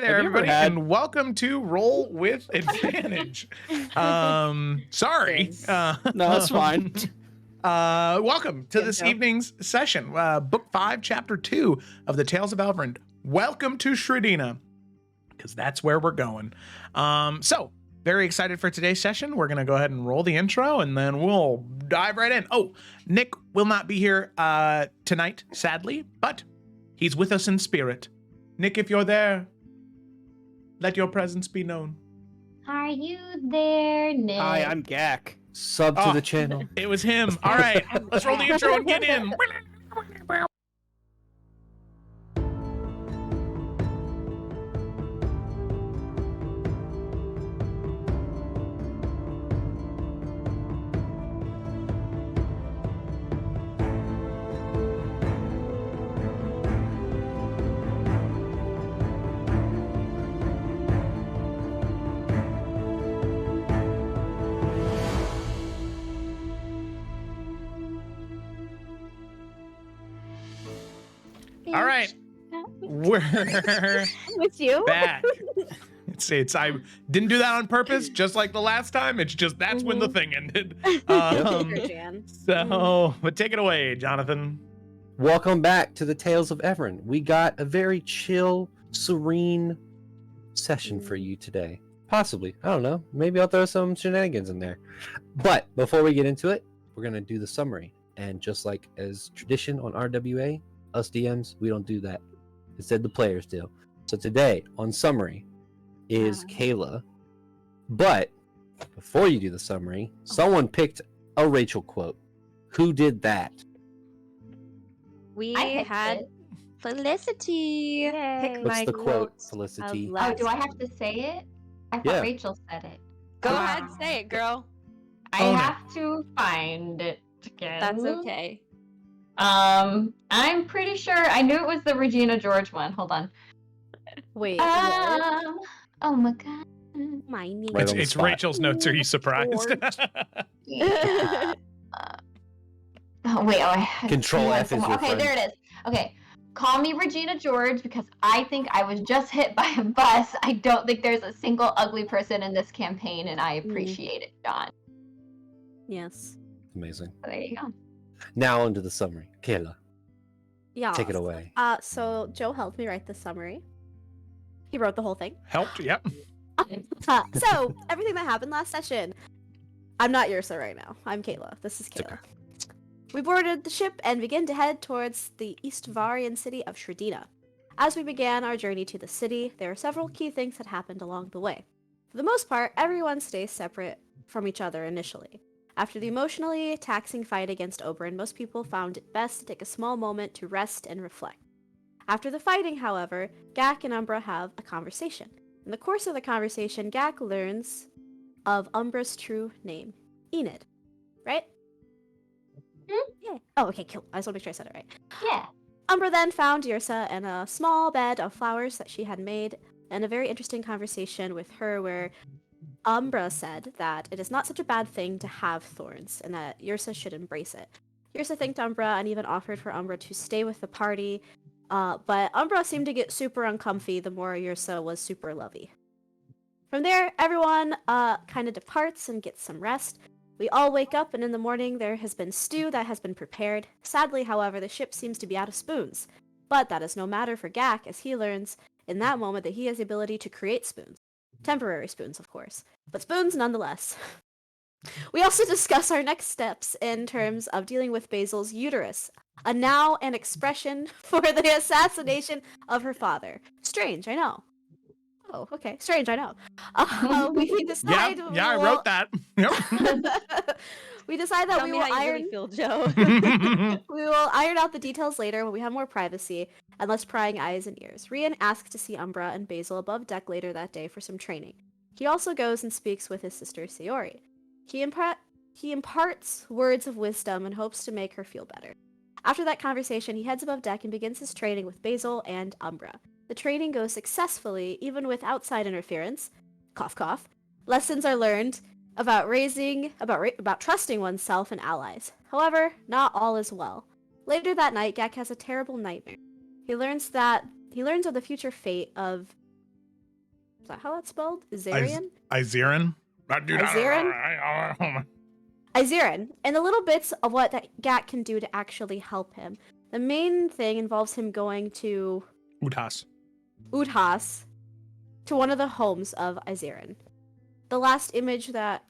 there, Have you ever everybody, had- and welcome to Roll with Advantage. Sorry. No, that's fine. Welcome to Yeah, this no. evening's session, Book 5, Chapter 2 of the Tales of Evrand. Welcome to Sredina, because that's where we're going. So, very excited for today's session. We're going to go ahead and roll the intro, and then we'll dive right in. Oh, Nick will not be here tonight, sadly, but he's with us in spirit. Nick, if you're there, let your presence be known. Are you there, Nick? Hi, I'm Gak. Sub to the channel. It was him. All right, let's roll the intro and get in. All right, we're With you? back. It's I didn't do that on purpose, just like the last time. It's just that's when the thing ended. Sure, Jan. So, but take it away, Jonathan. Welcome back to the Tales of Evrand. We got a very chill, serene session for you today. Possibly. I don't know. Maybe I'll throw some shenanigans in there. But before we get into it, we're going to do the summary. And just like as tradition on RWA, us DMs, we don't do that. Instead, the players do. So today, on summary, is Kayla. But before you do the summary, someone picked a Rachel quote. Who did that? We I picked had it. Felicity pick What's my the quote, of Felicity? last- Oh, do I have to say it? I thought Yeah. Rachel said it. Go Wow. ahead, say it, girl. I Own it. have to find it again. That's okay. I'm pretty sure I knew it was the Regina George one. Hold on. Wait. what? Oh my god. My name. Right It's, on the it's spot. Rachel's notes. Are you surprised? Yeah. Oh wait, I Control see one F is somewhere. your Okay, friend. there it is. Okay. Call me Regina George because I think I was just hit by a bus. I don't think there's a single ugly person in this campaign, and I appreciate it, John. Yes. Amazing. So there you go. Now onto the summary. Kayla, Yeah. take it away. So Joe helped me write the summary. He wrote the whole thing. Helped. Yep. So everything that happened last session. I'm not Ursa right now. I'm Kayla. This is Kayla. We boarded the ship and began to head towards the Eastvarian city of Sredina. As we began our journey to the city, there were several key things that happened along the way. For the most part, everyone stays separate from each other initially. After the emotionally taxing fight against Oberyn, most people found it best to take a small moment to rest and reflect. After the fighting, however, Gak and Umbra have a conversation. In the course of the conversation, Gak learns of Umbra's true name, Enid. Right? Yeah. Oh, okay, cool. I just want to make sure I said it right. Yeah. Umbra then found Yrsa in a small bed of flowers that she had made, and a very interesting conversation with her where Umbra said that it is not such a bad thing to have thorns, and that Yrsa should embrace it. Yrsa thanked Umbra and even offered for Umbra to stay with the party, but Umbra seemed to get super uncomfy the more Yrsa was super lovey. From there, everyone kind of departs and gets some rest. We all wake up, and in the morning there has been stew that has been prepared. Sadly, however, the ship seems to be out of spoons. But that is no matter for Gak, as he learns in that moment that he has the ability to create spoons. Temporary spoons, of course, but spoons nonetheless. We also discuss our next steps in terms of dealing with Basil's uterus, a now an expression for the assassination of her father. Strange, I know. Oh, okay. Strange, I know. We decide. Yeah, I wrote that. Yep. We decide that Tell we me will how you iron. really feel, Joe. We will iron out the details later when we have more privacy and less prying eyes and ears. Rian asks to see Umbra and Basil above deck later that day for some training. He also goes and speaks with his sister Sayori. He imparts words of wisdom and hopes to make her feel better. After that conversation, he heads above deck and begins his training with Basil and Umbra. The training goes successfully, even with outside interference. Cough, cough. Lessons are learned about trusting oneself and allies. However, not all is well. Later that night, Gak has a terrible nightmare. He learns of the future fate of Is that how that's spelled? Izarian? Izerin? Izerin? Izerin, and the little bits of what that Gat can do to actually help him. The main thing involves him going to Uthas, to one of the homes of Izerin. The last image that...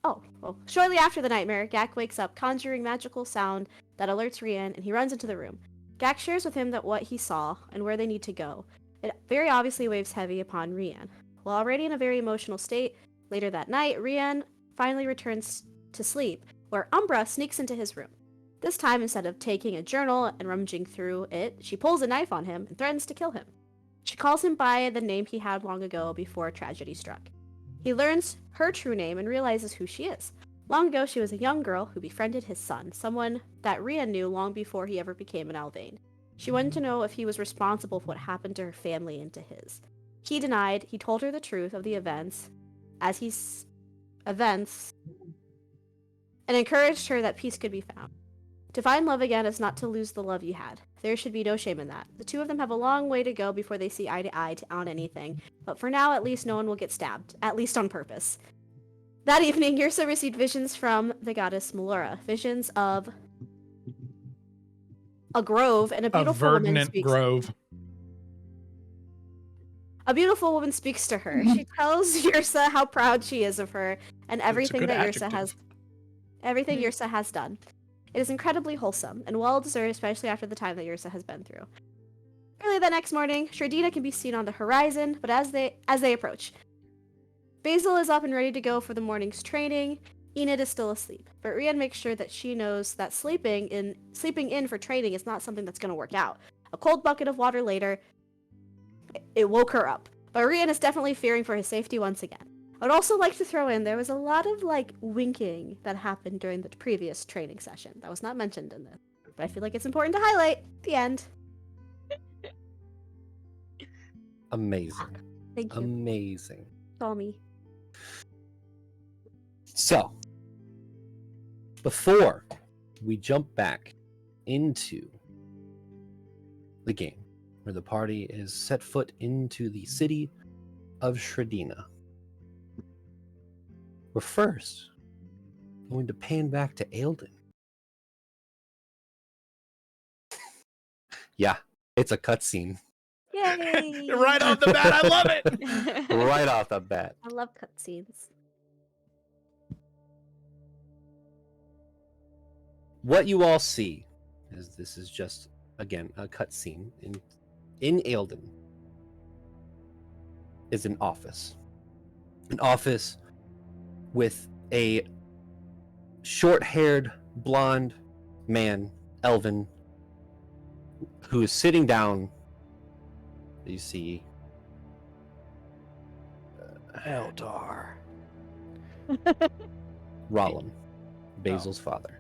shortly after the nightmare, Gak wakes up, conjuring magical sound that alerts Rian, and he runs into the room. Gak shares with him that what he saw and where they need to go. It very obviously weighs heavy upon Rian. While already in a very emotional state, later that night, Rian finally returns to sleep, where Umbra sneaks into his room. This time, instead of taking a journal and rummaging through it, she pulls a knife on him and threatens to kill him. She calls him by the name he had long ago before tragedy struck. He learns her true name and realizes who she is. Long ago, she was a young girl who befriended his son, someone that Rian knew long before he ever became an Alvain. She wanted to know if he was responsible for what happened to her family and to his. He denied. He told her the truth of the events, and encouraged her that peace could be found. To find love again is not to lose the love you had. There should be no shame in that. The two of them have a long way to go before they see eye to eye on anything, but for now, at least no one will get stabbed, at least on purpose. That evening, Yrsa received visions from the goddess Melora, visions of a grove and a beautiful woman speaks. Grove. A beautiful woman speaks to her. She tells Yrsa how proud she is of her and everything that Yrsa has done. It is incredibly wholesome and well deserved, especially after the time that Yrsa has been through. Early the next morning, Sredina can be seen on the horizon, but as they approach, Basil is up and ready to go for the morning's training. Enid is still asleep, but Rian makes sure that she knows that sleeping in for training is not something that's going to work out. A cold bucket of water later, it woke her up, but Rian is definitely fearing for his safety once again. I'd also like to throw in, there was a lot of, winking that happened during the previous training session. That was not mentioned in this, but I feel like it's important to highlight. The end. Amazing. Thank you. Amazing. Call me. So, before we jump back into the game, where the party is set foot into the city of Sredina, we're first going to pan back to Eldon. Yeah, it's a cutscene. Yay! Right off the bat, I love it. Right off the bat. I love cutscenes. What you all see is this is just, again, a cutscene. In Eldon is an office. An office with a short-haired, blonde man, elven, who is sitting down. You see Eldar. Rohrman, Basil's father.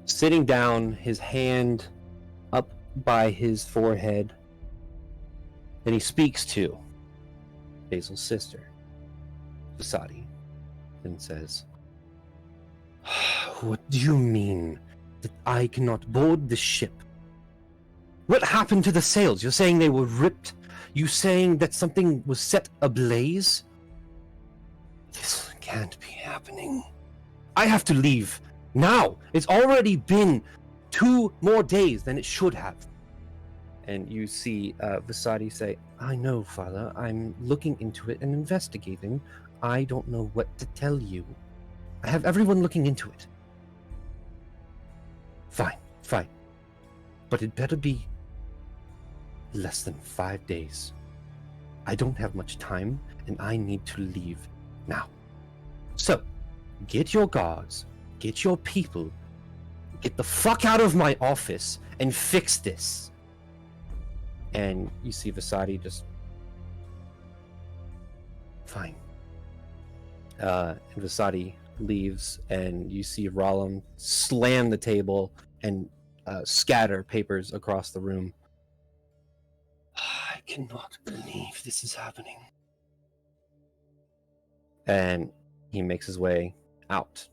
Sitting down, his hand up by his forehead, and he speaks to Basil's sister, Vasadi, and says, "What do you mean that I cannot board the ship? What happened to the sails? You're saying they were ripped? You saying that something was set ablaze? This can't be happening. I have to leave. Now! It's already been 2 more days than it should have." And you see Vasadi say, "I know, Father. I'm looking into it and investigating. I don't know what to tell you. I have everyone looking into it." Fine. But it better be less than 5 days. I don't have much time, and I need to leave now. So, get your guards, get your people, get the fuck out of my office, and fix this. And you see Vasadi just... Fine. And Vasadi leaves, and you see Rollum slam the table and scatter papers across the room. I cannot believe this is happening. And he makes his way out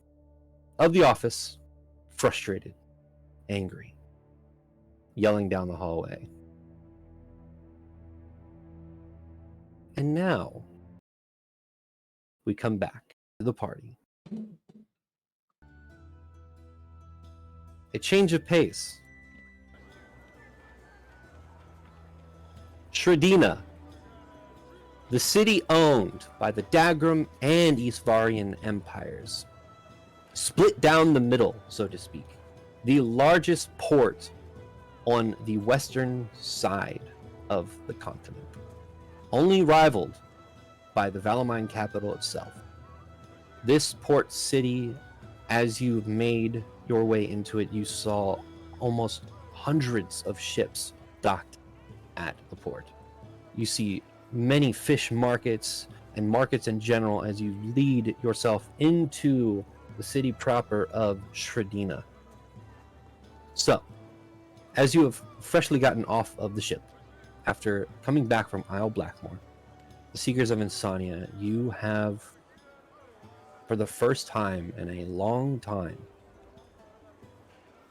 of the office, frustrated, angry, yelling down the hallway. And now, we come back to the party. A change of pace. Sredina, the city owned by the Dagram and Isvarian empires, split down the middle, so to speak, the largest port on the western side of the continent, only rivaled by the Valamine capital itself. This port city, as you made your way into it, you saw almost hundreds of ships docked at the port. You see many fish markets and markets in general as you lead yourself into the city proper of Sredina. So, as you have freshly gotten off of the ship, after coming back from Isle Blackmore, the Seekers of Insomnia, you have, for the first time in a long time,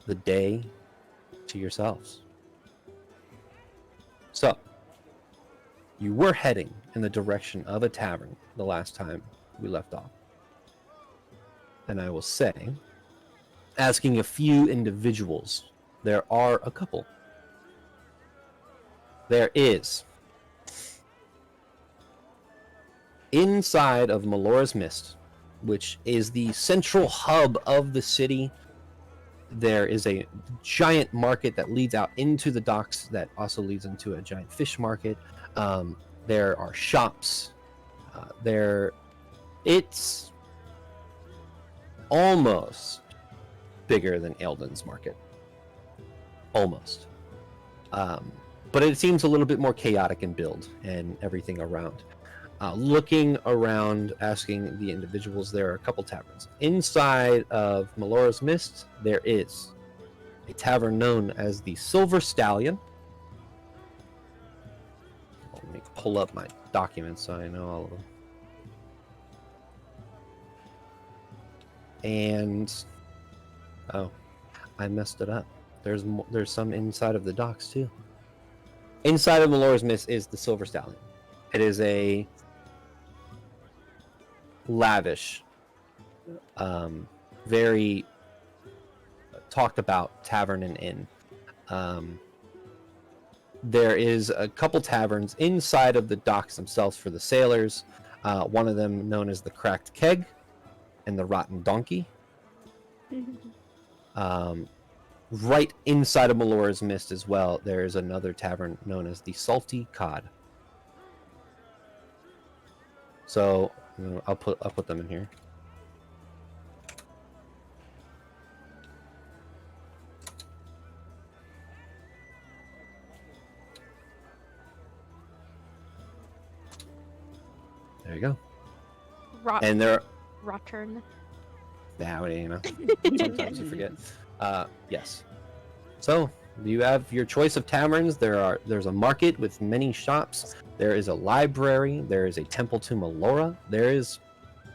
the day to yourselves. So, you were heading in the direction of a tavern the last time we left off. And I will say, asking a few individuals, there are a couple. There is, inside of Melora's Mist, which is the central hub of the city, there is a giant market that leads out into the docks that also leads into a giant fish market. There are shops. It's almost bigger than Eldon's market. Almost. But it seems a little bit more chaotic in build and everything around. Looking around, asking the individuals, there are a couple taverns. Inside of Melora's Mist, there is a tavern known as the Silver Stallion. Let me pull up my documents so I know all of them. And oh, I messed it up. There's some inside of the docks too. Inside of Melora's Mist is the Silver Stallion. It is a lavish, very talked about tavern and inn. There is a couple taverns inside of the docks themselves for the sailors. One of them known as the Cracked Keg and the Rotten Donkey. Right inside of Melora's Mist as well, there is another tavern known as the Salty Cod. So I'll put them in here. There you go. And there. Rottern. Yeah, you know. Sometimes you forget. Yes. So you have your choice of taverns. There's a market with many shops. There is a library. There is a temple to Melora. There is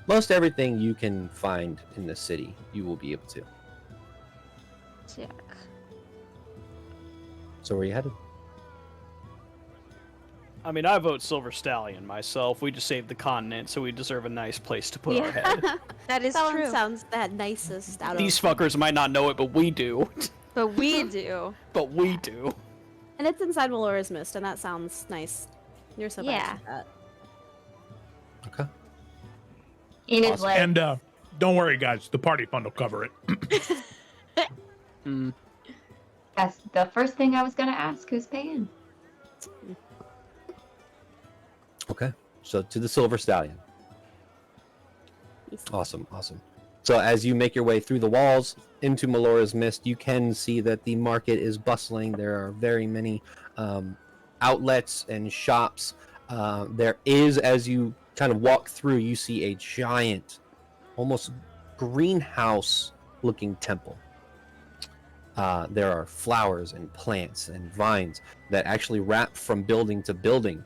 most everything you can find in the city. You will be able to. Sick. So where are you headed? I mean, I vote Silver Stallion myself. We just saved the continent, so we deserve a nice place to put our head. That is That one true. sounds the nicest out of These fuckers might not know it, but we do. But we do. But we do. And it's inside Melora's Mist, and that sounds nice. You're so Yeah. bad at that. Okay. Enid's Awesome. like, And don't worry, guys. The party fund will cover it. that's the first thing I was gonna ask. Who's paying? Okay. So to the Silver Stallion. Awesome. So as you make your way through the walls into Melora's Mist, you can see that the market is bustling. There are very many outlets and shops. There is, as you kind of walk through, you see a giant, almost greenhouse-looking temple. There are flowers and plants and vines that actually wrap from building to building,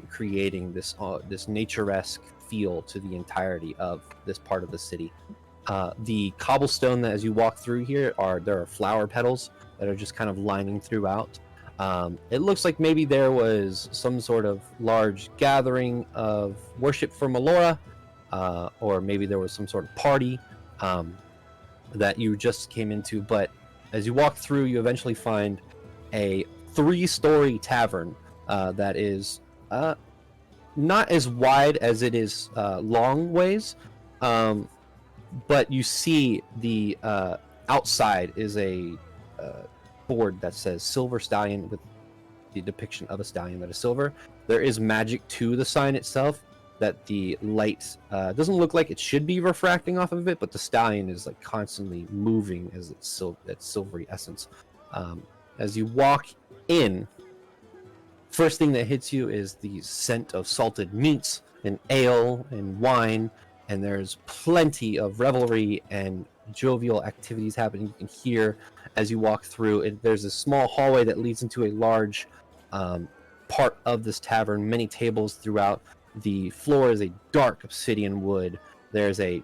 creating this nature-esque feel to the entirety of this part of the city. The cobblestone that as you walk through here there are flower petals that are just kind of lining throughout. It looks like maybe there was some sort of large gathering of worship for Melora, or maybe there was some sort of party that you just came into. But as you walk through, you eventually find a 3-story tavern that is not as wide as it is long ways, but you see the outside is a board that says Silver Stallion with the depiction of a stallion that is silver. There is magic to the sign itself, that the light doesn't look like it should be refracting off of it, but the stallion is like constantly moving as its silvery essence. As you walk in, first thing that hits you is the scent of salted meats and ale and wine, and there's plenty of revelry and jovial activities happening. You can hear as you walk through it. There's a small hallway that leads into a large part of this tavern, many tables throughout. The floor is a dark obsidian wood. There's a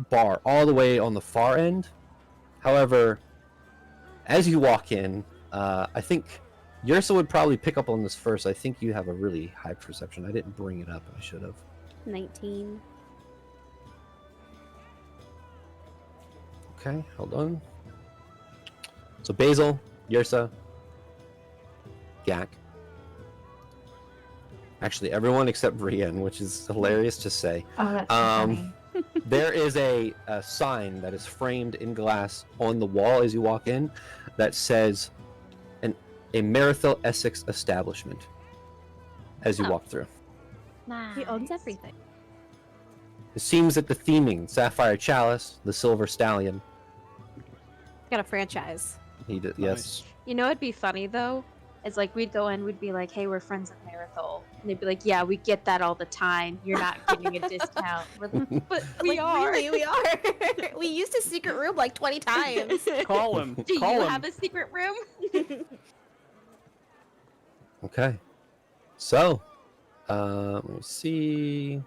bar all the way on the far end. However, as you walk in, I think Yursa would probably pick up on this first. I think you have a really high perception. I didn't bring it up. I should have. 19. Okay, hold on. So Basil, Yursa, Gak. Actually, everyone except Brienne, which is hilarious to say. Oh, that's so funny. There is a sign that is framed in glass on the wall as you walk in that says a Merithil Essex establishment as you walk through. He owns everything. It seems that the theming, Sapphire Chalice, the Silver Stallion. Got a franchise. He did, Nice. yes. You know what'd be funny though? It's like we'd go in, we'd be like, "Hey, we're friends of Marithol," and they'd be like, "Yeah, we get that all the time. You're not getting a discount." We're like, "But we Like, are." Really, we are. We used a secret room like 20 times. Call him. Do Call you him. have a secret room? Okay. So, let me see.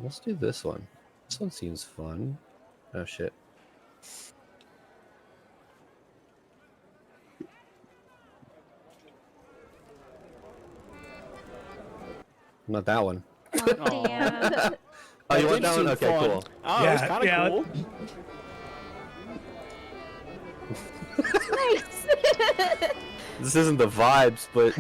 Let's do this one. This one seems fun. Oh shit. Not that one. Oh, damn. Oh, you want did that one? seem Okay, fun. cool. Oh, it was Yeah, kind of yeah. cool. Nice. This isn't the vibes, but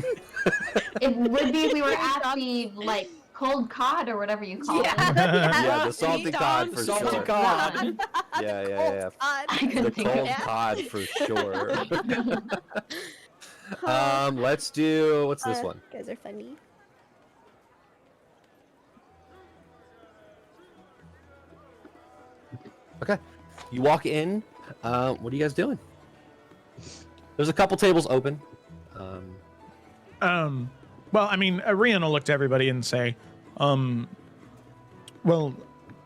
It would be if we were at the like cold cod or whatever you call it. yeah, the salty cod for Salty sure. cod. Yeah. I The couldn't think of cold it. cod for sure. Let's do what's this one? You guys are funny. Okay. You walk in. What are you guys doing? There's a couple tables open. Well, I mean, Rian will look to everybody and say, well,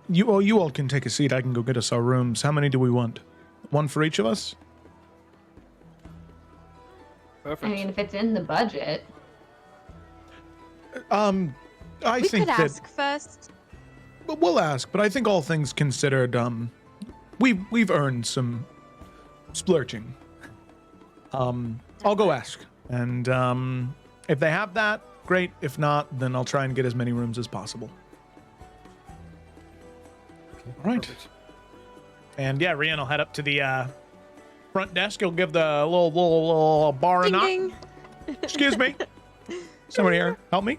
you all can take a seat. I can go get us our rooms. How many do we want? One for each of us? Perfect. I mean, if it's in the budget. I We think could that ask first. we'll ask, but I think all things considered, we've earned some splurging. I'll go ask, and if they have that, great. If not, then I'll try and get as many rooms as possible. All right. Perfect. And yeah, Rian will head up to the front desk. He'll give the little bar a Ding knock. ding. Excuse me. Somebody here, help me.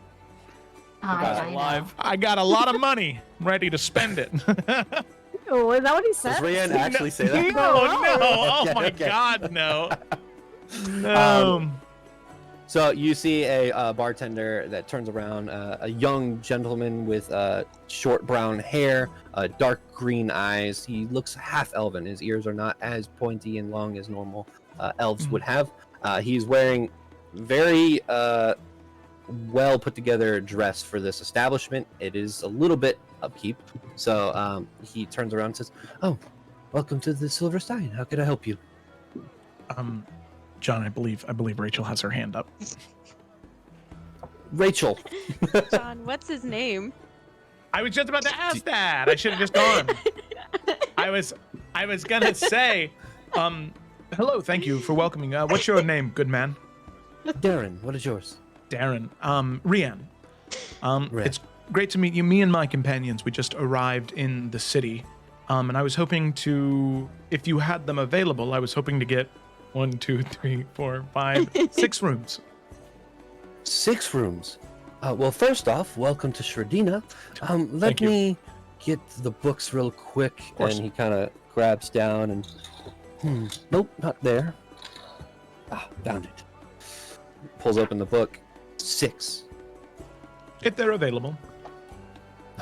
Guys I know. alive. I got a lot of money. I'm ready to spend it. Oh, is that what he Does said? Rian actually say that? No, oh Okay, my okay. God, no. No. So you see a bartender that turns around, a young gentleman with short brown hair, dark green eyes. He looks half elven. His ears are not as pointy and long as normal elves would have. He's wearing very well put together dress for this establishment. It is a little bit upkeep. So he turns around and says, "Oh, welcome to the Silver Stallion. How can I help you?" John, I believe Rachel has her hand up. Rachel. John, what's his name? I was just about to ask that. I should have just gone. I was gonna say, hello, thank you for welcoming. What's your name, good man? Darren, what is yours? Darren. Rian. Rian. It's great to meet you. Me and my companions, we just arrived in the city. And I was hoping to, if you had them available, I was hoping to get 1, 2, 3, 4, 5, 6 rooms. 6 rooms. Well, first off, welcome to Sredina. Let Thank you. me get the books real quick. course. And he kind of grabs down and... nope, not there. Found it. Pulls open the book. 6. If they're available.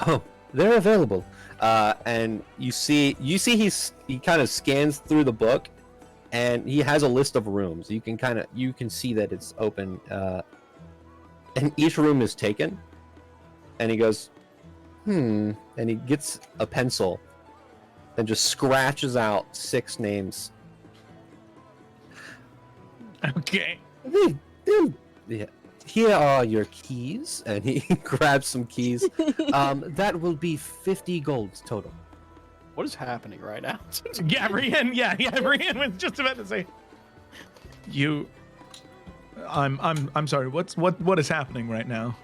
Oh, they're available. And you see he kind of scans through the book, and he has a list of rooms. You can see that it's open, and each room is taken. And he goes, and he gets a pencil, and just scratches out 6 names. Okay. Yeah. Here are your keys, and he grabs some keys. That will be 50 gold total. What is happening right now? Yeah, Rian. Yeah, Rian was just about to say. I'm sorry. What is happening right now?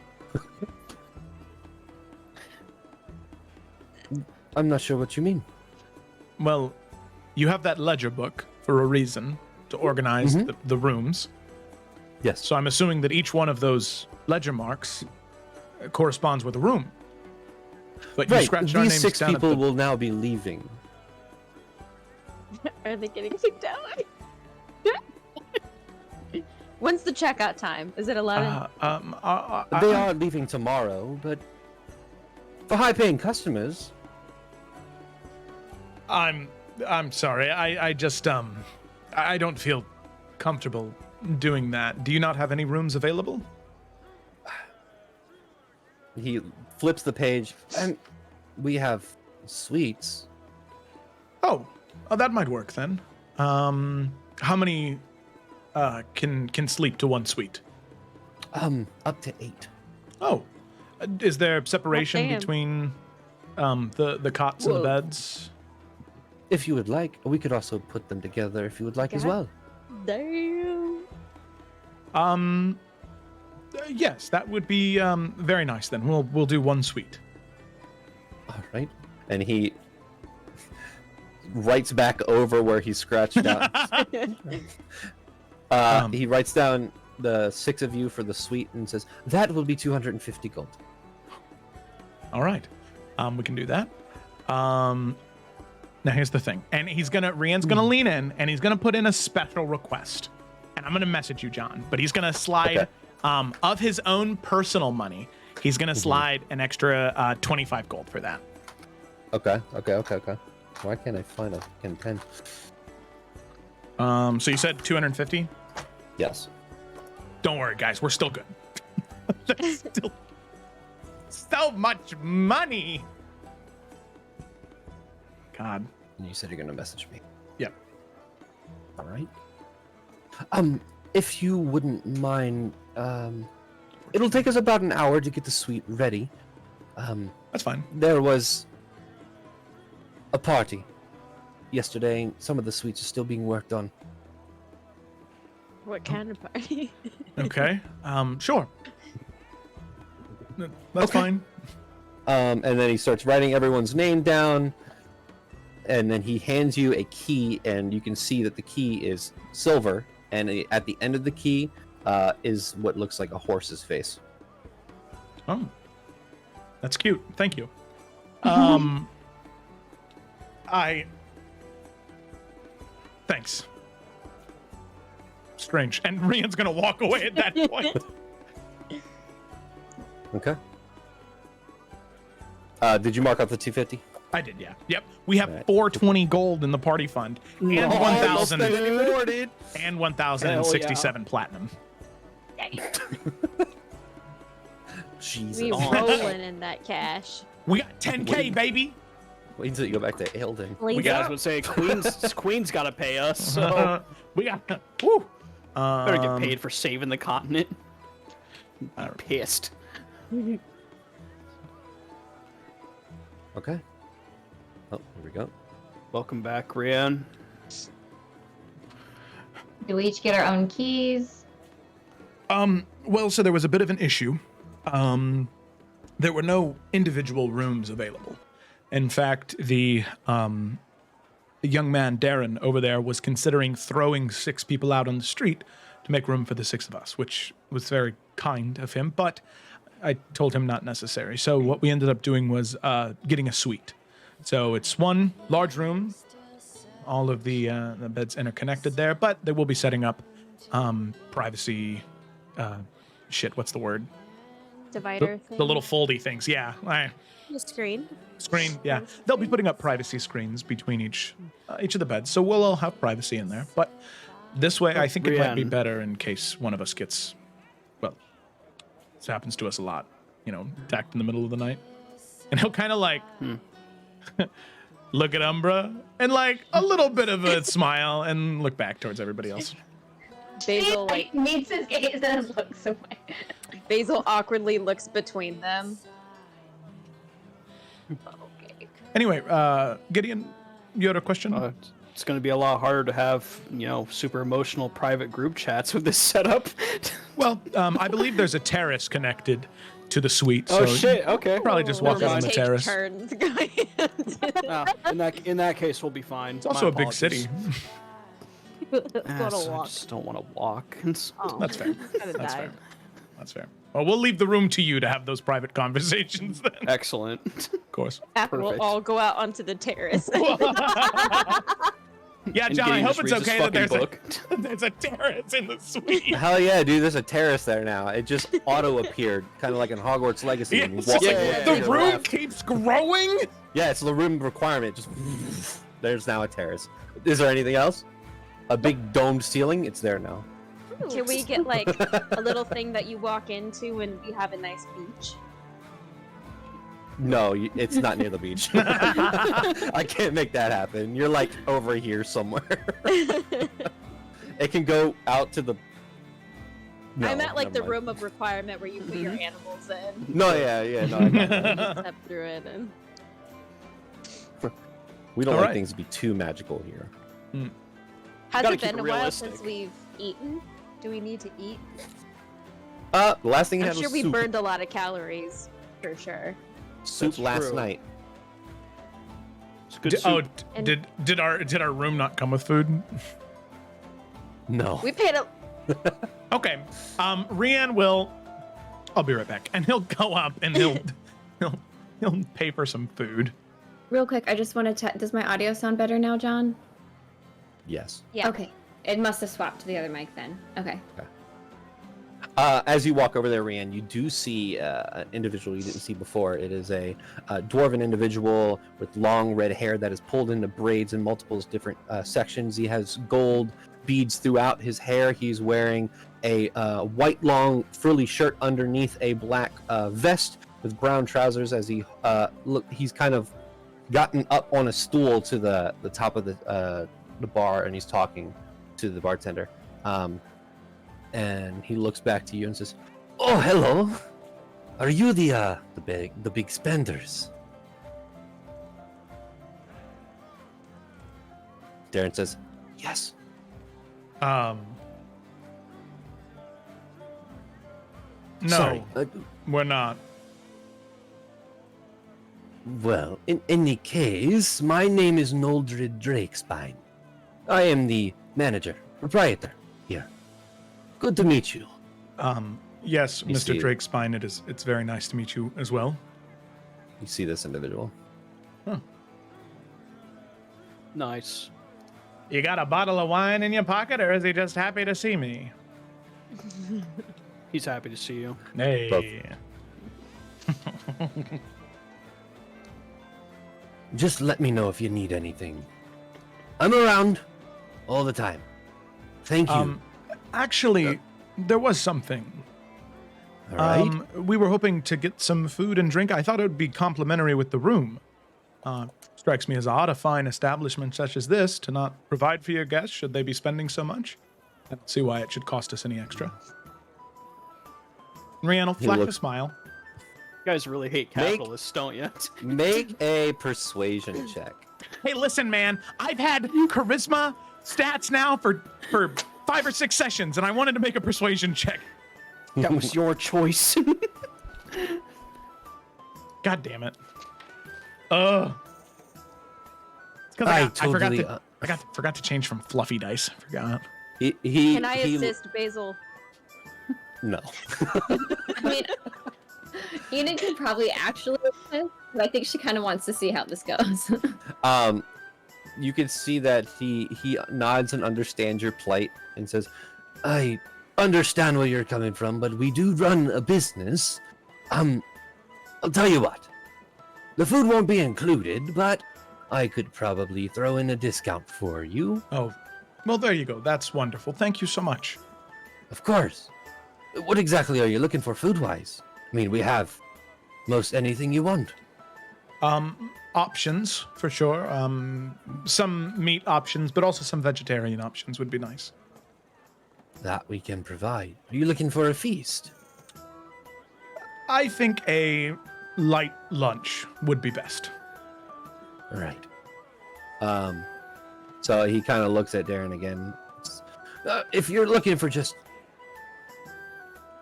I'm not sure what you mean. Well, you have that ledger book for a reason to organize the rooms. Yes. So I'm assuming that each one of those ledger marks corresponds with a room. But you Right. scratched our These names 6 down people at the... will now be leaving. Are they getting kicked out? When's the checkout time? Is it 11? They are leaving tomorrow, but for high-paying customers, I'm sorry. I just I don't feel comfortable doing that. Do you not have any rooms available? he flips the page, and we have suites. Oh, that might work then. How many can sleep to one suite? Up to 8. Oh, is there separation damn. between the cots and the Well- beds? If you would like, we could also put them together if you would like as Okay. well. Damn. Yes, that would be very nice. Then we'll do one suite. All right. And he writes back over where he scratched out. He writes down the 6 of you for the suite and says, that will be 250 gold. All right, we can do that. Now here's the thing, and Rian's gonna lean in, and he's gonna put in a special request, and I'm gonna message you, John. But he's gonna slide of his own personal money. He's gonna slide an extra 25 gold for that. Okay. Why can't I find a fucking pen? So you said 250? Yes. Don't worry, guys, we're still good. That's still so much money. God. And you said you're gonna message me. Yep. All right. If you wouldn't mind, it'll take us about an hour to get the suite ready. That's fine. There was a party yesterday. Some of the suites are still being worked on. What kind of party? Okay. Sure. That's Okay. fine. And then he starts writing everyone's name down, and then he hands you a key, and you can see that the key is silver, and at the end of the key is what looks like a horse's face. Oh, that's cute. Thank you. Thanks. Strange. And Rian's gonna walk away at that point. Okay. Did you mark out the 250? I did, yeah. Yep. We have Alright. 420 gold in the party fund and No, 1,000 don't spend any more, dude. and 1,067 platinum. Jesus. We rolling in that cash. We got 10k, baby. Wait until you go back to Eldon. We got- guys would say Queen's got to pay us, so We got. Woo. better get paid for saving the continent. I don't- Pissed. Okay. Oh, here we go. Welcome back, Rian. Do we each get our own keys? Well, so there was a bit of an issue. There were no individual rooms available. In fact, the young man, Darren, over there was considering throwing 6 people out on the street to make room for the 6 of us, which was very kind of him, but I told him not necessary. So what we ended up doing was getting a suite. So it's one large room, all of the beds interconnected there, but they will be setting up privacy, what's the word? Divider thing. The little foldy things, yeah. The screen. Screen, yeah. They'll be putting up privacy screens between each of the beds, so we'll all have privacy in there. But this way, I think it might be better in case one of us gets, well, this happens to us a lot, attacked in the middle of the night. And he'll kind of like look at Umbra and like a little bit of a smile and look back towards everybody else. Basil meets his gaze and looks away. Basil awkwardly looks between them. Okay. Anyway, Gideon, you had a question? It's going to be a lot harder to have, super emotional private group chats with this setup. Well, I believe there's a terrace connected to the suite. Oh, so shit, okay. Probably just walk Never out on the mind. terrace. Turns going In that case, we'll be fine. It's also a big city. Go to I walk. just don't want to walk. Oh, That's fair. Gonna That's die. fair. That's fair. Well, we'll leave the room to you to have those private conversations then. Excellent. Of course. We'll Perfect. all go out onto the terrace. Yeah, And John, I Gideon hope just it's reads his okay that there's fucking book. there's a terrace in the suite. Hell yeah, dude! There's a terrace there now. It just auto appeared, kind of like in Hogwarts Legacy. Yeah, when you it's walk just in like to the room left. keeps growing. Yeah, it's the room requirement. Just there's now a terrace. Is there anything else? A big domed ceiling. It's there now. Can we get like a little thing that you walk into when you have a nice beach? No, it's not near the beach. I can't make that happen. You're like over here somewhere. It can go out to the. No, I'm at like the never mind. room of requirement where you put your animals in. No, yeah, no. I got that. Step through it and. We don't All like right. things to be too magical here. Has Gotta it keep been it a while realistic. since we've eaten? Do we need to eat? The last thing you I'm had sure was we soup. burned a lot of calories, for sure. Soup That's last true. night. It's good Did, soup. And- did our room not come with food? No. We paid a. Okay. Rian will. I'll be right back, and he'll go up and he'll pay for some food. Real quick, I just want to. Does my audio sound better now, John? Yes. Yeah. Okay. It must have swapped to the other mic then. Okay. As you walk over there, Rian, you do see an individual you didn't see before. It is a dwarven individual with long red hair that is pulled into braids in multiple different sections. He has gold beads throughout his hair. He's wearing a white long frilly shirt underneath a black vest with brown trousers. As he he's kind of gotten up on a stool to the top of the bar, and he's talking to the bartender. And he looks back to you and says, "Oh, hello. Are you the big spenders?" Darren says, "Yes." No, Sorry. we're not. Well, in any case, my name is Noldred Drakespine. I am the manager, proprietor here. Good to meet you. Yes, You Mr. see- Drakespine, it's very nice to meet you as well. You see this individual. Nice. You got a bottle of wine in your pocket, or is he just happy to see me? He's happy to see you. Hey. Just let me know if you need anything. I'm around all the time. Thank you. Actually, there was something. all right. We were hoping to get some food and drink. I thought it would be complimentary with the room. Strikes me as odd a fine establishment such as this to not provide for your guests should they be spending so much. I don't see why it should cost us any extra. Rian will He flash a looks- smile. You guys really hate capitalists, don't you? Make a persuasion check. Hey, listen, man. I've had charisma stats now for 5 or 6 sessions, and I wanted to make a persuasion check. That was your choice. God damn it. Ugh. It's 'cause I forgot to change from fluffy dice. I forgot. Can I assist Basil? No. I mean, Enid could probably actually assist, but I think she kind of wants to see how this goes. You can see that he nods and understands your plight and says, I understand where you're coming from, but we do run a business. I'll tell you what. The food won't be included, but I could probably throw in a discount for you. Oh, well, there you go. That's wonderful. Thank you so much. Of course. What exactly are you looking for food-wise? I mean, we have most anything you want. Options for sure. Some meat options, but also some vegetarian options would be nice. That we can provide. Are you looking for a feast? I think a light lunch would be best. All right. So he kind of looks at Darren again. If you're looking for just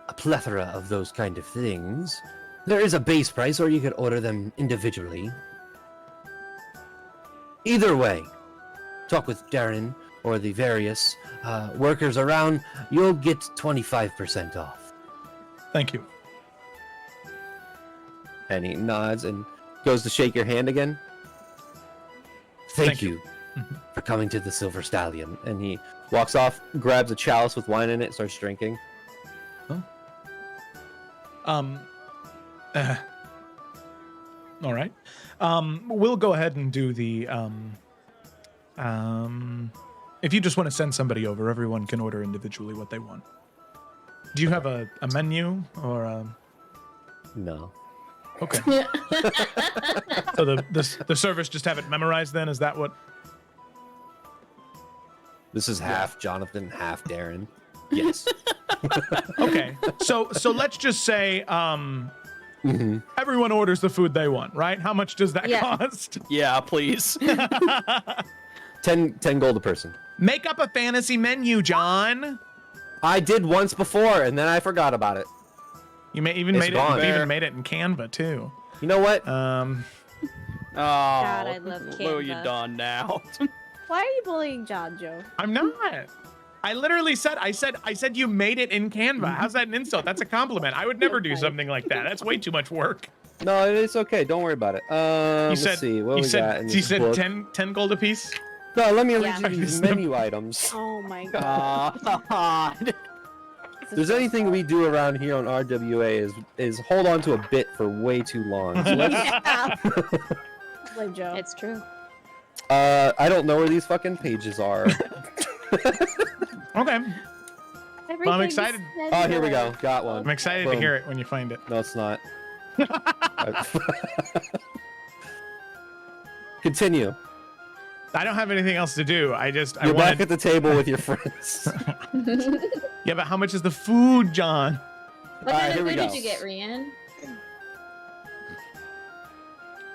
a plethora of those kind of things, there is a base price, or you could order them individually. Either way, talk with Darren or the various workers around. You'll get 25% off. Thank you. And he nods and goes to shake your hand again. Thank you for coming to the Silver Stallion. And he walks off, grabs a chalice with wine in it, starts drinking. All right. We'll go ahead and do the if you just want to send somebody over, everyone can order individually what they want. Do you have a menu or a... No. Okay. So the servers just have it memorized then? Is that what... This is half Jonathan, half Darren. Yes. Okay. So let's just say everyone orders the food they want, right? How much does that cost? Yeah, please. 10 gold a person. Make up a fantasy menu, John. I did once before, and then I forgot about it. You even It's made gone. it. You even made it in Canva too. You know what? Oh, God, I love what have you Canva. done now? Why are you bullying John, Joe? I'm not. I literally said I said you made it in Canva. How's that an insult? That's a compliment. I would never do something like that. That's way too much work. No, it's okay. Don't worry about it. Let's see. What we got in you this said book. 10 gold apiece? No, let me read Yeah. you these menu items. Oh my god. God. If there's anything we do around here on RWA is hold on to a bit for way too long. So let's, Blame Joe. It's true. I don't know where these fucking pages are. Okay. Well, I'm excited. Oh, here we go. Got one. I'm excited to Boom. hear it when you find it. No, it's not. Continue. I don't have anything else to do. I You're back at the table with your friends. Yeah, but how much is the food, John? What Alright, kind here of we food go. did you get, Rian?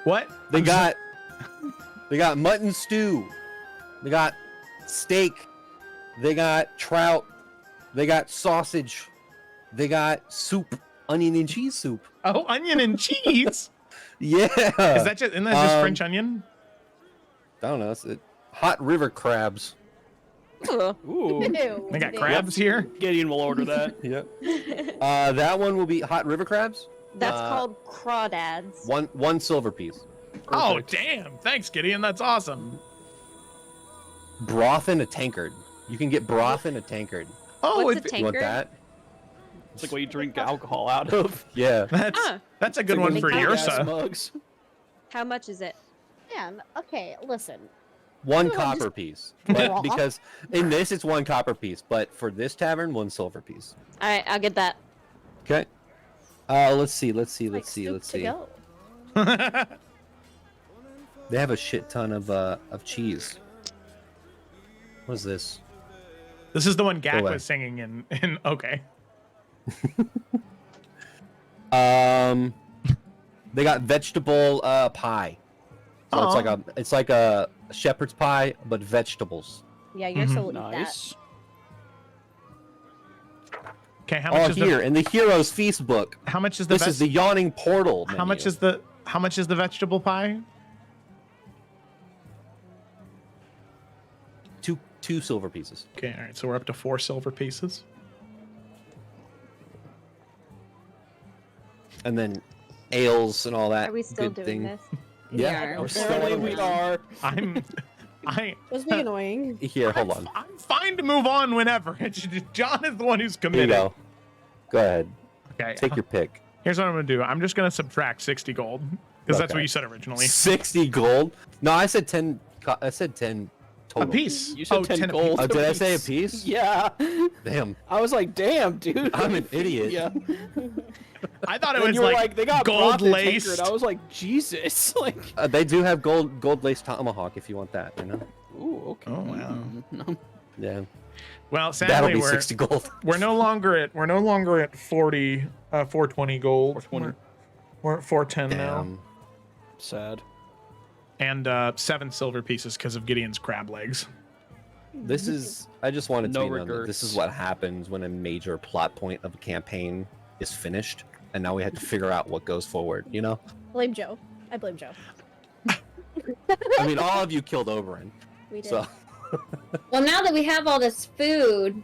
What? They got mutton stew. They got steak. They got trout. They got sausage. They got soup, onion and cheese soup. Oh, onion and cheese. Yeah. Isn't that just French onion? I don't know. It's hot river crabs. Ooh. Ooh. Ew. They got crabs here. Gideon will order that. Yep. That one will be hot river crabs. That's called crawdads. One silver piece. Oh, damn. Thanks, Gideon. That's awesome. Broth in a tankard. You can get broth in a tankard. Oh, What's if, a You want tankard? that? It's like what you drink alcohol out of. Yeah. that's a good one for Big ass Ursa. mugs. How much is it? Man, okay, listen. One Oh, copper piece. But because in this it's one copper piece, but for this tavern, one silver piece. All right, I'll get that. Okay. Let's see. Like soup to go. They have a shit ton of cheese. What is this? This is the one Gak away. was singing in okay. They got vegetable pie. So it's like a shepherd's pie, but vegetables. Yeah, you're so eat Nice. Okay, how much is here in the Heroes Feast book. How much is the? This is the yawning portal. How much is the? How much is the vegetable pie? Two silver pieces. Okay, all right. So we're up to 4 silver pieces. And then ales and all that. Are we still good doing thing. this? Yeah, we're still Apparently we are. I. Just being annoying. Here, hold on. I'm fine to move on whenever. John is the one who's Here you committed. go. Go ahead. Okay. Take your pick. Here's what I'm gonna do. I'm just gonna subtract 60 gold because that's Okay. what you said originally. 60 gold? No, I said 10. I said 10 A total. piece. You said 10 10 gold. Oh, did I say a piece? Yeah. Damn. I was like, damn, dude. I'm an idiot. Yeah. I thought it And was you were like, they got gold profit laced. takered. I was like, Jesus. Like, They do have gold laced tomahawk if you want that, you know? ooh, okay. Oh, wow. No. Yeah. Well, That'll sadly, be we're 60 gold. we're no longer at 40 420 gold. 420. We're at 410 now. Damn. Sad. And 7 silver pieces because of Gideon's crab legs. This is. I just wanted to No be known that this regrets. is what happens when a major plot point of a campaign is finished, and now we have to figure out what goes forward. You know. Blame Joe. I blame Joe. I mean, all of you killed Oberyn, We did. so Well, now that we have all this food,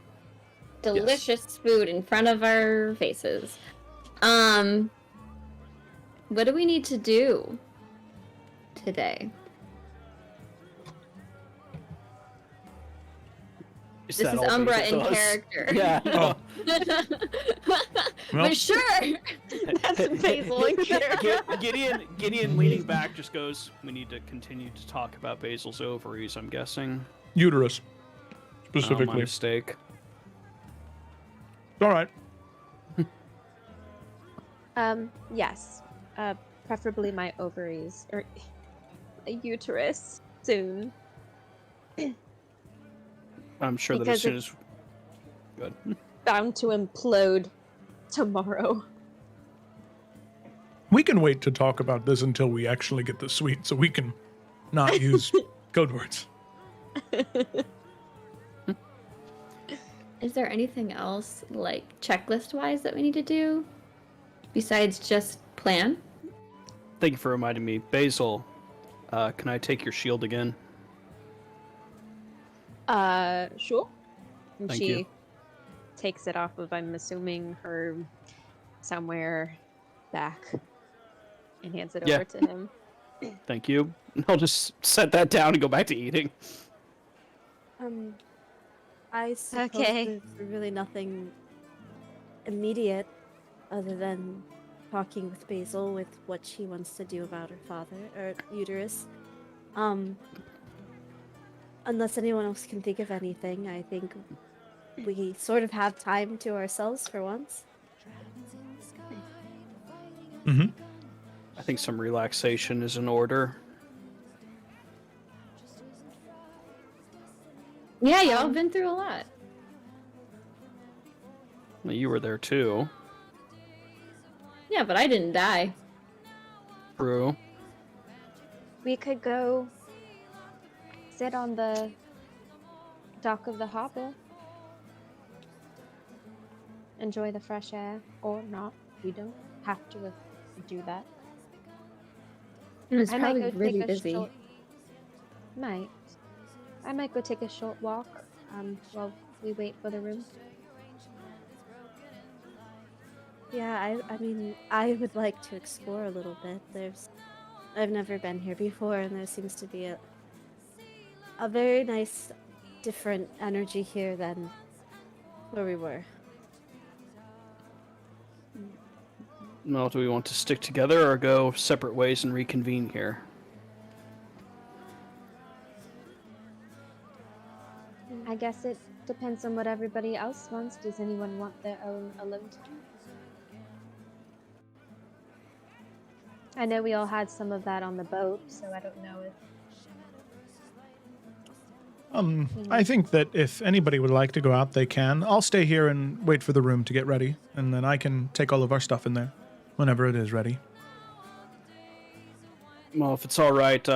delicious food in front of our faces, what do we need to do today? Is This that is all Umbra Basil in does? character. Yeah. Oh, well, But sure, that's Basil in character. Gideon leaning back just goes, we need to continue to talk about Basil's ovaries, I'm guessing. uterus, Oh, my specifically. mistake. All right. Yes. Preferably my ovaries or a uterus soon. I'm sure that as Because soon as... Good. Bound to implode tomorrow. We can wait to talk about this until we actually get the suite, so we can not use code words. Is there anything else, like checklist-wise, that we need to do besides just plan? Thank you for reminding me. Basil, can I take your shield again? Sure. And Thank she you. takes it off of, I'm assuming, her somewhere back and hands it Yeah. over to him. Thank you. I'll just set that down and go back to eating. I suppose Okay. there's really nothing immediate other than talking with Basil with what she wants to do about her father or uterus. Unless anyone else can think of anything, I think we sort of have time to ourselves for once. Mm-hmm. I think some relaxation is in order. Yeah, y'all have been through a lot. Well, you were there too. Yeah, but I didn't die. True. We could go sit on the dock of the harbor. Enjoy the fresh air, or not. We don't have to do that. It was I might probably go really take a busy. short... Might. I might go take a short walk while we wait for the room. Yeah, I mean, I would like to explore a little bit. I've never been here before, and there seems to be a very nice, different energy here than where we were. Well, do we want to stick together or go separate ways and reconvene here? I guess it depends on what everybody else wants. Does anyone want their own alone time? I know we all had some of that on the boat, so I don't know if... I think that if anybody would like to go out, they can. I'll stay here and wait for the room to get ready, and then I can take all of our stuff in there whenever it is ready. Well, if it's all right,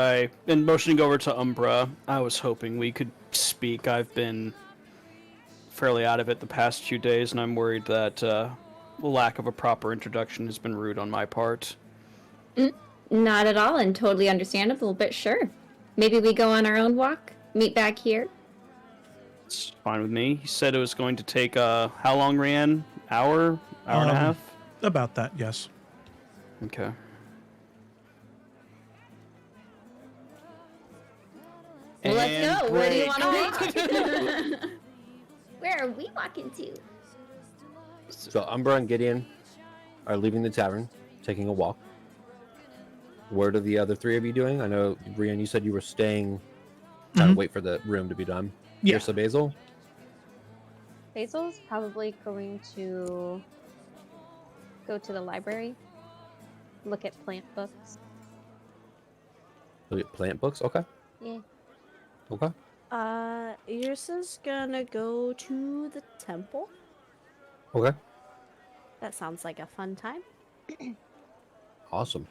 in motioning over to Umbra, I was hoping we could speak. I've been fairly out of it the past few days, and I'm worried that the lack of a proper introduction has been rude on my part. Not at all, and totally understandable, but sure. Maybe we go on our own walk, meet back here. It's fine with me. He said it was going to take, how long, Rianne? Hour and a half? About that, yes. Okay. Well, let's And go. Where do you break. want to walk? Where are we walking to? So Umbra and Gideon are leaving the tavern, taking a walk. What are the other three of you doing? I know, Brian, you said you were staying, trying to wait for the room to be done. Yeah. Yrsa, Basil? Basil's probably going to go to the library, look at plant books. Look at plant books? Okay. Yeah. Okay. Yrsa's gonna go to the temple. Okay. That sounds like a fun time. Awesome.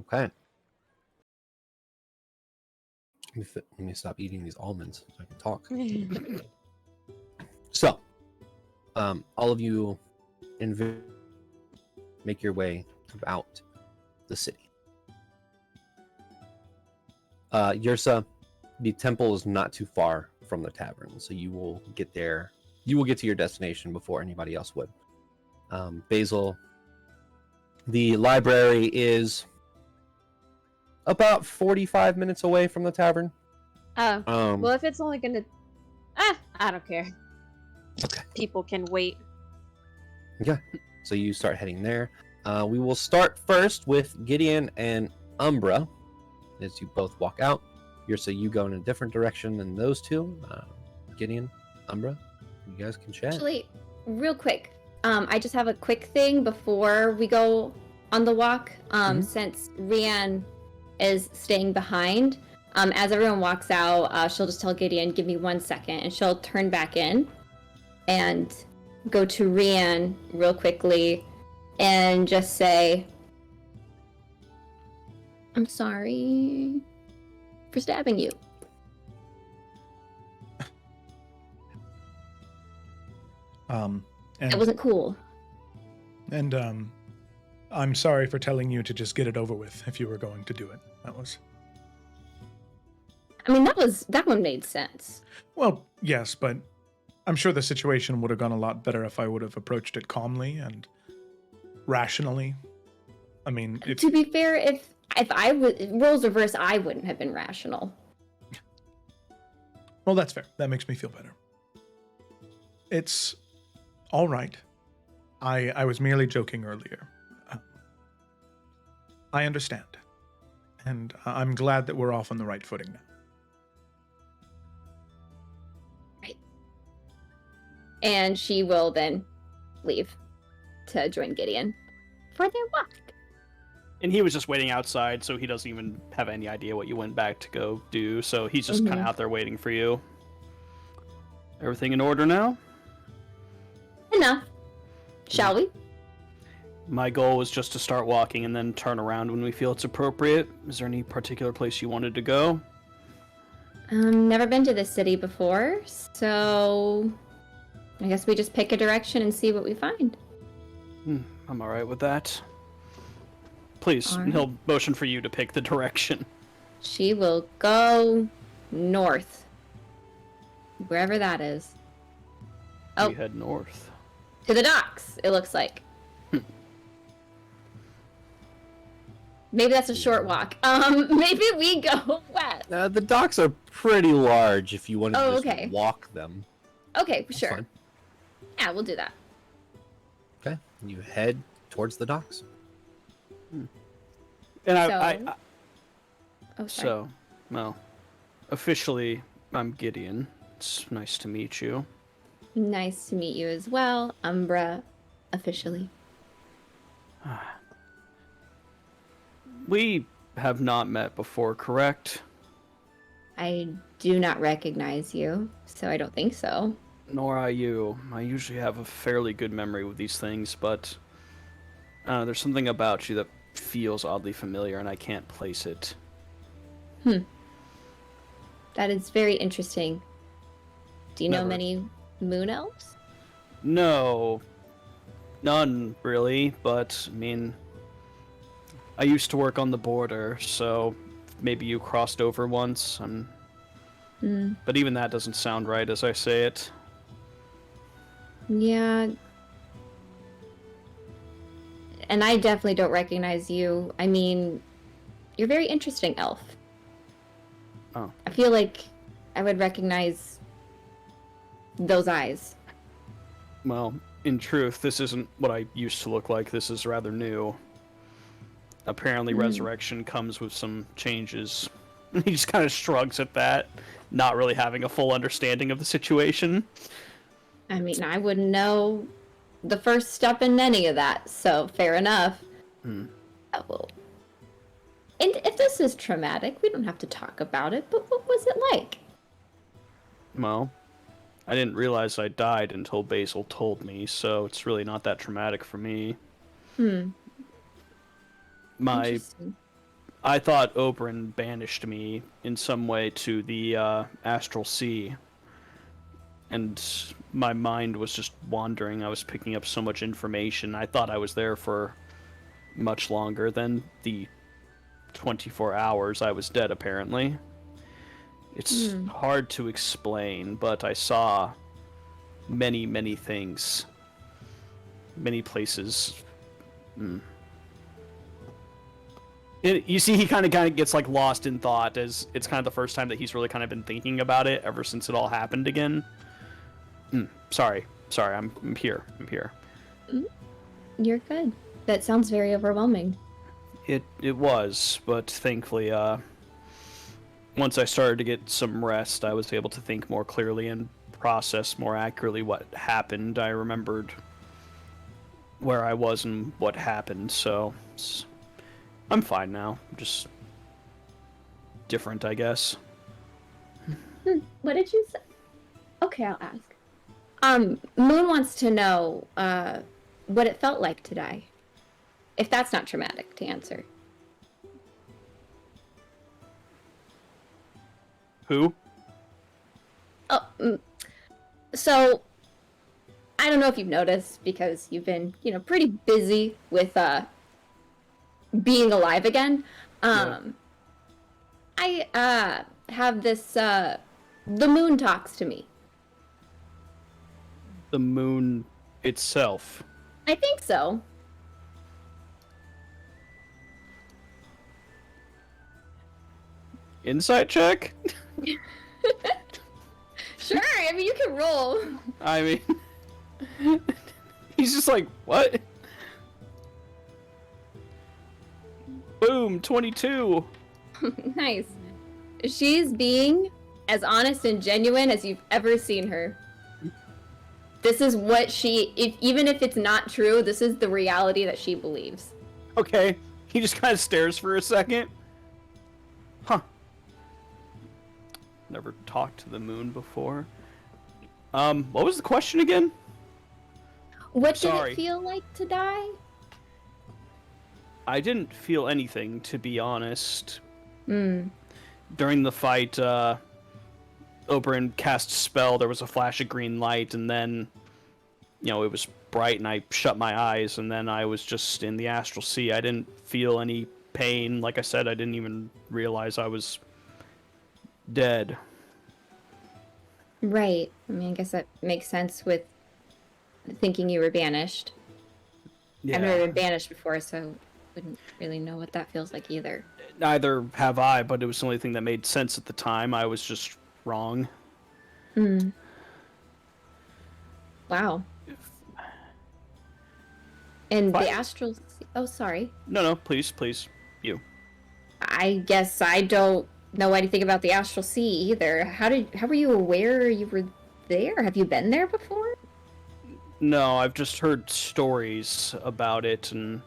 Okay. Let me stop eating these almonds so I can talk. So, all of you make your way throughout the city. Yrsa, the temple is not too far from the tavern, so you will get there. You will get to your destination before anybody else would. Basil, the library is about 45 minutes away from the tavern. Oh, well, if it's only gonna... I don't care. Okay. People can wait. Okay, so you start heading there. We will start first with Gideon and Umbra as you both walk out. So you go in a different direction than those two. Gideon, Umbra, you guys can chat. Actually, real quick, I just have a quick thing before we go on the walk. Since Rianne is staying behind, as everyone walks out, she'll just tell Gideon, "Give me 1 second," and she'll turn back in and go to Rianne real quickly and just say, "I'm sorry for stabbing you." And It wasn't cool. I'm sorry for telling you to just get it over with if you were going to do it. I mean, that one made sense. Well, yes, but I'm sure the situation would have gone a lot better if I would have approached it calmly and rationally. I mean, To be fair, if I would roles reverse, I wouldn't have been rational. Well, that's fair. That makes me feel better. It's all right. I was merely joking earlier. I understand. And I'm glad that we're off on the right footing now. Right. And she will then leave to join Gideon for their walk. And he was just waiting outside, so he doesn't even have any idea what you went back to go do. So he's just kind of out there waiting for you. Everything in order now? Enough. Shall we? My goal was just to start walking and then turn around when we feel it's appropriate. Is there any particular place you wanted to go? Never been to this city before, so I guess we just pick a direction and see what we find. I'm alright with that. Please, All right. he'll motion for you to pick the direction. She will go north. Wherever that is. Oh, We head north. to the docks, it looks like. Maybe that's a short walk. Maybe we go west. The docks are pretty large if you want to just okay. walk them. Okay, That's sure. fine. Yeah, we'll do that. Okay, you head towards the docks. And Oh, sorry. so, well, officially, I'm Gideon. It's nice to meet you. Nice to meet you as well, Umbra, officially. We have not met before, correct? I do not recognize you, so I don't think so. Nor I you. I usually have a fairly good memory with these things, but there's something about you that feels oddly familiar, and I can't place it. That is very interesting Do you know Never. many moon elves? No, none really, but I mean, I used to work on the border, so maybe you crossed over once. Hmm. But even that doesn't sound right as I say it. Yeah. And I definitely don't recognize you. I mean, you're a very interesting elf. Oh. I feel like I would recognize those eyes. Well, in truth, this isn't what I used to look like. This is rather new. Apparently, resurrection comes with some changes. He just kind of shrugs at that, not really having a full understanding of the situation. I mean, I wouldn't know the first step in any of that, so fair enough. Well, and if this is traumatic, we don't have to talk about it, but what was it like? Well, I didn't realize I died until Basil told me, so it's really not that traumatic for me. Interesting. I thought Oberyn banished me in some way to the Astral Sea. And my mind was just wandering. I was picking up so much information. I thought I was there for much longer than the 24 hours I was dead, apparently. It's hard to explain, but I saw many, many things. Many places. You see, he kind of gets like lost in thought, as it's kind of the first time that he's really kind of been thinking about it ever since it all happened again. Sorry, I'm here. You're good. That sounds very overwhelming. It was, but thankfully, once I started to get some rest, I was able to think more clearly and process more accurately what happened. I remembered where I was and what happened, so I'm fine now. I'm just different, I guess. What did you say? Okay, I'll ask. Moon wants to know, what it felt like to die. If that's not traumatic to answer. Who? So, I don't know if you've noticed, because you've been, pretty busy with, being alive again. I, have this, the moon talks to me. The moon itself. I think so. Insight check? Sure, I mean, you can roll. I mean, he's just like, what? Boom, 22. Nice. She's being as honest and genuine as you've ever seen her. This is what even if it's not true, this is the reality that she believes. Okay, he just kind of stares for a second. Huh. Never talked to the moon before. What was the question again? What did Sorry. it feel like to die? I didn't feel anything, to be honest. During the fight, Oberyn cast a spell, there was a flash of green light, and then, it was bright, and I shut my eyes, and then I was just in the Astral Sea. I didn't feel any pain. Like I said, I didn't even realize I was dead. Right. I mean, I guess that makes sense with thinking you were banished. Yeah. I've never been banished before, so wouldn't really know what that feels like either. Neither have I, but it was the only thing that made sense at the time. I was just wrong. Wow. And What? the astral... Oh, sorry. No, please, you. I guess I don't know anything about the astral sea either. How were you aware you were there? Have you been there before? No, I've just heard stories about it, and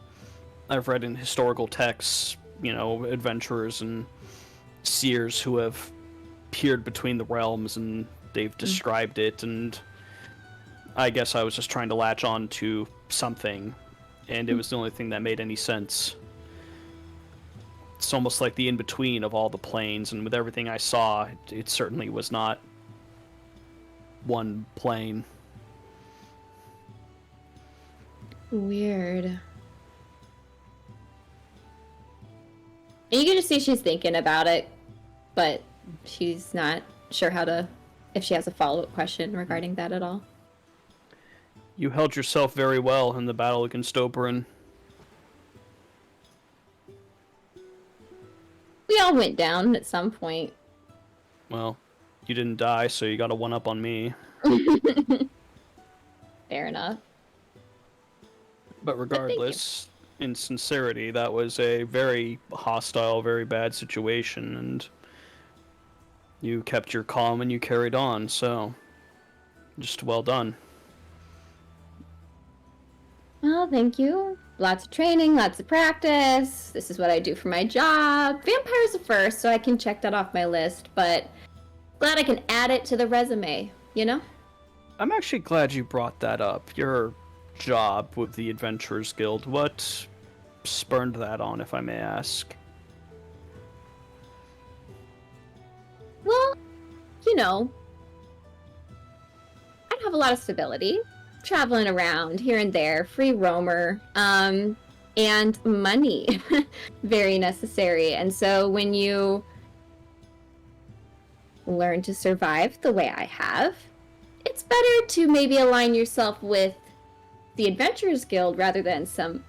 I've read in historical texts, adventurers and seers who have peered between the realms, and they've described it, and I guess I was just trying to latch on to something, and it was the only thing that made any sense. It's almost like the in-between of all the planes, and with everything I saw, it certainly was not one plane. Weird. And you can just see she's thinking about it, but she's not sure if she has a follow-up question regarding that at all. You held yourself very well in the battle against Oberon. We all went down at some point. Well, you didn't die, so you got a one-up on me. Fair enough. But regardless, in sincerity, that was a very hostile, very bad situation, and you kept your calm and you carried on, so just well done. Well, thank you. Lots of training, lots of practice. This is what I do for my job. Vampires are first, so I can check that off my list, but glad I can add it to the resume, you know? I'm actually glad you brought that up. Your job with the Adventurers Guild. What spurned that on, if I may ask? Well, you know, I'd have a lot of stability, traveling around here and there, free roamer, and money. Very necessary. And so when you learn to survive the way I have, it's better to maybe align yourself with the Adventurers Guild rather than some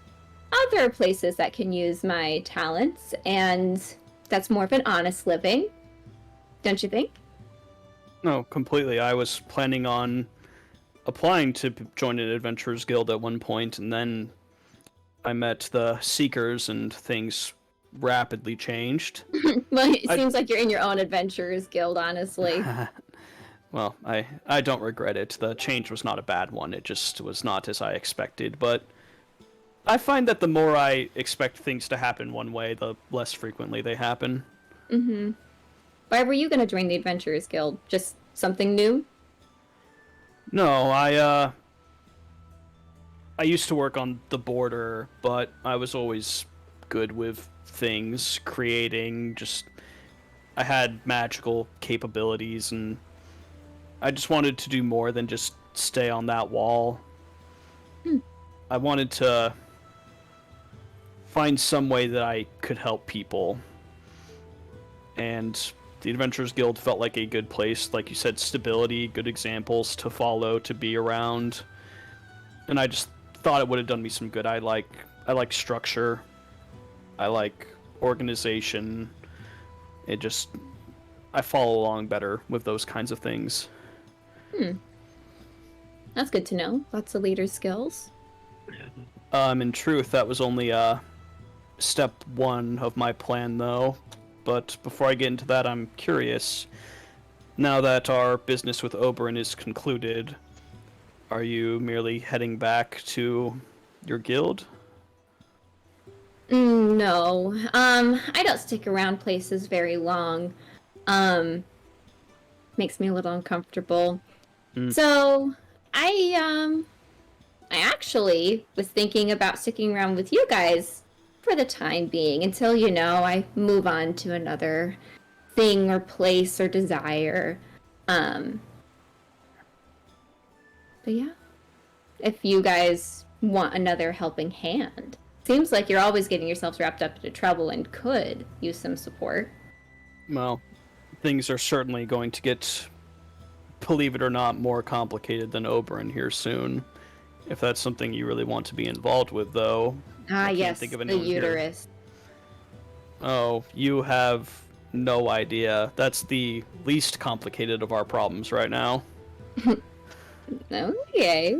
other places that can use my talents, and that's more of an honest living. Don't you think? No, completely. I was planning on applying to join an Adventurers Guild at one point, and then I met the Seekers and things rapidly changed. Well, it seems like you're in your own Adventurers Guild, honestly. Well, I don't regret it. The change was not a bad one. It just was not as I expected. But I find that the more I expect things to happen one way, the less frequently they happen. Mm-hmm. Why were you going to join the Adventurers Guild? Just something new? No, I used to work on the border, but I was always good with things, creating, I had magical capabilities, and I just wanted to do more than just stay on that wall. I wanted to find some way that I could help people. And the Adventurers Guild felt like a good place. Like you said, stability, good examples to follow, to be around. And I just thought it would have done me some good. I like structure. I like organization. I follow along better with those kinds of things. That's good to know. Lots of leader skills. In truth, that was only step one of my plan, though. But before I get into that, I'm curious. Now that our business with Oberon is concluded, are you merely heading back to your guild? No. I don't stick around places very long. Makes me a little uncomfortable. So, I actually was thinking about sticking around with you guys for the time being until, I move on to another thing or place or desire. But yeah, if you guys want another helping hand. Seems like you're always getting yourselves wrapped up into trouble and could use some support. Well, things are certainly going to get, believe it or not, more complicated than Oberon here soon. If that's something you really want to be involved with, though. Ah, can't yes, think of the anyone here. uterus. Oh, you have no idea. That's the least complicated of our problems right now. Okay.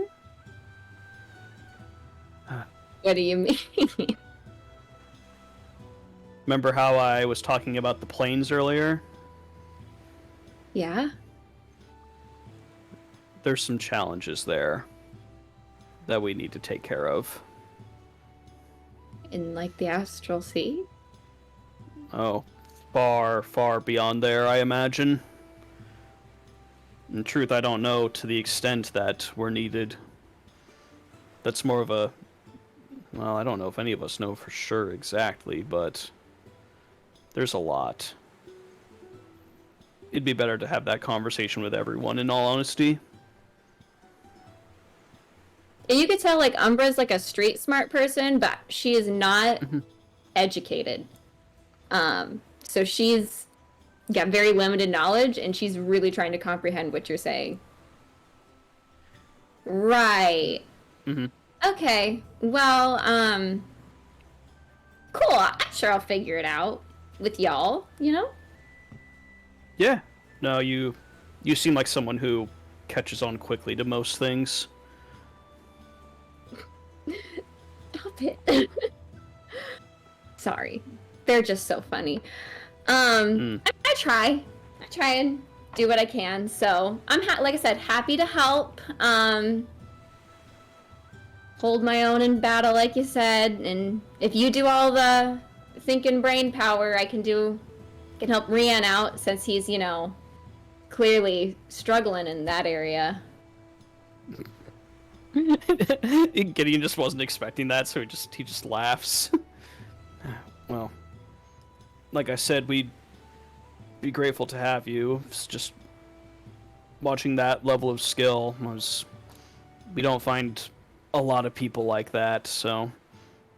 What do you mean? Remember how I was talking about the planes earlier? Yeah? There's some challenges there that we need to take care of. In, like, the astral sea? Oh, far, far beyond there, I imagine. In truth, I don't know to the extent that we're needed. That's more of a... Well, I don't know if any of us know for sure exactly, but... There's a lot. it'd be better to have that conversation with everyone, in all honesty. And you could tell, like, Umbra's like a street smart person, but she is not educated. So she's got very limited knowledge, and she's really trying to comprehend what you're saying. Right. Mm-hmm. Okay. Well, cool. I'm sure I'll figure it out with y'all, you know? Yeah. No, you seem like someone who catches on quickly to most things. Stop it. Sorry. They're just so funny. I try and do what I can. So I'm like I said, happy to help. Hold my own in battle, like you said. And if you do all the thinking brain power, I can help Rian out since he's, you know, clearly struggling in that area. Gideon just wasn't expecting that, so he just laughs. Well, like I said, we'd be grateful to have you. It's just watching that level of skill we don't find a lot of people like that, so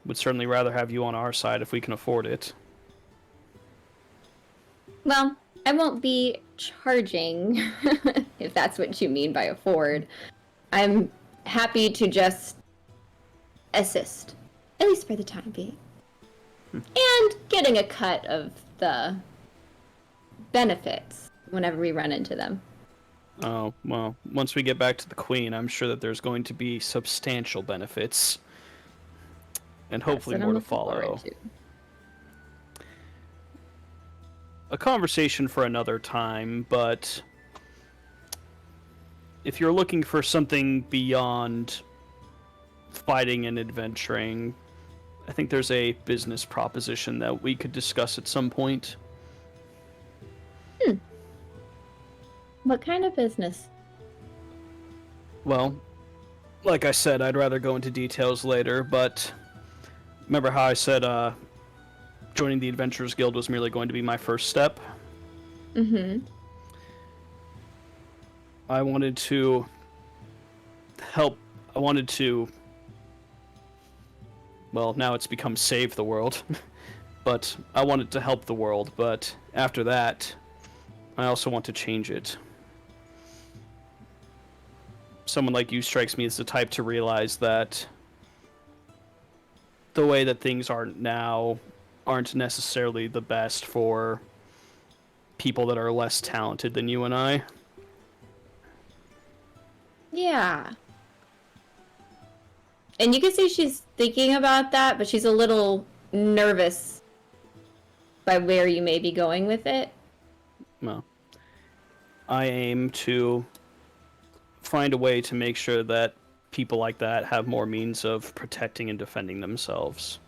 would certainly rather have you on our side if we can afford it. Well, I won't be charging, if that's what you mean by afford. I'm happy to just assist, at least for the time being. And getting a cut of the benefits whenever we run into them. Oh, well, once we get back to the Queen, I'm sure that there's going to be substantial benefits. And hopefully more to follow. A conversation for another time, but if you're looking for something beyond fighting and adventuring, I think there's a business proposition that we could discuss at some point. What kind of business? Well, like I said, I'd rather go into details later, but remember how I said joining the Adventurers Guild was merely going to be my first step? Mm-hmm. I wanted to help. Well, now it's become save the world. But I wanted to help the world, but after that, I also want to change it. Someone like you strikes me as the type to realize that the way that things are now aren't necessarily the best for people that are less talented than you and I. Yeah. And you can see she's thinking about that, but she's a little nervous by where you may be going with it. Well, I aim to find a way to make sure that people like that have more means of protecting and defending themselves.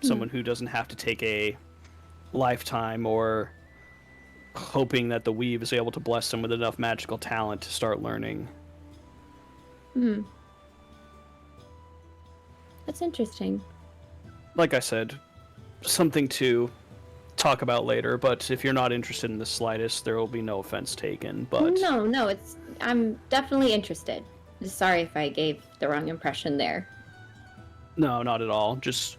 Someone who doesn't have to take a lifetime or hoping that the weave is able to bless them with enough magical talent to start learning. That's interesting. Like I said, something to talk about later, but if you're not interested in the slightest, there will be no offense taken. But No, I'm definitely interested. Just sorry if I gave the wrong impression there. No, not at all. Just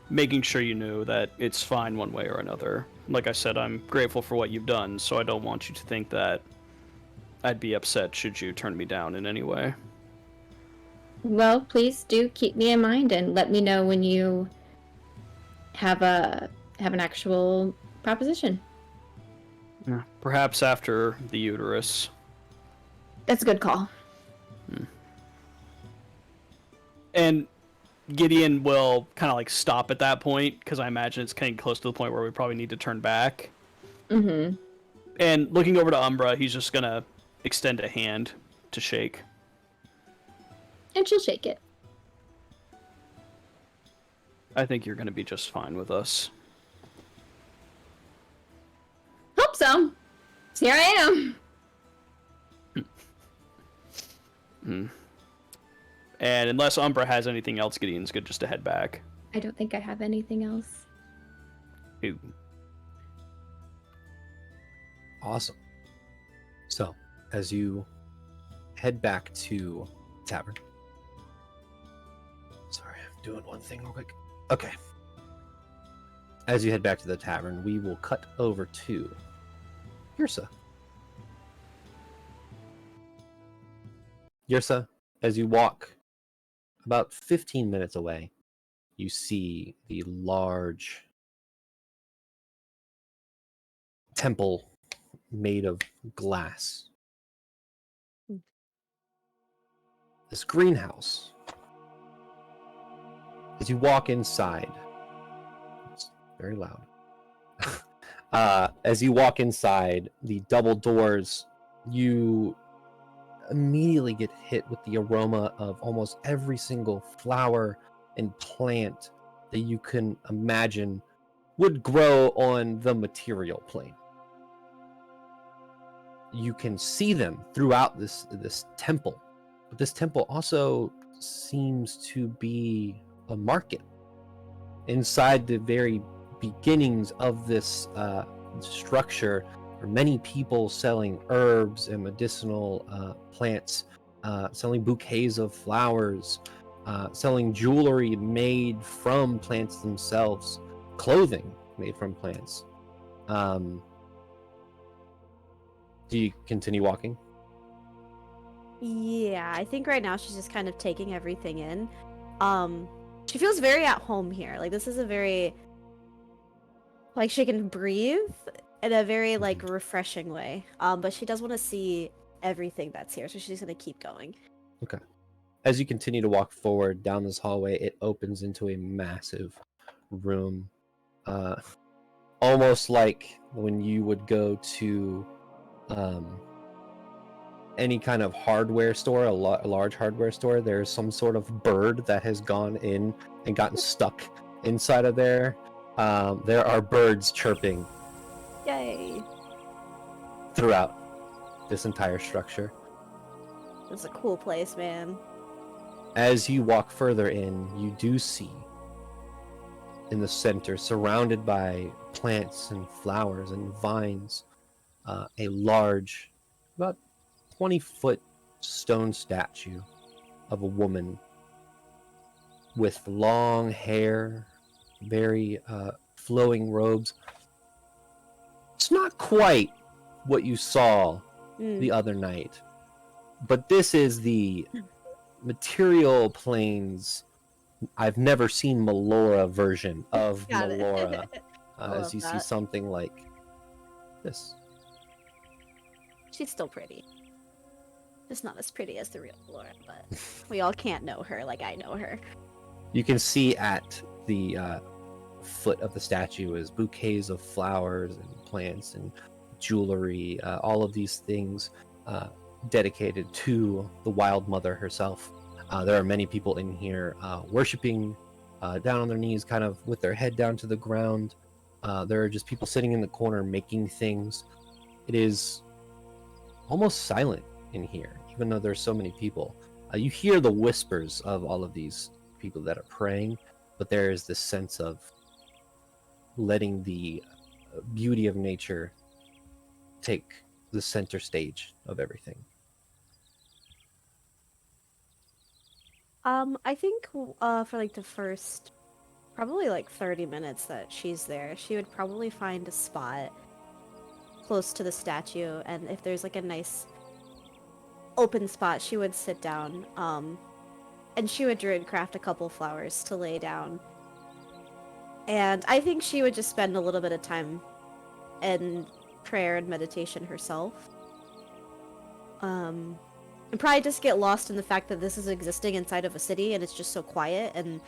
making sure you knew that it's fine one way or another. Like I said, I'm grateful for what you've done, so I don't want you to think that I'd be upset should you turn me down in any way. Well, please do keep me in mind and let me know when you have an actual proposition. Yeah. Perhaps after the uterus. That's a good call. And Gideon will kind of like stop at that point, because I imagine it's getting close to the point where we probably need to turn back. Mm-hmm. And looking over to Umbra, he's just gonna extend a hand to shake. And she'll shake it. I think you're gonna be just fine with us. Hope so. Here I am. And unless Umbra has anything else, Gideon's good just to head back. I don't think I have anything else. Ooh. Awesome. So, as you head back to the tavern. Sorry, I'm doing one thing real quick. Okay. As you head back to the tavern, we will cut over to Yrsa. Yrsa, as you walk about 15 minutes away, you see the large temple made of glass. This greenhouse. As you walk inside, it's very loud. As you walk inside the double doors, you immediately get hit with the aroma of almost every single flower and plant that you can imagine would grow on the material plane. You can see them throughout this temple, but this temple also seems to be a market. Inside the very beginnings of this structure are many people selling herbs and medicinal plants, selling bouquets of flowers, selling jewelry made from plants themselves, clothing made from plants. Do you continue walking? Yeah, I think right now she's just kind of taking everything in. She feels very at home here. Like this is a very like she can breathe in a very like refreshing way. But she does want to see everything that's here, so she's gonna keep going. Okay. As you continue to walk forward down this hallway, it opens into a massive room. Almost like when you would go to any kind of hardware store, a large hardware store, there's some sort of bird that has gone in and gotten stuck inside of there. There are birds chirping Yay! throughout this entire structure. It's a cool place, man. As you walk further in, you do see in the center, surrounded by plants and flowers and vines, a large, about 20-foot stone statue of a woman with long hair, very flowing robes. It's not quite what you saw the other night, but this is the material planes. I've never seen Melora version of Got it. Melora. I As love you see that. something like this. She's still pretty. Just not as pretty as the real Laura, but we all can't know her like I know her. You can see at the foot of the statue is bouquets of flowers and plants and jewelry, all of these things dedicated to the Wild Mother herself. There are many people in here worshiping, down on their knees, kind of with their head down to the ground. There are just people sitting in the corner making things. It is almost silent in here, even though there's so many people. You hear the whispers of all of these people that are praying, but there is this sense of letting the beauty of nature take the center stage of everything. I think for like the first probably like 30 minutes that she's there, she would probably find a spot close to the statue, and if there's like a nice open spot, she would sit down, and she would druid craft a couple flowers to lay down. And I think she would just spend a little bit of time in prayer and meditation herself. And probably just get lost in the fact that this is existing inside of a city and it's just so quiet, and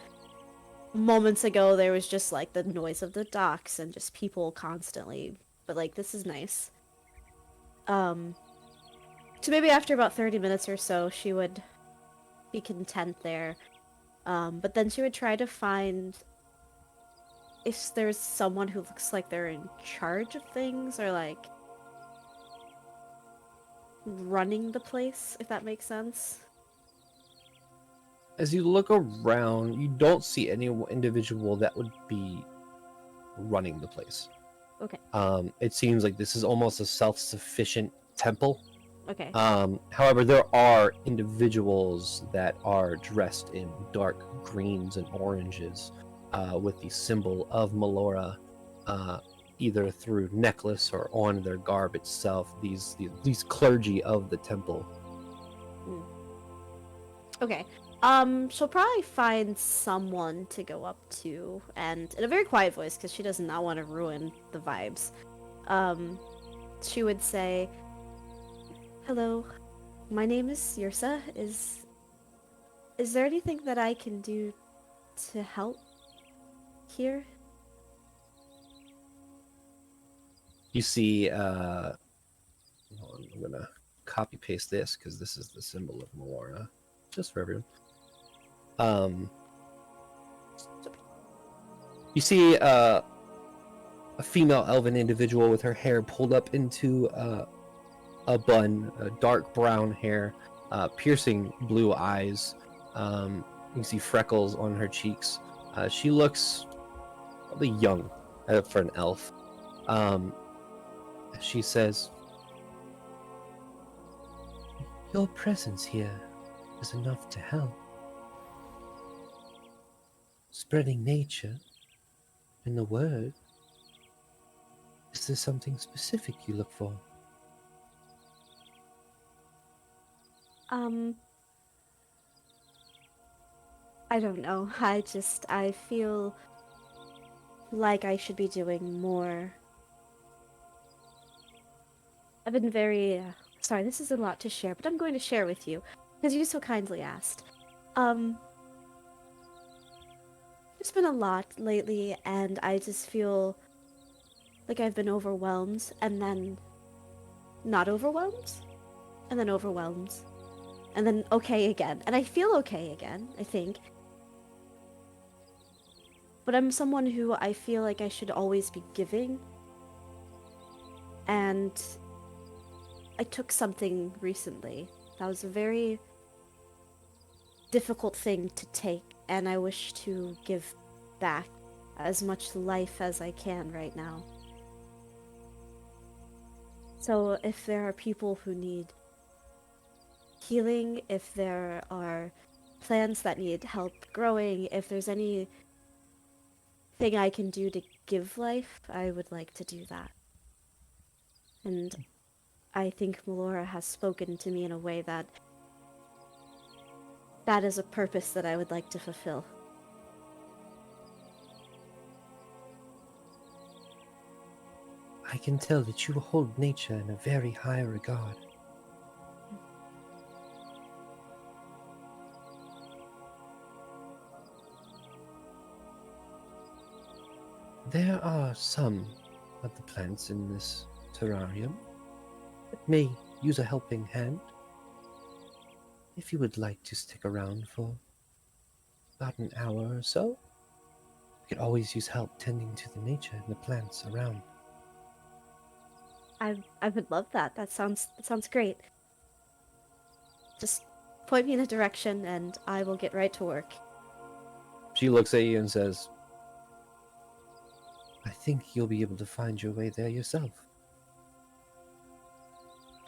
moments ago there was just like the noise of the docks and just people constantly, but like this is nice. So maybe after about 30 minutes or so she would be content there, but then she would try to find if there's someone who looks like they're in charge of things or like running the place, if that makes sense. As you look around, you don't see any individual that would be running the place. Okay. It seems like this is almost a self-sufficient temple. Okay. However, there are individuals that are dressed in dark greens and oranges with the symbol of Melora, either through necklace or on their garb itself. These clergy of the temple. Okay. She'll probably find someone to go up to, and in a very quiet voice, because she does not want to ruin the vibes. She would say, "Hello, my name is Yrsa. Is there anything that I can do to help here?" You see, hold on, I'm gonna copy paste this because this is the symbol of Melora, just for everyone. You see a female elven individual with her hair pulled up into a bun, dark brown hair, piercing blue eyes. You can see freckles on her cheeks. She looks probably young for an elf. She says, "Your presence here is enough to help. Spreading nature in the word. Is there something specific you look for?" I don't know. I feel like I should be doing more. I've been very, sorry, this is a lot to share, but I'm going to share with you, because you so kindly asked. There's been a lot lately, and I just feel like I've been overwhelmed, and then not overwhelmed, and then overwhelmed, and then okay again. And I feel okay again, I think. But I'm someone who I feel like I should always be giving. And I took something recently that was a very difficult thing to take, and I wish to give back as much life as I can right now. So if there are people who need healing, if there are plants that need help growing, if there's anything I can do to give life, I would like to do that. And I think Melora has spoken to me in a way that is a purpose that I would like to fulfill. I can tell that you hold nature in a very high regard. There are some of the plants in this terrarium that may use a helping hand. If you would like to stick around for about an hour or so, we could always use help tending to the nature and the plants around. I would love that. That sounds great. Just point me in a direction and I will get right to work. She looks at you and says, "I think you'll be able to find your way there yourself."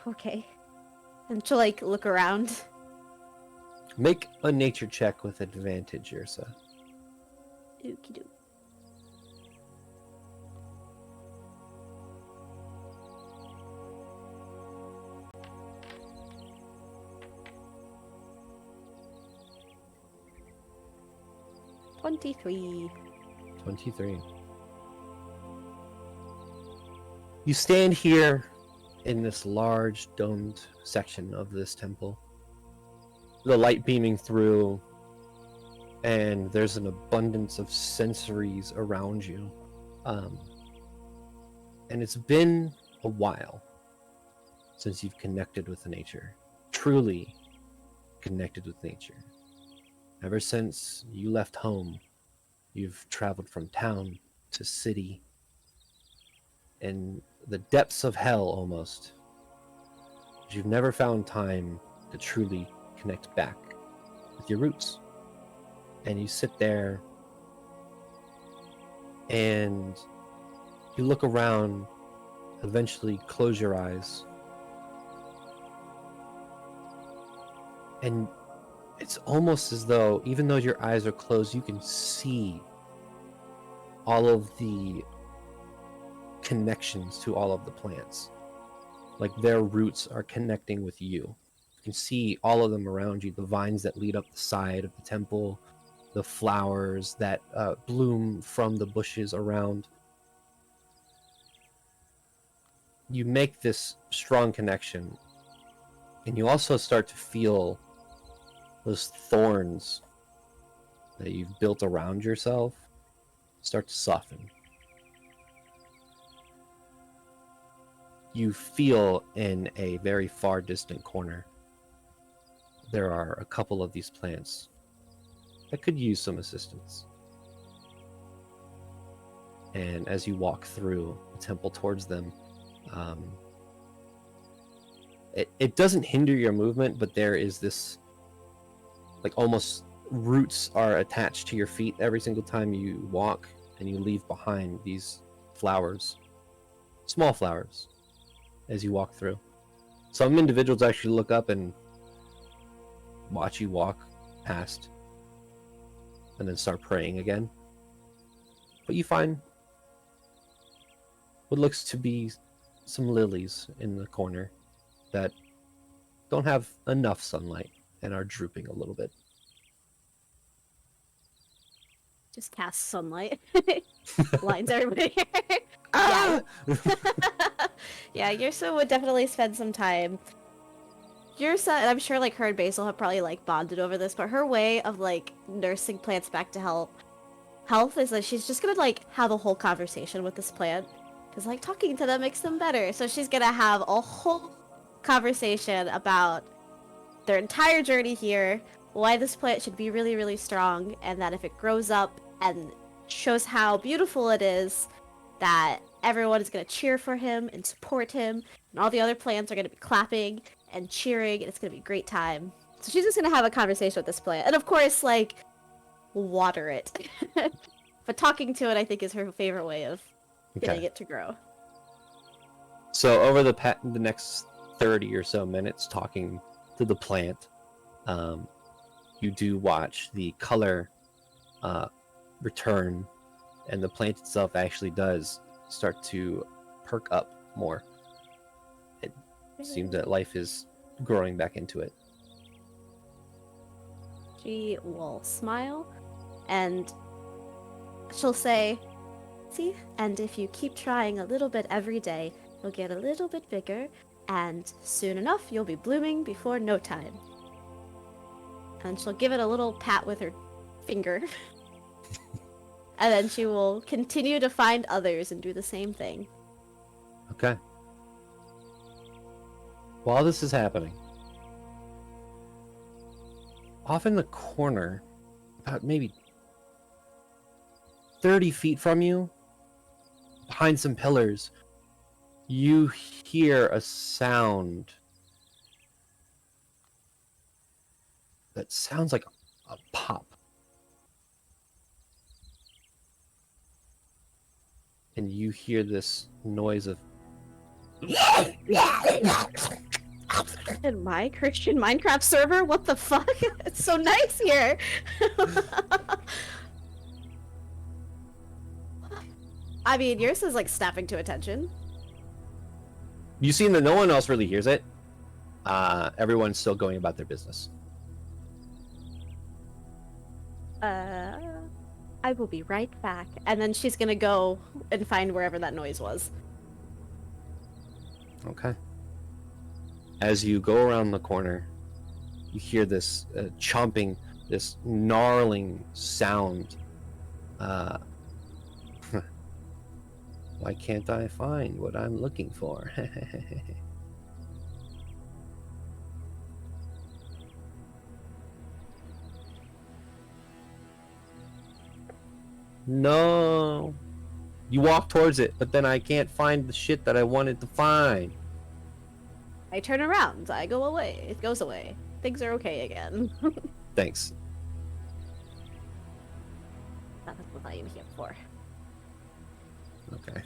Okay. And she'll like look around. Make a nature check with advantage, Yrsa. Okie doke. "23. 23. You stand here in this large domed section of this temple. The light beaming through, and there's an abundance of sensories around you. And it's been a while since you've connected with nature. Truly connected with nature. Ever since you left home, you've traveled from town to city, in the depths of hell almost. But you've never found time to truly connect back with your roots. And you sit there and You look around, eventually close your eyes, and it's almost as though, even though your eyes are closed, you can see all of the connections to all of the plants. Like their roots are connecting with you. You can see all of them around you, the vines that lead up the side of the temple, the flowers that bloom from the bushes around. You make this strong connection, and you also start to feel those thorns that you've built around yourself start to soften. You feel in a very far distant corner there are a couple of these plants that could use some assistance. And as you walk through the temple towards them, it doesn't hinder your movement, but there is this, like, almost roots are attached to your feet every single time you walk, and you leave behind these flowers, small flowers, as you walk through. Some individuals actually look up and watch you walk past and then start praying again. But you find what looks to be some lilies in the corner that don't have enough sunlight and are drooping a little bit. Just cast sunlight. Blinds everybody. Ah! Yeah, Yursa would definitely spend some time. Yursa, and I'm sure like her and Basil have probably like bonded over this, but her way of like nursing plants back to health is that she's just gonna like have a whole conversation with this plant, because like talking to them makes them better. So she's gonna have a whole conversation about their entire journey here, why this plant should be really, really strong, and that if it grows up and shows how beautiful it is, that everyone is going to cheer for him and support him, and all the other plants are going to be clapping and cheering, and it's going to be a great time. So she's just going to have a conversation with this plant, and of course, like, water it. But talking to it, I think, is her favorite way of getting it to grow. So over the next 30 or so minutes talking to the plant, you do watch the color return, and the plant itself actually does start to perk up more. It seems that life is growing back into it. She will smile, and she'll say, "See, and if you keep trying a little bit every day, you'll get a little bit bigger, and soon enough you'll be blooming before no time." And she'll give it a little pat with her finger. And then she will continue to find others and do the same thing. Okay. While this is happening, off in the corner, about maybe 30 feet from you, behind some pillars, you hear a sound that sounds like a pop. And you hear this noise of In my Christian Minecraft server? What the fuck? It's so nice here! I mean, yours is like snapping to attention. You see that no one else really hears it. Everyone's still going about their business. I will be right back. And then she's gonna go and find wherever that noise was. Okay. As you go around the corner, you hear this chomping, this gnarling sound. Why can't I find what I'm looking for? No. You walk towards it, but then I can't find the shit that I wanted to find. I turn around. I go away. It goes away. Things are okay again. Thanks. That's what I am here for. Okay.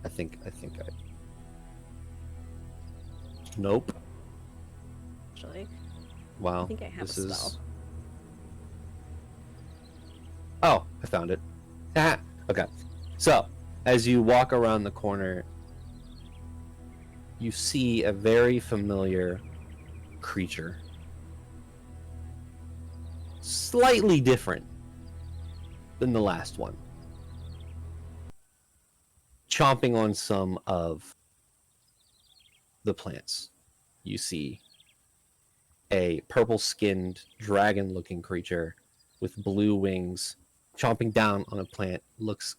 I think I. Nope. Actually, Wow. I think I have this a is. spell. Oh, I found it. Ah, okay. So, as you walk around the corner, you see a very familiar creature. Slightly different than the last one. Chomping on some of the plants. You see a purple-skinned, dragon-looking creature with blue wings chomping down on a plant. Looks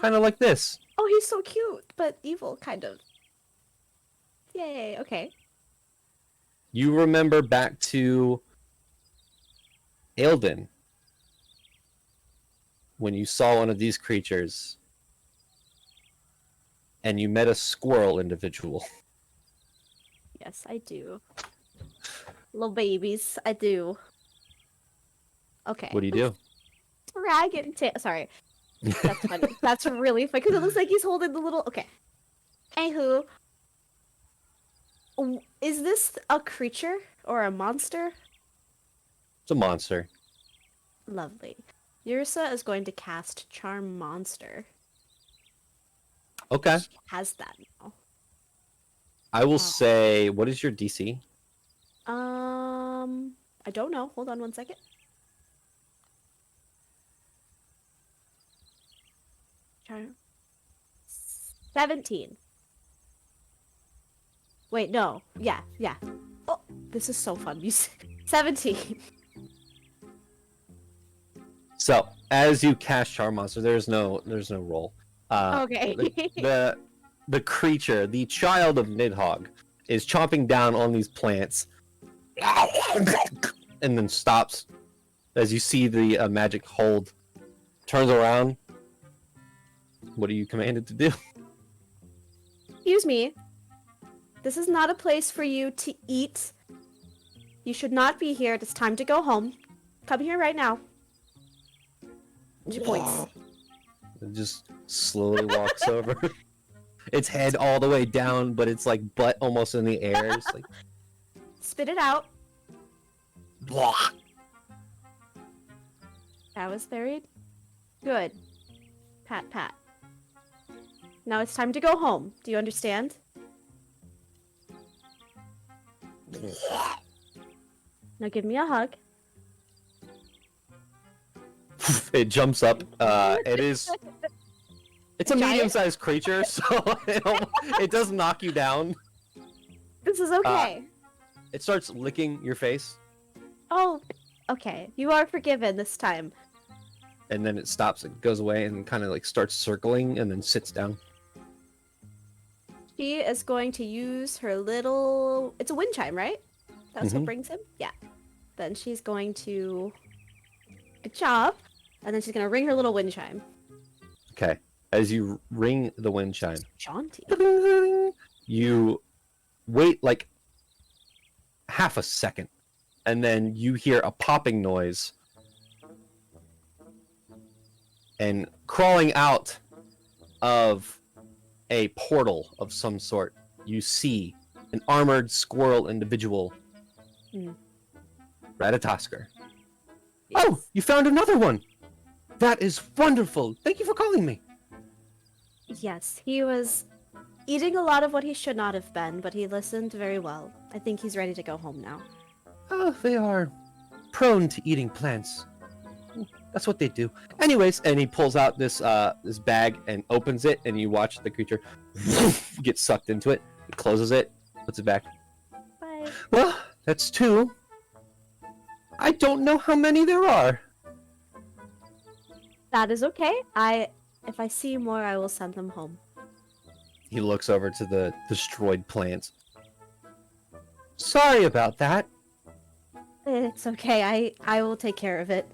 kind of like this. Oh, he's so cute, but evil, kind of. Yay, okay. You remember back to Eldin when you saw one of these creatures and you met a squirrel individual. Yes, I do. Little babies, I do. Okay. What do you do? Dragon tail. Sorry. That's funny. That's really funny because it looks like he's holding the little. Okay. Anywho, is this a creature or a monster? It's a monster. Lovely. Ursa is going to cast Charm Monster. Okay. She has that now. I will say, what is your DC? I don't know. Hold on one second. Charm. 17. Wait, no. Yeah. Oh, this is so fun. 17. So, as you cast Charm Monster, there's no roll. Okay. The creature, the child of Nidhogg, is chomping down on these plants, and then stops as you see the magic hold. Turns around. What are you commanded to do? Excuse me. This is not a place for you to eat. You should not be here. It's time to go home. Come here right now. She points. It just slowly walks over. Its head all the way down, but it's like butt almost in the air. It's like Spit it out. blah. That was very good. Pat, pat. Now it's time to go home. Do you understand? Now give me a hug. It jumps up. It's a Giant? medium-sized creature, so it does knock you down. This is okay. It starts licking your face, Oh, okay. You are forgiven this time. and then it stops. It goes away and kind of like starts circling, and then sits down. She is going to use her little... It's a wind chime, right? That's what Mhm. brings him? Yeah. Then she's going to... Good job. And then she's going to ring her little wind chime. Okay. As you ring the wind chime, Jaunty. you wait like half a second, and then you hear a popping noise, and crawling out of a portal of some sort, you see an armored squirrel individual. Hmm. Ratatosker. Oh, you found another one! That is wonderful! Thank you for calling me! Yes, he was eating a lot of what he should not have been, but he listened very well. I think he's ready to go home now. Oh, they are prone to eating plants. That's what they do. Anyways, and he pulls out this this bag and opens it, and you watch the creature get sucked into it. He closes it, puts it back. Bye. Well, that's two. I don't know how many there are. That is okay. If I see more, I will send them home. He looks over to the destroyed plants. Sorry about that. It's okay. I will take care of it.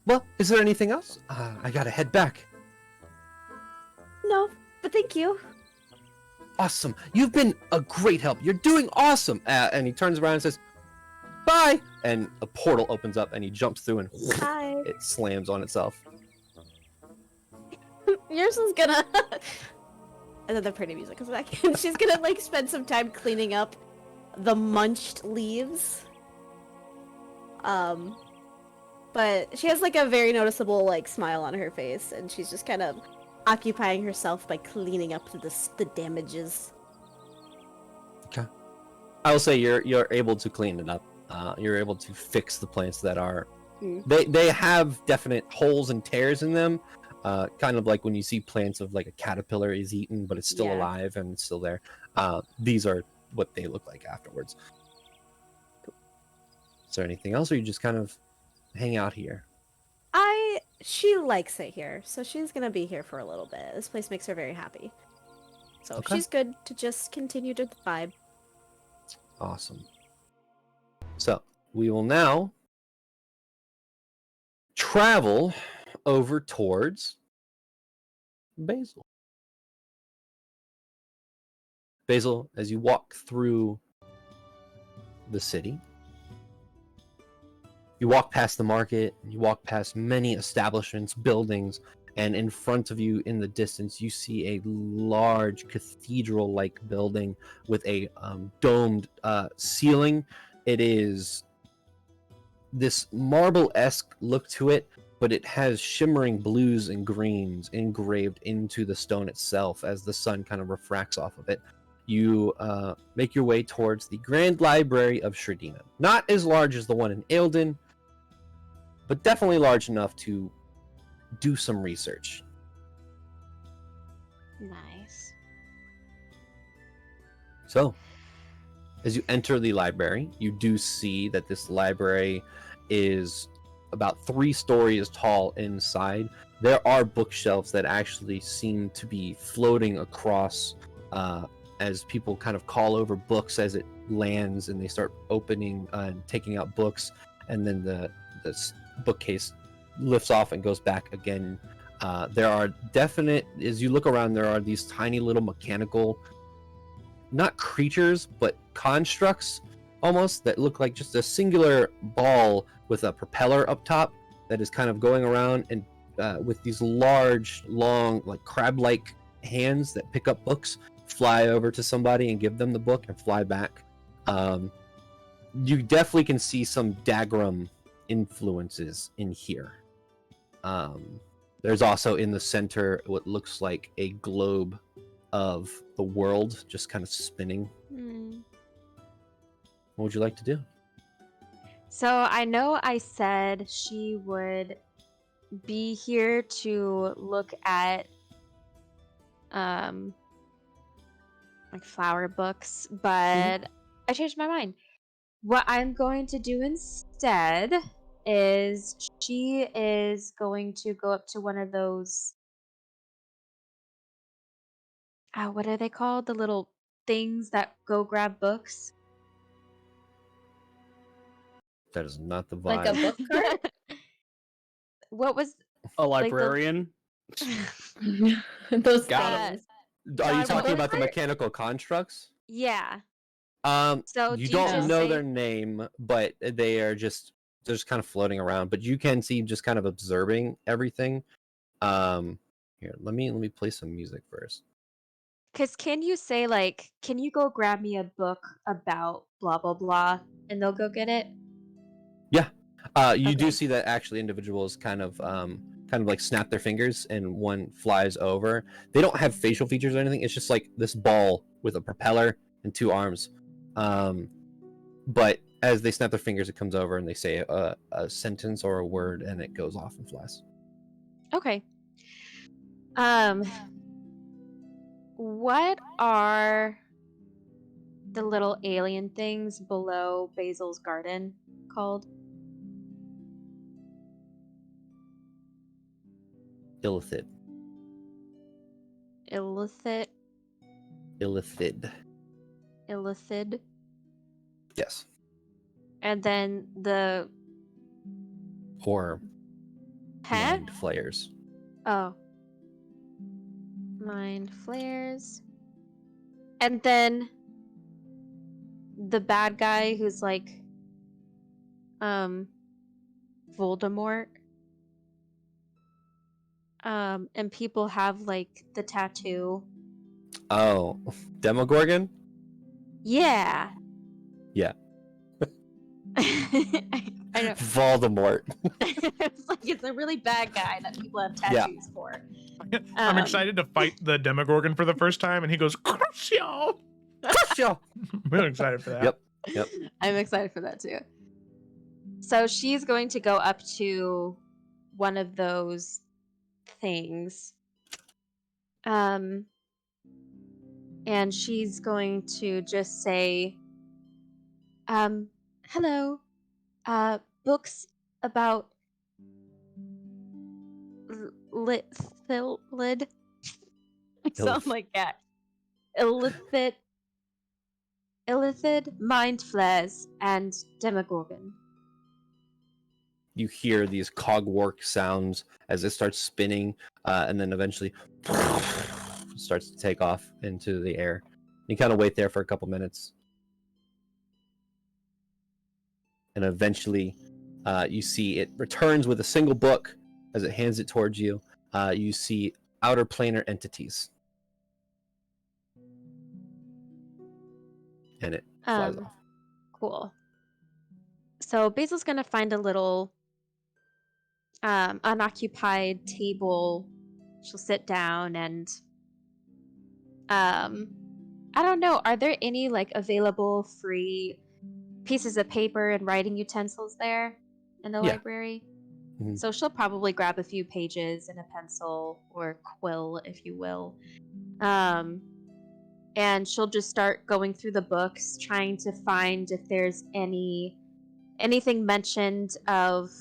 Well, is there anything else? I gotta head back. No, but thank you. Awesome. You've been a great help. You're doing awesome. And he turns around and says, bye. And a portal opens up and he jumps through and Bye. it slams on itself. Yours is gonna. And then the pretty music comes back in. She's gonna like spend some time cleaning up the munched leaves. But she has like a very noticeable like smile on her face, and she's just kind of occupying herself by cleaning up the damages. Okay. I will say you're able to clean it up. You're able to fix the plants that are. They have definite holes and tears in them. Kind of like when you see plants of like a caterpillar is eaten, but it's still alive and it's still there. These are what they look like afterwards. Is there anything else, or you just kind of hang out here? She likes it here, so she's gonna be here for a little bit. This place makes her very happy. So she's good to just continue to vibe. Awesome. So we will now travel over towards Basil. Basil, as you walk through the city, you walk past the market, you walk past many establishments, buildings, and in front of you in the distance, you see a large cathedral-like building with a domed ceiling. It is this marble-esque look to it, but it has shimmering blues and greens engraved into the stone itself as the sun kind of refracts off of it. You make your way towards the Grand Library of Sredina. Not as large as the one in Eildon, but definitely large enough to do some research. Nice. So, as you enter the library, you do see that this library is about 3 stories tall inside. There are bookshelves that actually seem to be floating across as people kind of call over books as it lands, and they start opening and taking out books, and then the bookcase lifts off and goes back again. There are definite, as you look around, there are these tiny little mechanical, not creatures, but constructs almost, that look like just a singular ball with a propeller up top that is kind of going around, and with these large, long, like crab-like hands that pick up books, fly over to somebody and give them the book and fly back. You definitely can see some Dagrum influences in here. There's also in the center what looks like a globe of the world just kind of spinning. What would you like to do? So I know I said she would be here to look at like flower books, but I changed my mind. What I'm going to do instead is she is going to go up to one of those what are they called? The little things that go grab books. That is not the vibe. Like a book cart? What was A like the- librarian? Those Got things. Are you what talking was about the it? mechanical constructs? Yeah. So You do don't just know say- their name, but they're just kind of floating around. But you can see just kind of observing everything. Here, let me play some music first. Because can you say, like, can you go grab me a book about blah, blah, blah, and they'll go get it? Yeah. You do Okay. see that actually individuals kind of like snap their fingers and one flies over. They don't have facial features or anything. It's just like this ball with a propeller and 2 arms. But as they snap their fingers, it comes over and they say a sentence or a word, and it goes off and flies. Okay. What are the little alien things below Basil's garden called? Illithid. Illicit? Illithid. Illicid? Yes. And then the... Or Huh? mind flayers. Oh. Mind flares. And then the bad guy who's like Voldemort. and people have like the tattoo. Oh, Demogorgon? Yeah. Yeah. I know. Voldemort. It's like it's a really bad guy that people have Yeah. tattoos for. I'm excited to fight the Demogorgon for the first time, and he goes, "Crush y'all!" Sure. I'm really excited for that. Yep. Yep. I'm excited for that too. So she's going to go up to one of those things. And she's going to just say, hello, books about lid. I sound like that. Illithid, mind flares, and Demogorgon. You hear these cogwork sounds as it starts spinning, and then eventually starts to take off into the air. You kind of wait there for a couple minutes, and eventually you see it returns with a single book. As it hands it towards you, you see outer planar entities, and it flies off. Cool. So Basil's gonna find a little unoccupied table. She'll sit down and I don't know, are there any like available free pieces of paper and writing utensils there in the library? Mhm. So she'll probably grab a few pages and a pencil or quill, if you will. And she'll just start going through the books, trying to find if there's anything mentioned of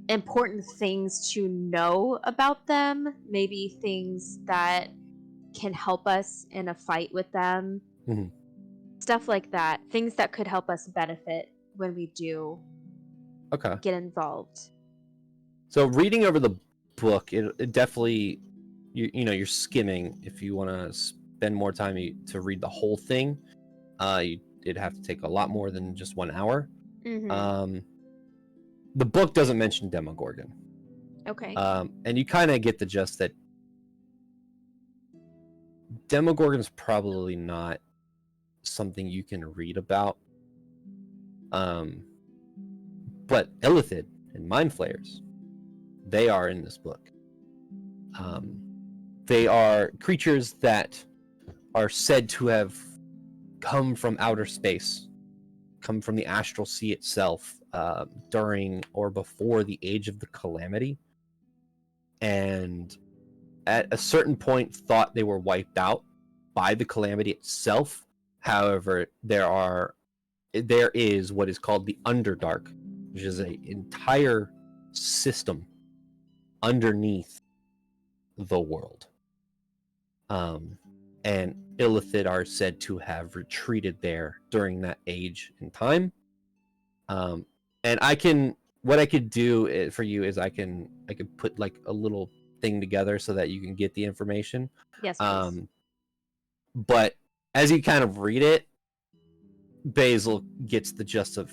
important things to know about them, maybe things that can help us in a fight with them. Mhm. Stuff like that. Things that could help us benefit when we do get involved. So reading over the book, it definitely, you're skimming. If you want to spend more time to read the whole thing, it'd have to take a lot more than just 1 hour. Mm-hmm. The book doesn't mention Demogorgon. Okay. And you kind of get the gist that Demogorgon's probably not something you can read about. But Illithid and Mind Flayers, they are in this book. They are creatures that are said to have come from outer space, come from the astral sea itself, during or before the Age of the Calamity, and at a certain point thought they were wiped out by the Calamity itself. However, there is what is called the Underdark, which is an entire system underneath the world. And Illithid are said to have retreated there during that age and time. And what I could do for you is I could put like a little thing together so that you can get the information. Yes, please. But as you kind of read it, Basil gets the gist of,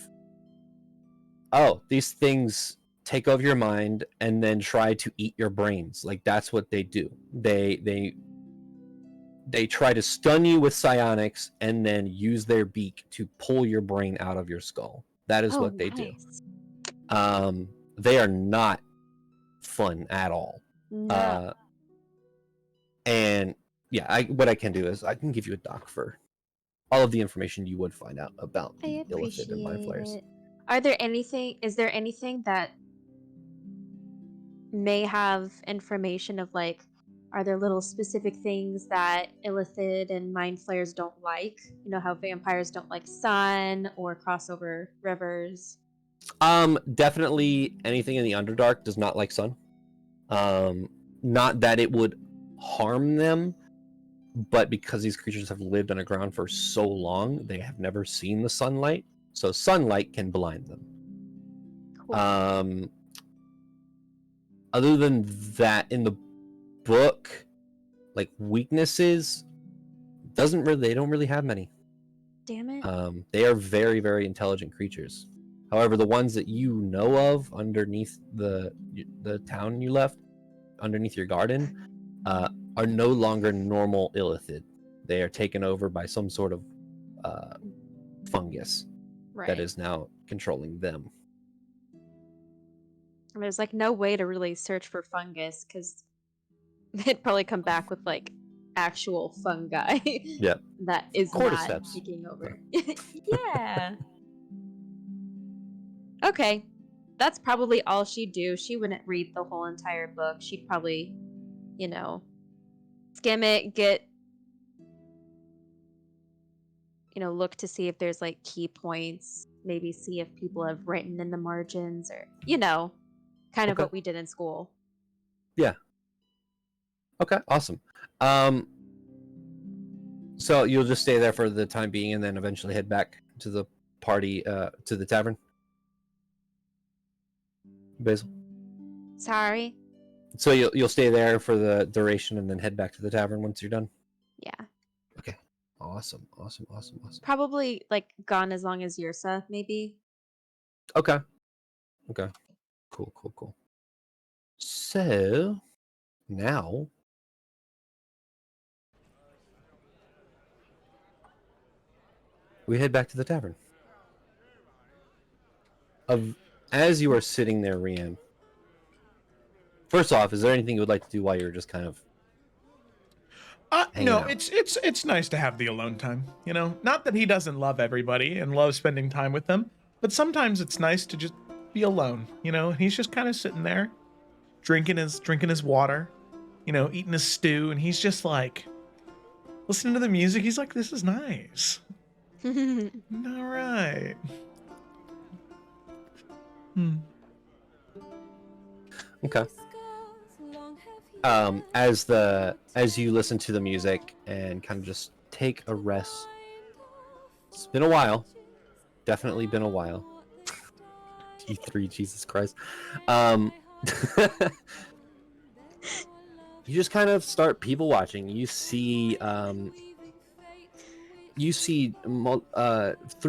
oh, these things take over your mind and then try to eat your brains. Like, that's what they do. They try to stun you with psionics and then use their beak to pull your brain out of your skull. That is what they do. They are not fun at all. No. And yeah, what I can do is I can give you a doc for all of the information you would find out about the Illithid and Mind Flayers. Is there anything that may have information of like, are there little specific things that Illithid and Mind Flayers don't like? You know how vampires don't like sun or crossover rivers? Definitely anything in the Underdark does not like sun. Not that it would harm them, but because these creatures have lived underground for so long, they have never seen the sunlight, so sunlight can blind them. Cool. Other than that, in the book, like weaknesses, they don't really have many. Damn it. They are very, very intelligent creatures. However, the ones that you know of underneath the town you left, underneath your garden are no longer normal illithid. They are taken over by some sort of fungus Right. that is now controlling them. And there's like no way to really search for fungus because they'd probably come back with like actual fungi. Yep. That is Cordyceps. not taking over. Yeah. Okay. That's probably all she'd do. She wouldn't read the whole entire book. She'd probably, skim it, get, look to see if there's like key points, maybe see if people have written in the margins or, kind of Okay. what we did in school. Yeah. Okay, awesome. So you'll just stay there for the time being and then eventually head back to the party, to the tavern? Basil? Sorry. So you'll stay there for the duration and then head back to the tavern once you're done? Yeah. Okay. Awesome. Probably like gone as long as Yrsa, maybe. Okay. Cool. So now we head back to the tavern. As you are sitting there, Rian, first off, is there anything you would like to do while you're just kind of hanging no, out? it's nice to have the alone time, Not that he doesn't love everybody and love spending time with them, but sometimes it's nice to just be alone, And he's just kind of sitting there, drinking his water, eating his stew, and he's just like listening to the music. He's like, this is nice. All right. Okay. As you listen to the music and kind of just take a rest. It's been a while. Definitely been a while. T3, Jesus Christ. You just kind of start people watching. You see through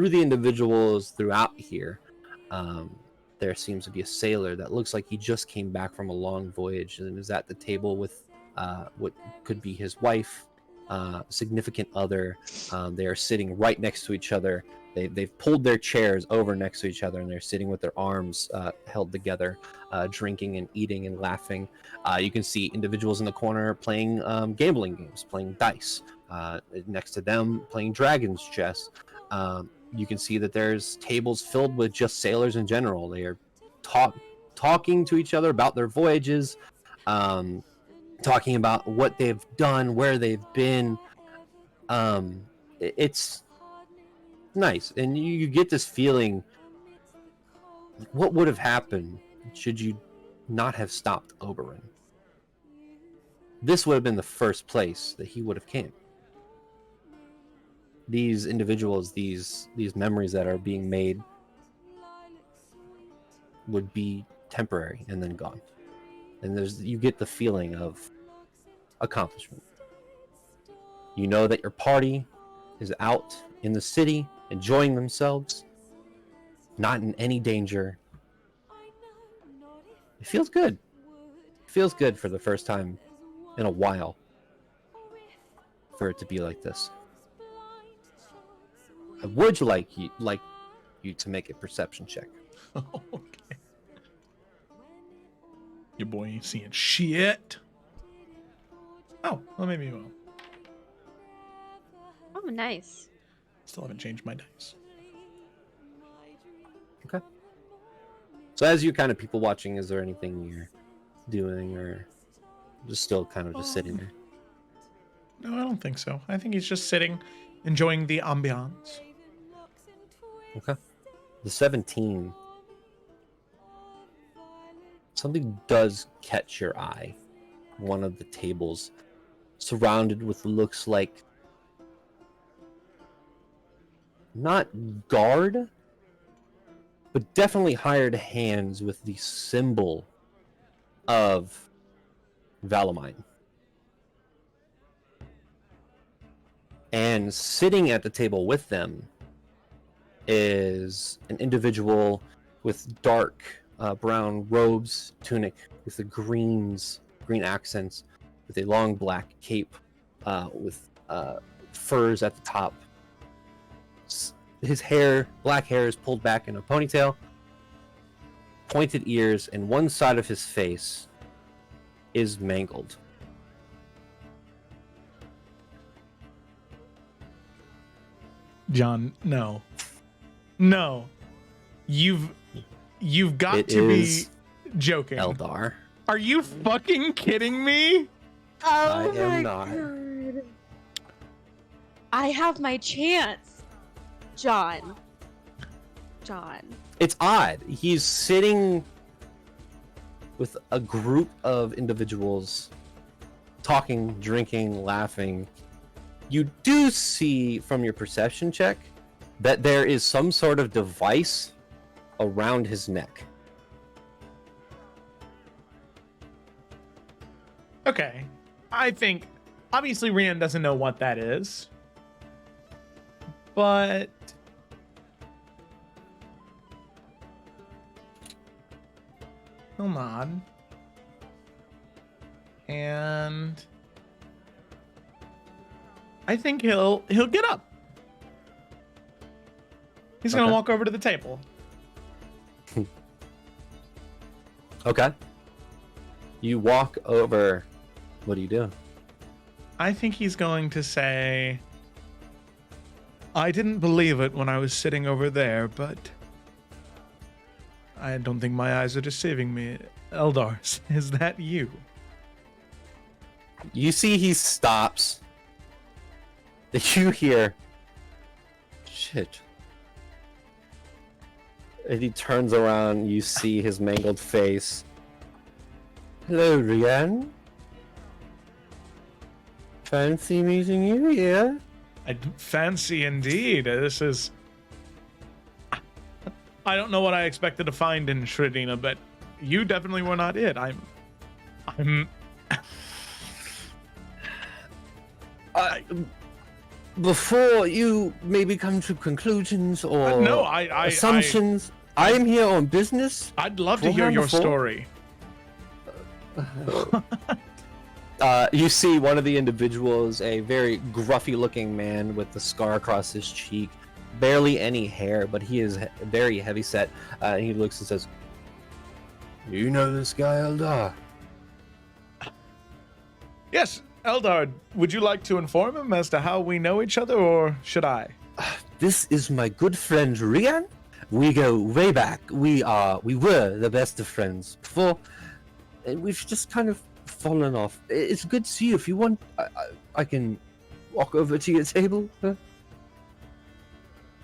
the individuals throughout here, there seems to be a sailor that looks like he just came back from a long voyage and is at the table with what could be his wife, significant other. They are sitting right next to each other. They've pulled their chairs over next to each other and they're sitting with their arms held together, drinking and eating and laughing. You can see individuals in the corner playing gambling games, playing dice. Next to them, playing Dragon's Chess. You can see that there's tables filled with just sailors in general. They are talking to each other about their voyages, talking about what they've done, where they've been. It's nice, and you get this feeling. What would have happened should you not have stopped Oberon? This would have been the first place that he would have camped. These individuals, these memories that are being made would be temporary and then gone. And you get the feeling of accomplishment. You know that your party is out in the city, enjoying themselves, not in any danger. It feels good. It feels good for the first time in a while for it to be like this. I would like you to make a perception check. Okay. Your boy ain't seeing shit. Oh, well, maybe you will. Oh, nice. Still haven't changed my dice. Okay. So as you're kind of people watching, is there anything you're doing or just still kind of just sitting there? No, I don't think so. I think he's just sitting, enjoying the ambiance. Okay. The 17. Something does catch your eye. One of the tables surrounded with looks like not guard, but definitely hired hands with the symbol of Valamine. And sitting at the table with them is an individual with dark brown robes, tunic with the greens green accents, with a long black cape, with furs at the top. His black hair, is pulled back in a ponytail, pointed ears, and one side of his face is mangled. John, no. You've got It to be is joking. Eldar. Are you fucking kidding me? I am not. God. I have my chance. John. It's odd. He's sitting with a group of individuals, talking, drinking, laughing. You do see from your perception check that there is some sort of device around his neck. Okay. I think obviously Rian doesn't know what that is. But he'll nod. And I think he'll get up. He's gonna Okay. walk over to the table. Okay. You walk over. What do you do? I think he's going to say, I didn't believe it when I was sitting over there, but I don't think my eyes are deceiving me. Eldar, is that you? You see he stops. You hear, shit. And he turns around, you see his mangled face. Hello, Rian. Fancy meeting you here. Fancy indeed. This is... I don't know what I expected to find in Sredina, but you definitely were not it. I'm... Before you maybe come to conclusions or No, I assumptions, I am here on business. I'd love to hear your story. You see one of the individuals, a very gruffy-looking man with a scar across his cheek, barely any hair, but he is very heavy-set. He looks and says, "You know this guy, Eldar?" Yes, Eldar, would you like to inform him as to how we know each other, or should I? This is my good friend Rian. We go way back. We were the best of friends before, and we've just kind of fallen off. It's good to see you. If you want, I can walk over to your table.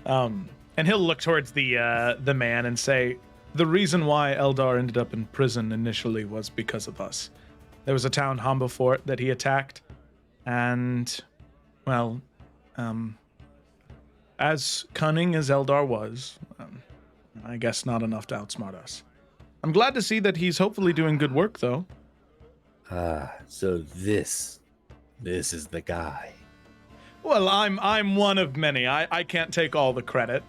And he'll look towards the man and say, the reason why Eldar ended up in prison initially was because of us. There was a town Hamba fort that he attacked, and, well, as cunning as Eldar was, I guess not enough to outsmart us. I'm glad to see that he's hopefully doing good work, though. So this is the guy. Well, I'm one of many. I can't take all the credit.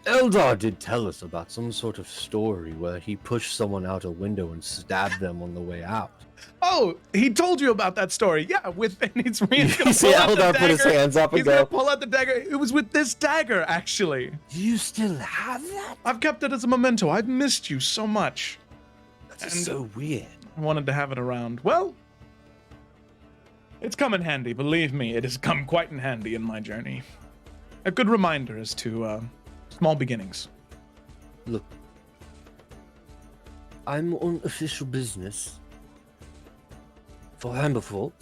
Eldar did tell us about some sort of story where he pushed someone out a window and stabbed them on the way out. Oh, he told you about that story. Yeah, and he's gonna You see pull out the Eldar put his dagger. hands up and He's gonna go, pull out the dagger. It was with this dagger, actually. "Do you still have that? I've kept it as a memento. I've missed you so much. That's And- so weird." I wanted to have it around. Well, it's come in handy. Believe me, it has come quite in handy in my journey. A good reminder as to small beginnings. Look, I'm on official business for Hammerfort.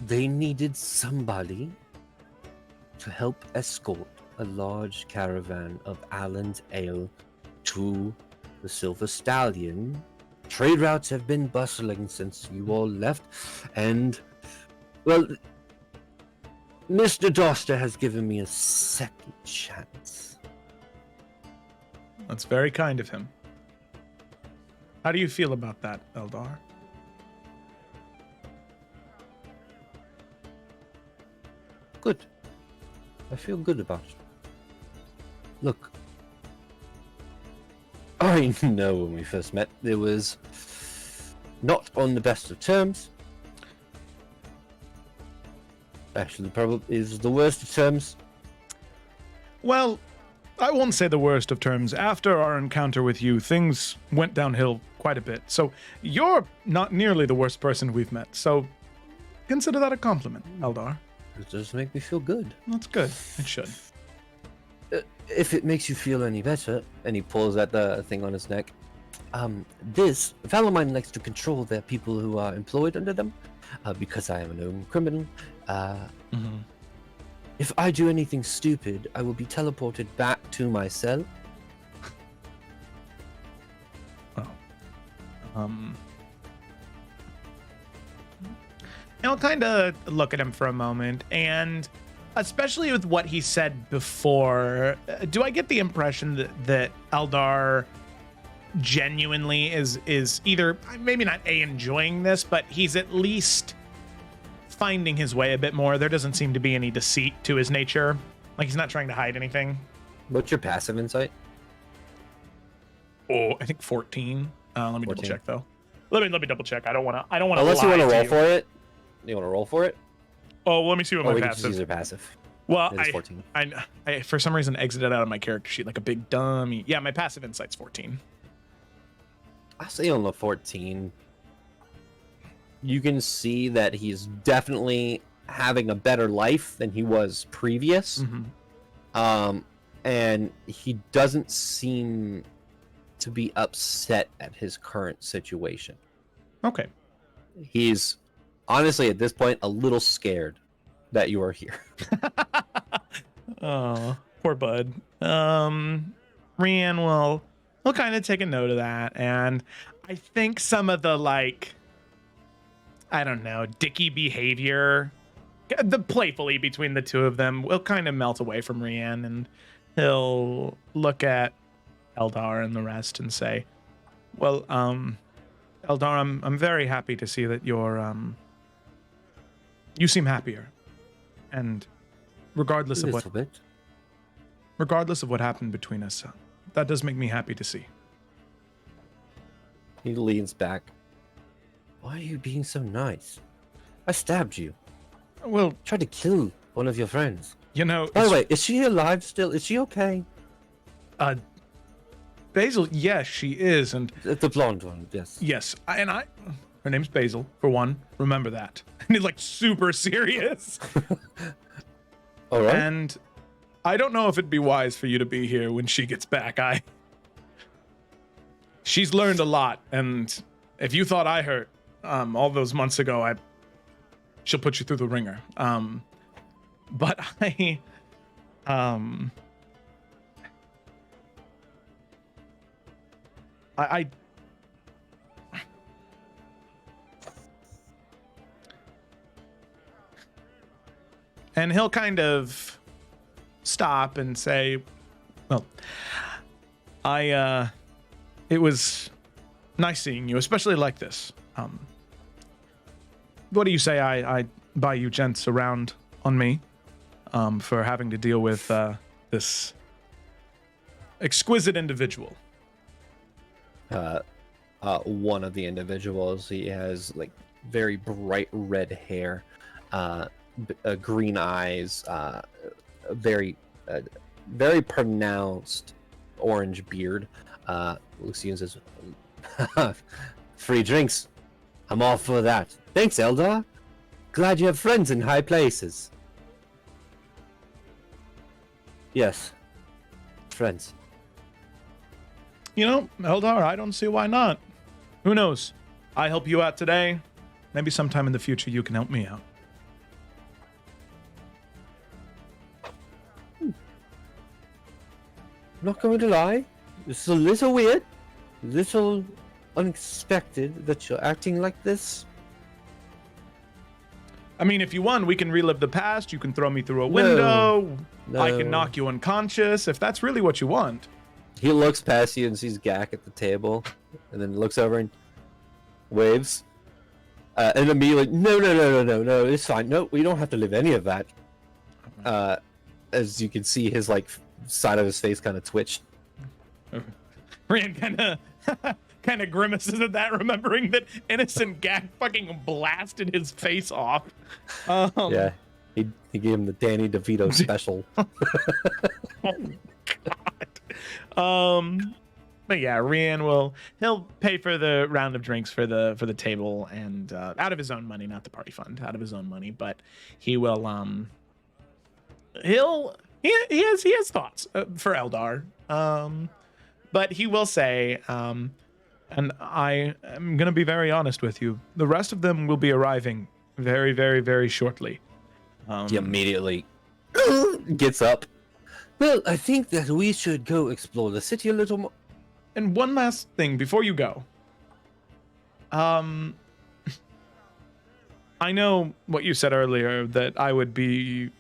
They needed somebody to help escort a large caravan of Allen's ale to the Silver Stallion. Trade routes have been bustling since you all left, and, well, Mr. Doster has given me a second chance. That's very kind of him. How do you feel about that, Eldar? Good. I feel good about it. Look, I know when we first met, it was not on the best of terms. Actually, probably is the worst of terms. Well, I won't say the worst of terms. After our encounter with you, things went downhill quite a bit. So you're not nearly the worst person we've met. So consider that a compliment, Eldar. It does make me feel good. That's good. It should. If it makes you feel any better, and he pulls at the thing on his neck. Valamine likes to control the people who are employed under them, because I am a known criminal. If I do anything stupid, I will be teleported back to my cell. I'll kind of look at him for a moment, and especially with what he said before, do I get the impression that Eldar genuinely is either maybe not enjoying this, but he's at least finding his way a bit more? There doesn't seem to be any deceit to his nature. Like, he's not trying to hide anything. What's your passive insight? Oh, I think 14. Let me 14. double check though. Let me double check. I don't want to. Unless you want to roll for it. You want to roll for it? Oh, let me see what my we can passive. just use your passive. Well, It is 14. I for some reason exited out of my character sheet like a big dummy. Yeah, my passive insight's 14. I say on the 14. You can see that he's definitely having a better life than he was previous. And he doesn't seem to be upset at his current situation. Okay. He's honestly at this point a little scared that you are here. Oh, poor bud. Rian will kind of take a note of that, and I think some of the I don't know, dicky behavior, the playfully between the two of them will kind of melt away from Rian, and he'll look at Eldar and the rest and say, well, Eldar, I'm very happy to see that you seem happier. And regardless of what happened between us, that does make me happy to see. He leans back. Why are you being so nice? I stabbed you. Well, Tried to kill one of your friends. you know, By the way, is she alive still? Is she okay? Basil, yes, she is, and The blonde one, yes. yes, her name's Basil, for one. Remember that. And he's super serious. All right. And I don't know if it'd be wise for you to be here when she gets back. She's learned a lot, and if you thought I hurt all those months ago, she'll put you through the ringer. But I and he'll kind of stop and say, well, it was nice seeing you, especially like this. What do you say I buy you gents around on me for having to deal with this exquisite individual? One of the individuals, he has very bright red hair, green eyes, very pronounced orange beard. Looks at you and says, free drinks. I'm all for that. Thanks, Eldar. Glad you have friends in high places. Yes. Friends. You know, Eldar, I don't see why not. Who knows? I help you out today. Maybe sometime in the future you can help me out. Not going to lie. It's a little weird. Little unexpected that you're acting like this. I mean, if you want, we can relive the past. You can throw me through a window. No. I can knock you unconscious, if that's really what you want. He looks past you and sees Gak at the table, and then looks over and waves. And immediately, no, it's fine. No, we don't have to live any of that. As you can see, his side of his face kind of twitch. Rian kind of grimaces at that, remembering that Innocent Gag fucking blasted his face off. Yeah, he gave him the Danny DeVito special. Oh God. But yeah, Rian he'll pay for the round of drinks for the table, and out of his own money, not the party fund, out of his own money. But he will he has thoughts for Eldar. But he will say, and I am gonna be very honest with you, the rest of them will be arriving very, very, very shortly. He immediately gets up. Well, I think that we should go explore the city a little more. And one last thing before you go. I know what you said earlier, that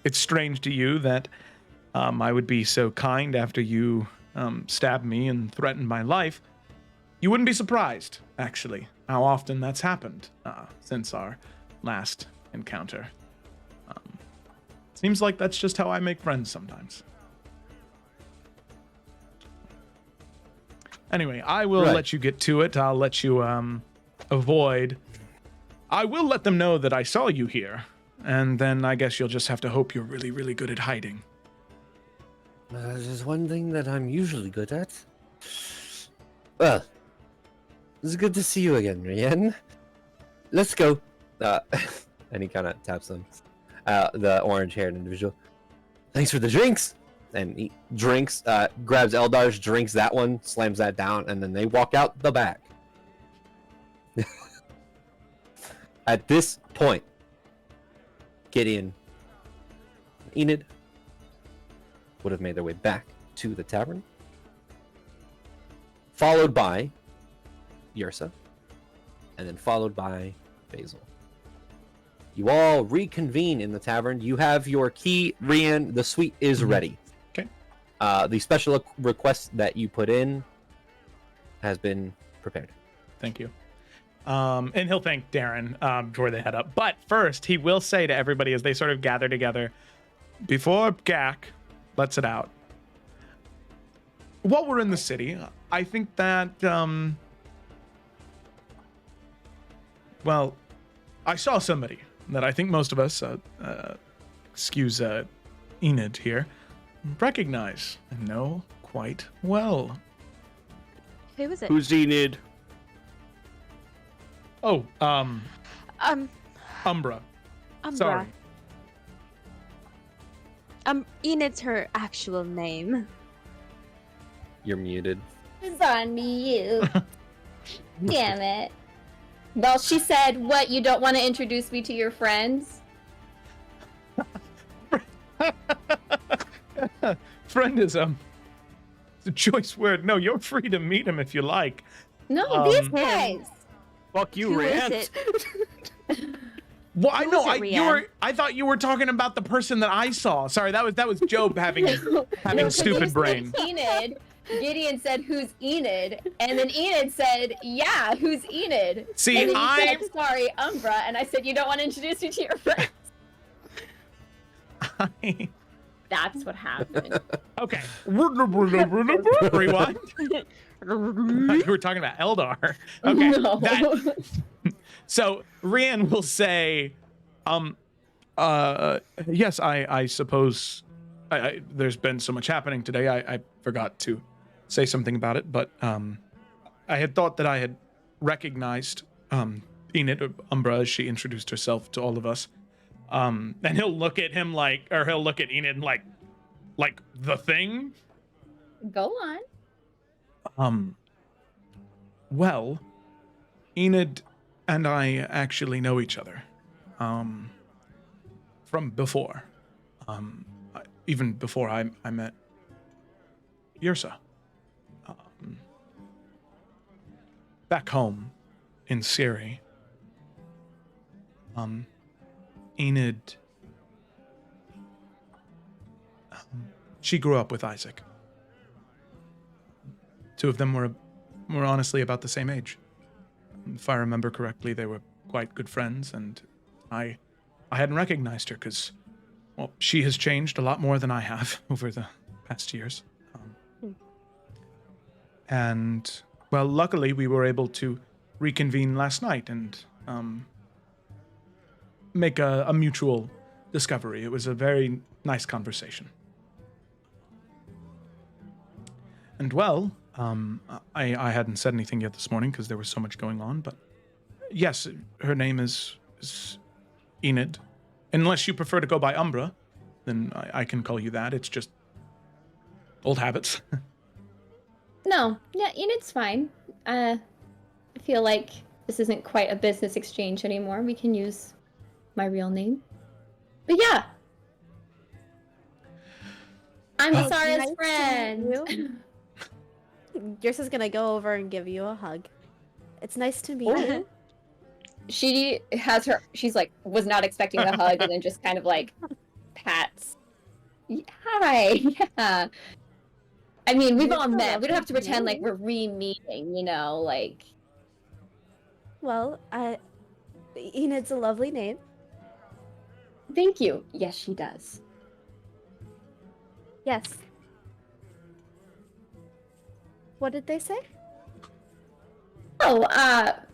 it's strange to you that I would be so kind after you stabbed me and threatened my life. You wouldn't be surprised, actually, how often that's happened since our last encounter. Seems like that's just how I make friends sometimes. Anyway, I will let you get to it. I'll let you avoid. I will let them know that I saw you here, and then I guess you'll just have to hope you're really, really good at hiding. There's one thing that I'm usually good at. Well, it's good to see you again, Rian. Let's go. And he kind of taps him, the orange-haired individual. Thanks for the drinks. And he drinks, grabs Eldar's, drinks that one, slams that down, and then they walk out the back. At this point, Gideon and Enid would have made their way back to the tavern, followed by Yrsa, and then followed by Basil. You all reconvene in the tavern. You have your key, Rian. The suite is ready. Okay. The special request that you put in has been prepared. Thank you. And he'll thank Darren before they head up. But first, he will say to everybody as they sort of gather together, before Gak lets it out, while we're in the city, I think that, well, I saw somebody that I think most of us, excuse Enid here, recognize and know quite well. Who was it? Who's Enid? Oh, Umbra. Umbra. Sorry. Enid's her actual name. You're muted. It's on me, you. Damn it. Well, she said, what, you don't want to introduce me to your friends? Friend is it's a choice word. No, you're free to meet him if you like. No, these guys. Fuck you, Who is Rand. it? Well, I Who know. is it, Rian? I thought you were talking about the person that I saw. Sorry, that was Job having No, 'cause stupid you brain. said Enid. Gideon said, who's Enid? And then Enid said, yeah, who's Enid? See, and then you said, sorry, Umbra. And I said, you don't want to introduce me to your friends. That's what happened. Okay. Rewind. You were talking about Eldar. Okay. No. So Rian will say, yes, I suppose there's been so much happening today. I forgot to say something about it, but I had thought that I had recognized Enid, or Umbra, as she introduced herself to all of us. And he'll look at him he'll look at Enid like the thing. Go on. Well, Enid and I actually know each other from before. Even before I met Yrsa. Back home in Syria. Enid, she grew up with Isaac. Two of them were honestly about the same age. If I remember correctly, they were quite good friends, and I hadn't recognized her because, well, she has changed a lot more than I have over the past years. And, well, luckily we were able to reconvene last night and make a mutual discovery. It was a very nice conversation. And, well, I hadn't said anything yet this morning because there was so much going on, but yes, her name is Enid. Unless you prefer to go by Umbra, then I can call you that. It's just old habits. No, yeah, Enid's fine. I feel like this isn't quite a business exchange anymore. We can use my real name. But yeah. I'm Well, Basara's nice to friend. meet you. Yrsa's gonna go over and give you a hug. It's nice to meet you. She has she's like, was not expecting the hug and then just kind of like pats. Hi, yeah. I mean, we've You're all so met. We don't have to lovely. pretend like we're re-meeting, you know, like. Well, Enid's a lovely name. Thank you. Yes, she does. Yes. What did they say? Oh,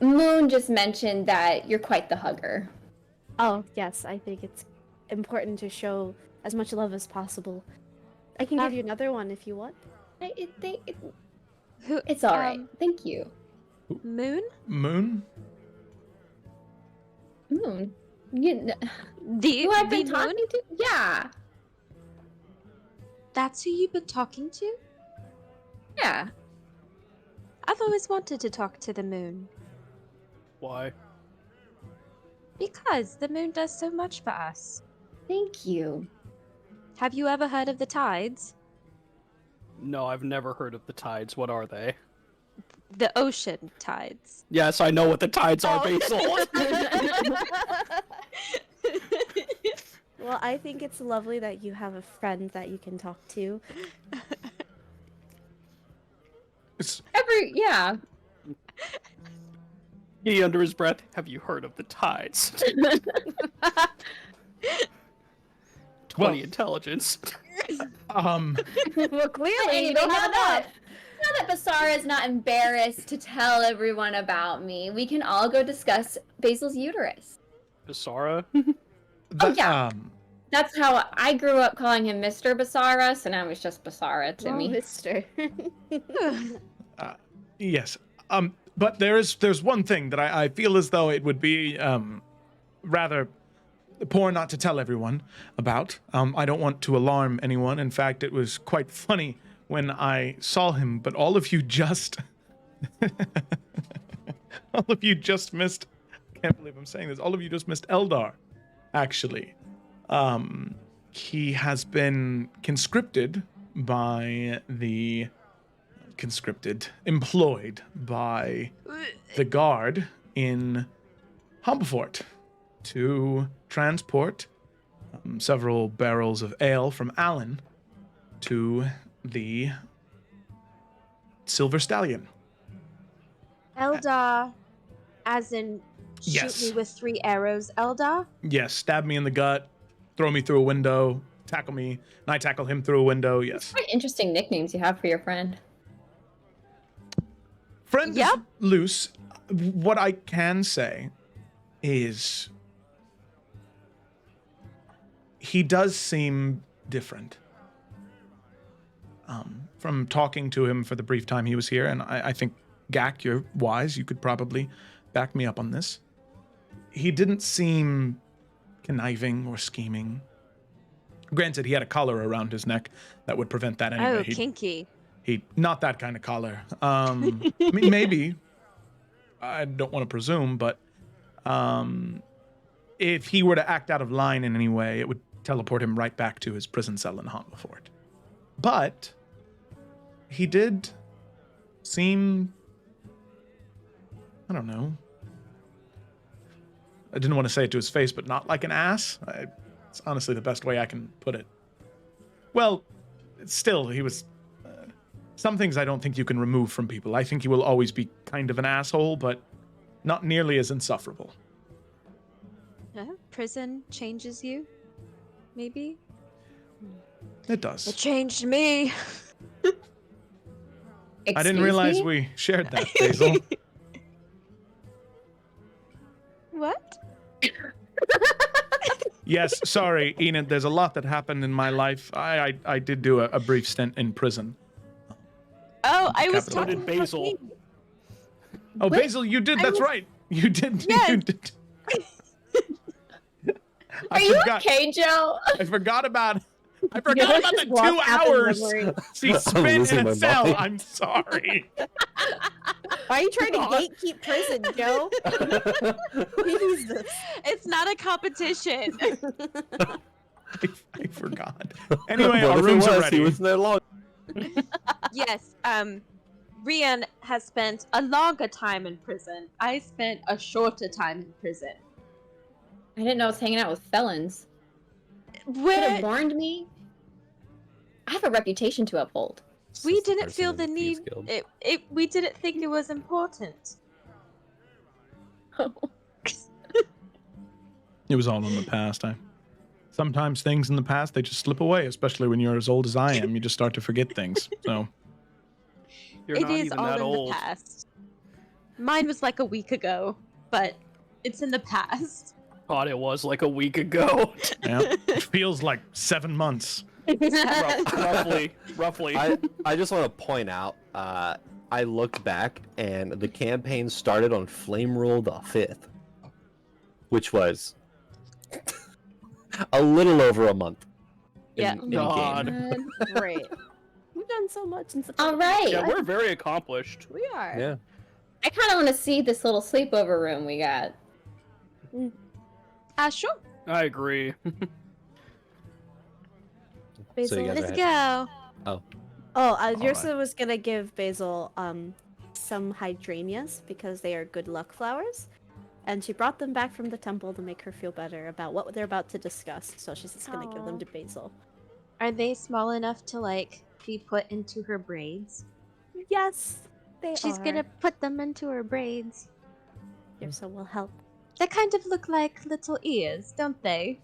Moon just mentioned that you're quite the hugger. Oh, yes, I think it's important to show as much love as possible. I can give you another one if you want. It's all right. Thank you. Moon? Moon? Moon. You, The who I've been Moon? talking to? Yeah. That's who you've been talking to? Yeah. I've always wanted to talk to the moon. Why? Because the moon does so much for us. Thank you. Have you ever heard of the tides? No, I've never heard of the tides. What are they? The ocean tides. Yes, I know what the tides are, Oh. Basil. Well, I think it's lovely that you have a friend that you can talk to. Yeah. He under his breath. Have you heard of the tides? 20 Well- intelligence. Well, clearly Anyway, you don't now have enough. that Basara is not embarrassed to tell everyone about me, we can all go discuss Basil's uterus. Basara? yeah. That's how I grew up calling him Mr. Basara, so now it's just Basara to Oh, me. mister. Yes. But there's one thing that I feel as though it would be rather poor not to tell everyone about. I don't want to alarm anyone. In fact, it was quite funny when I saw him, but all of you just all of you just missed, I can't believe I'm saying this, all of you just missed Eldar, actually. He has been employed by the guard in Humblefort to transport several barrels of ale from Allen to the Silver Stallion. Eldar, as in shoot Yes. me with 3 arrows, Eldar? Yes, stab me in the gut, throw me through a window, tackle me, and I tackle him through a window, yes. Quite interesting nicknames you have for your friend. Friend Yep. is loose. What I can say is he does seem different. From talking to him for the brief time he was here, and I think, Gak, you're wise. You could probably back me up on this. He didn't seem conniving or scheming. Granted, he had a collar around his neck that would prevent that anyway. Oh, kinky. He not that kind of collar. I mean, maybe. I don't want to presume, but if he were to act out of line in any way, it would teleport him right back to his prison cell in Humblefort. But he did seem, I don't know. I didn't want to say it to his face, but not like an ass. It's honestly the best way I can put it. Well, still, he was. Some things I don't think you can remove from people. I think he will always be kind of an asshole, but not nearly as insufferable. Prison changes you? Maybe? It does. It changed me. I didn't Excuse realize me? we shared that, Basil. What? Yes, sorry, Enid. There's a lot that happened in my life. I did do a brief stint in prison. Oh, I was Capital. So did talking about Basil. me. Oh, What? Basil, you did. I That's was- right. You did. Yes. You did. Are you okay, Joe? I forgot about. I You forgot know, about the just blocked 2 out in hours memory. she I'm spent in losing a my cell. mind. I'm sorry. Why are you trying to gatekeep prison, Joe? Jesus. It's not a competition. I forgot. Anyway, What our if it rooms are was? ready. He was there long. Yes, Rian has spent a longer time in prison. I spent a shorter time in prison. I didn't know I was hanging out with felons. Could have Where warned me. I have a reputation to uphold. we It's the didn't person feel in the Thieves need. Guild. We didn't think it was important. It was all in the past. Sometimes things in the past they just slip away, especially when you're as old as I am. You just start to forget things. So You're It not is even all that in old. the past. Mine was like a week ago, but it's in the past. Thought it was like a week ago. yeah, it feels like 7 months. Roughly. I just want to point out, I looked back and the campaign started on Flame Rule the 5th, which was a little over a month. Yeah. in God. game. Great. We've done so much in such a All right. Yeah, we're very accomplished. We are. Yeah. I kind of want to see this little sleepover room we got. Sure. I agree. Basil, you guys Let's are go. Oh, right. Yursa was gonna give Basil some hydrangeas because they are good luck flowers, and she brought them back from the temple to make her feel better about what they're about to discuss. So she's just gonna give them Aw. to Basil. Are they small enough to like be put into her braids? Yes, they She's are. gonna put them into her braids. Yursa will help, They kind of look like little ears, don't they?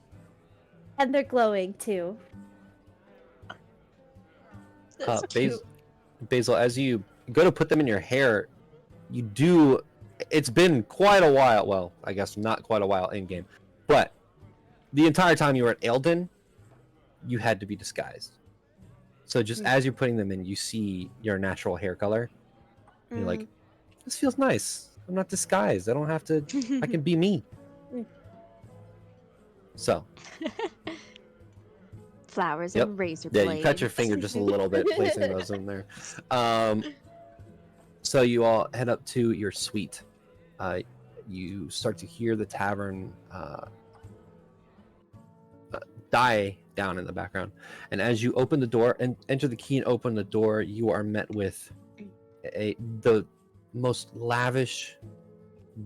and they're glowing too. That's cute. Basil, as you go to put them in your hair, you do. It's been quite a while. Well, I guess not quite a while in game, but the entire time you were at Eldon, you had to be disguised. So just as you're putting them in, you see your natural hair color. And you're like, this feels nice. I'm not disguised. I don't have to. I can be me. So Flowers Yep. and razor yeah, blades. you cut your finger just a little bit placing those in there. So you all head up to your suite. You start to hear the tavern die down in the background, and as you open the door and enter the key and open the door, you are met with the most lavish,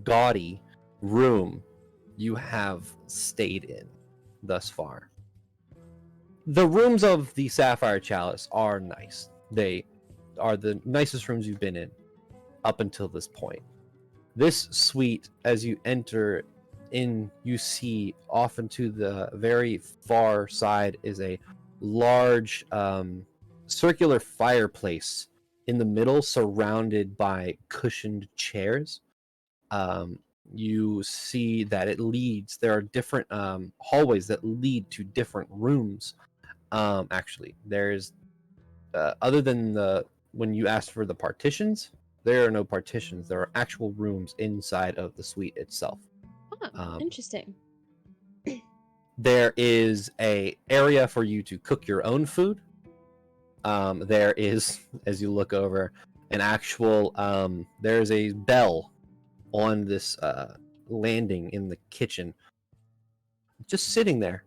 gaudy room you have stayed in thus far. The rooms of the Sapphire Chalice are nice. They are the nicest rooms you've been in up until this point. This suite, as you enter in, you see off into the very far side is a large circular fireplace in the middle, surrounded by cushioned chairs. You see that it leads, there are different hallways that lead to different rooms. Actually, there's other than the when you asked for the partitions, there are no partitions. There are actual rooms inside of the suite itself. Oh, interesting. There is a area for you to cook your own food. There is, as you look over, an actual there is a bell on this landing in the kitchen, just sitting there.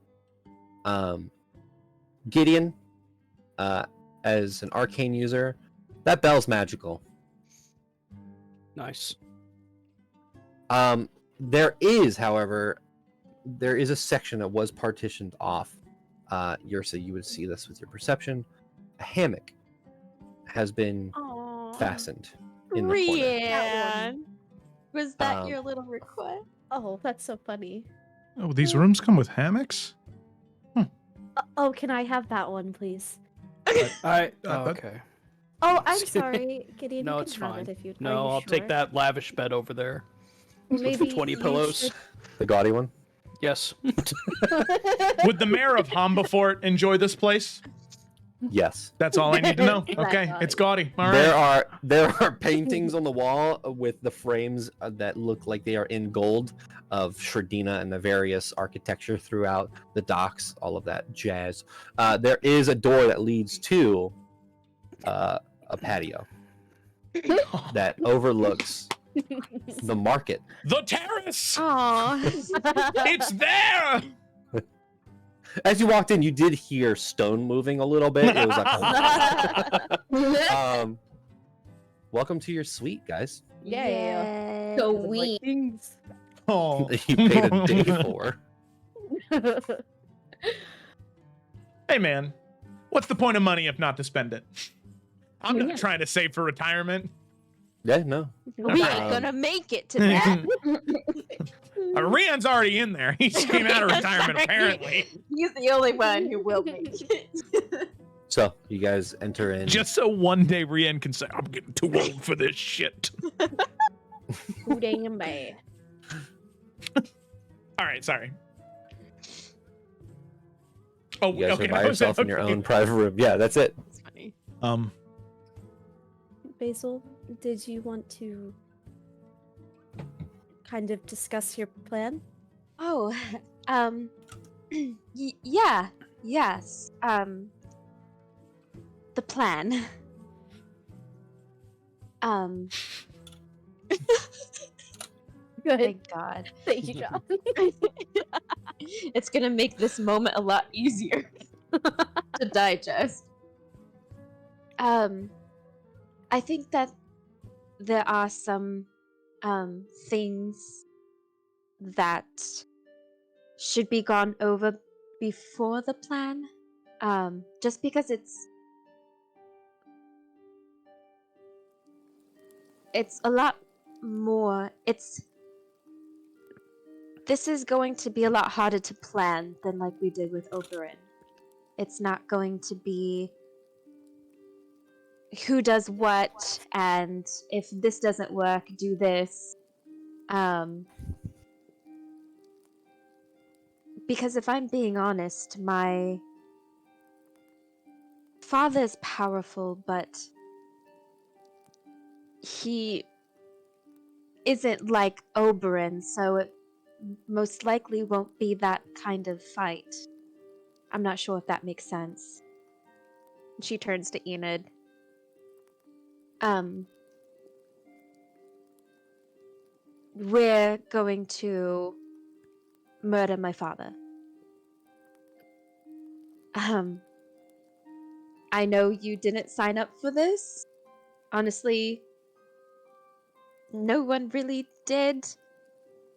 Gideon, as an arcane user, that bell's magical. Nice. There is, however, there is a section that was partitioned off. Yursa, you would see this with your perception. A hammock has been fastened in the corner. Rian, was that your Um, little request? Oh, that's so funny. Oh, these rooms come with hammocks? Oh, can I have that one, please? Okay. Oh, I'm Just kidding. sorry, Gideon. No, you it's can have fine. it if you'd. Are No, you I'll take sure? that lavish bed over there Well, with the maybe 20 you pillows. should- The gaudy one. Yes. Would the mayor of Hombafort enjoy this place? Yes. That's all I need to know. That Okay, gaudy. it's gaudy. All There right. are paintings on the wall with the frames that look like they are in gold of Sredina and the various architecture throughout the docks, all of that jazz. There is a door that leads to a patio that overlooks the market. The terrace. Aw. It's there. As you walked in, you did hear stone moving a little bit. It was like, welcome to your suite, guys. Yeah. So Like we. things. Oh. You paid a day for. Hey man, what's the point of money if not to spend it? I'm not Yeah. trying to save for retirement. Yeah, no. We Um, ain't gonna make it to that. Rian's already in there. He just came out of retirement Sorry. apparently. He's the only one who will make it. So you guys enter in. Just so one day Rian can say, I'm getting too old for this shit. Too damn bad. All right, sorry. Oh, You guys okay. are by that was it, yourself in your okay. own private room. Yeah, that's it. It's funny. Basil, did you want to kind of discuss your plan? Oh, yeah, yes. The plan. Good. Thank God. Thank you, John. It's gonna make this moment a lot easier to digest. I think that there are some things that should be gone over before the plan. Just because it's a lot more. This is going to be a lot harder to plan than like we did with Oberyn. It's not going to be who does what, and if this doesn't work, do this. Because if I'm being honest, my father's powerful, but he isn't like Oberyn, so it most likely won't be that kind of fight. I'm not sure if that makes sense. She turns to Enid. We're going to murder my father. I know you didn't sign up for this. Honestly, no one really did.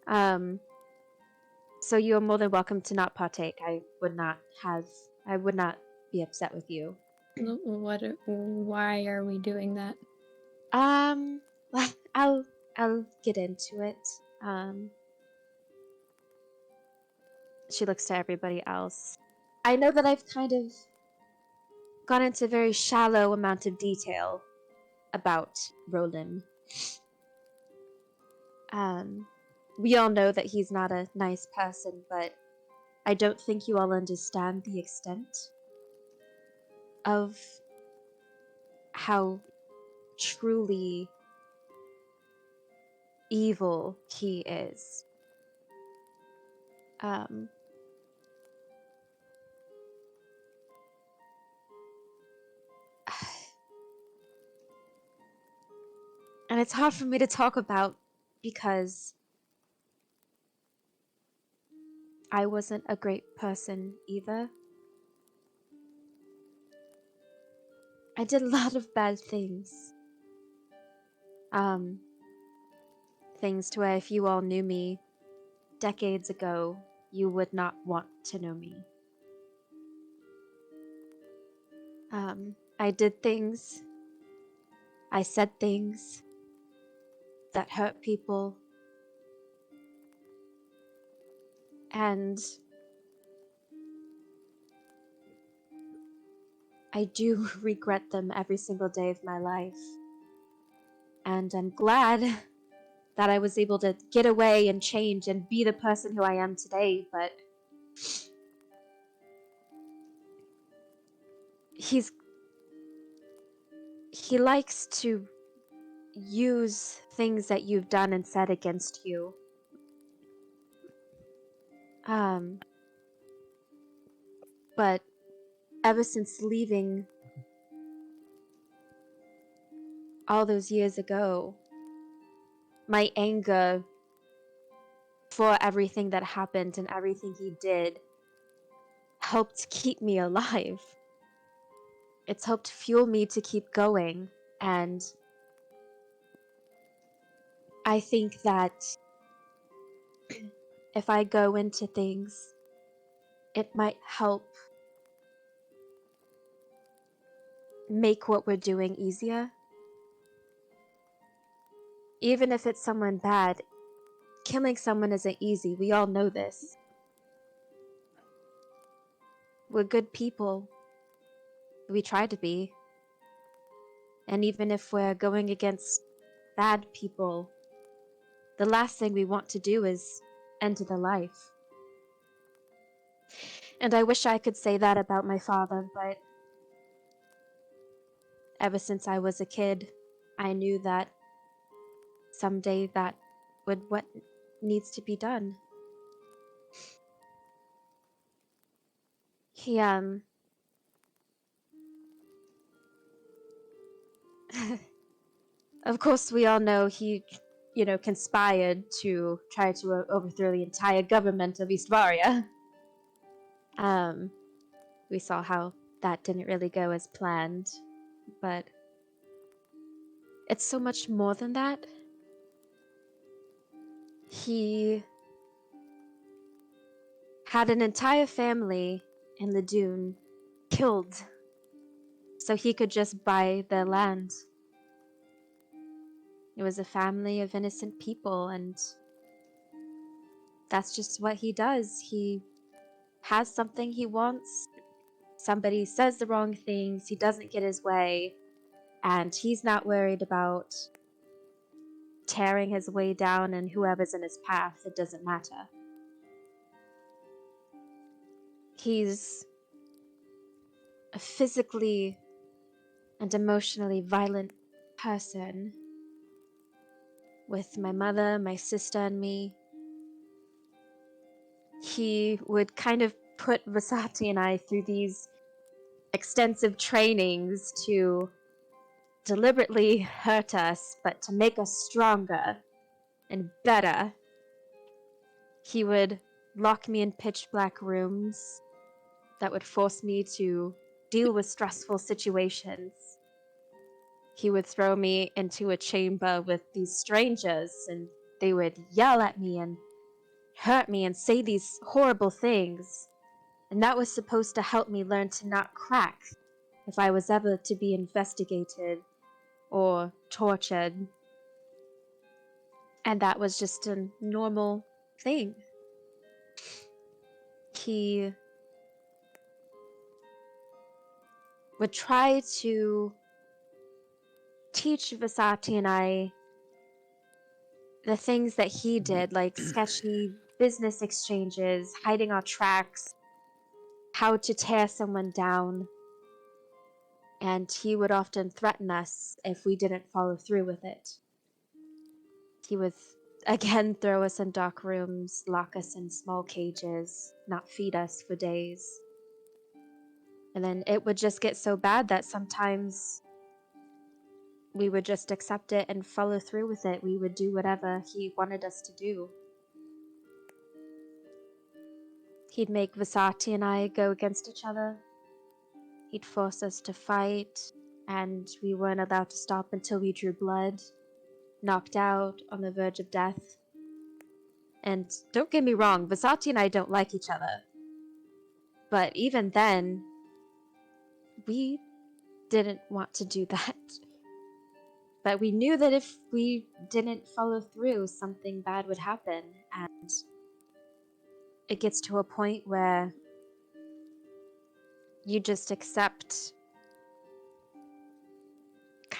So you're more than welcome to not partake. I would not be upset with you. Why are we doing that? I'll get into it. She looks to everybody else. I know that I've kind of gone into a very shallow amount of detail about Roland. We all know that he's not a nice person, but I don't think you all understand the extent of how truly evil he is. And it's hard for me to talk about because I wasn't a great person either. I did a lot of bad things. Things to where if you all knew me decades ago, you would not want to know me. I did things. I said things that hurt people. And I do regret them every single day of my life. And I'm glad that I was able to get away and change and be the person who I am today, but he likes to use things that you've done and said against you. But ever since leaving all those years ago, my anger for everything that happened and everything he did helped keep me alive. It's helped fuel me to keep going, and I think that if I go into things, it might help make what we're doing easier. Even if it's someone bad, killing someone isn't easy. We all know this. We're good people. We try to be. And even if we're going against bad people, the last thing we want to do is end their life. And I wish I could say that about my father, but ever since I was a kid, I knew that someday that would what needs to be done. He of course we all know he, conspired to try to overthrow the entire government of Eastvaria. We saw how that didn't really go as planned, but it's so much more than that. He had an entire family in the Dune killed so he could just buy their land. It was a family of innocent people, and that's just what he does. He has something he wants, somebody says the wrong things, he doesn't get his way, and he's not worried about tearing his way down and whoever's in his path. It doesn't matter. He's a physically and emotionally violent person with my mother, my sister, and me. He would kind of put Vasati and I through these extensive trainings to deliberately hurt us, but to make us stronger and better. He would lock me in pitch black rooms that would force me to deal with stressful situations. He would throw me into a chamber with these strangers, and they would yell at me and hurt me and say these horrible things. And that was supposed to help me learn to not crack if I was ever to be investigated or tortured. And that was just a normal thing. He would try to teach Vasati and I the things that he did, like sketchy business exchanges, hiding our tracks, how to tear someone down. And he would often threaten us if we didn't follow through with it. He would again throw us in dark rooms, lock us in small cages, not feed us for days. And then it would just get so bad that sometimes we would just accept it and follow through with it. We would do whatever he wanted us to do. He'd make Vasati and I go against each other. He'd force us to fight, and we weren't allowed to stop until we drew blood, knocked out, on the verge of death. And don't get me wrong, Vasati and I don't like each other. But even then, we didn't want to do that. But we knew that if we didn't follow through, something bad would happen. And it gets to a point where you just accept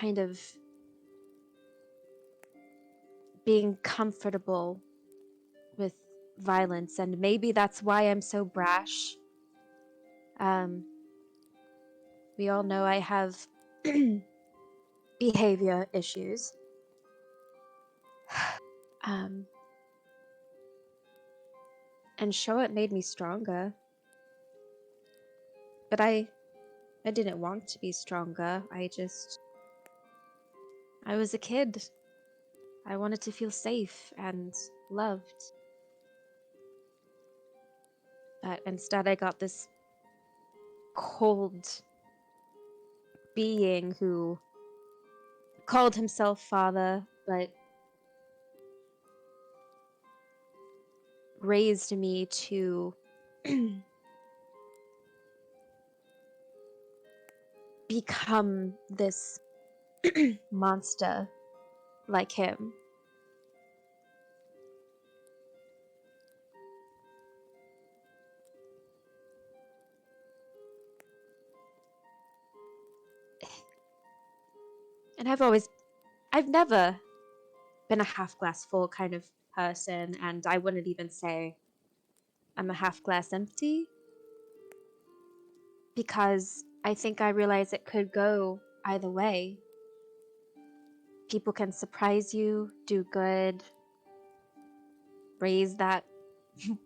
kind of being comfortable with violence, and maybe that's why I'm so brash. We all know I have behavior issues. And sure, it made me stronger. But I didn't want to be stronger. I was a kid. I wanted to feel safe and loved. But instead I got this cold being who called himself father, but raised me to become this monster like him. And I've never been a half glass full kind of person, and I wouldn't even say I'm a half glass empty, because I think I realize it could go either way. People can surprise you, do good, raise that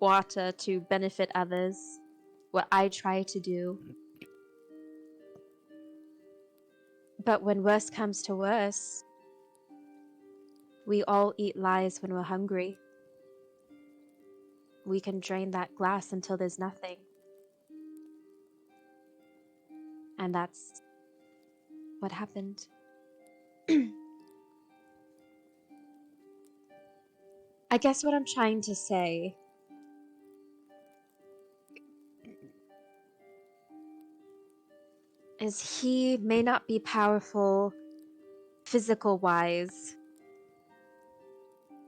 water to benefit others, what I try to do. But when worse comes to worse, we all eat lies when we're hungry. We can drain that glass until there's nothing. And that's what happened. I guess what I'm trying to say is he may not be powerful physical-wise,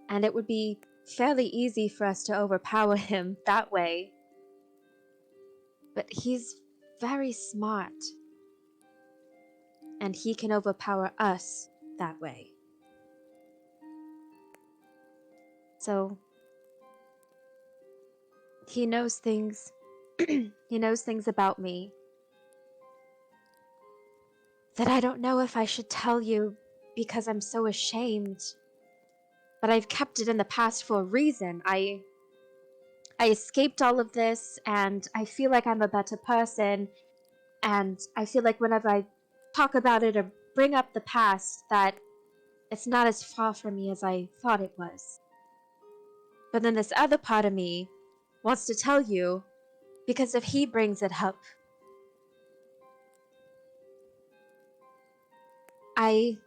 and it would be fairly easy for us to overpower him that way. But he's very smart, and he can overpower us that way. So he knows things. He knows things about me that I don't know if I should tell you because I'm so ashamed. But I've kept it in the past for a reason. I escaped all of this, and I feel like I'm a better person, and I feel like whenever I talk about it or bring up the past, that it's not as far from me as I thought it was. But then this other part of me wants to tell you, because if he brings it up, I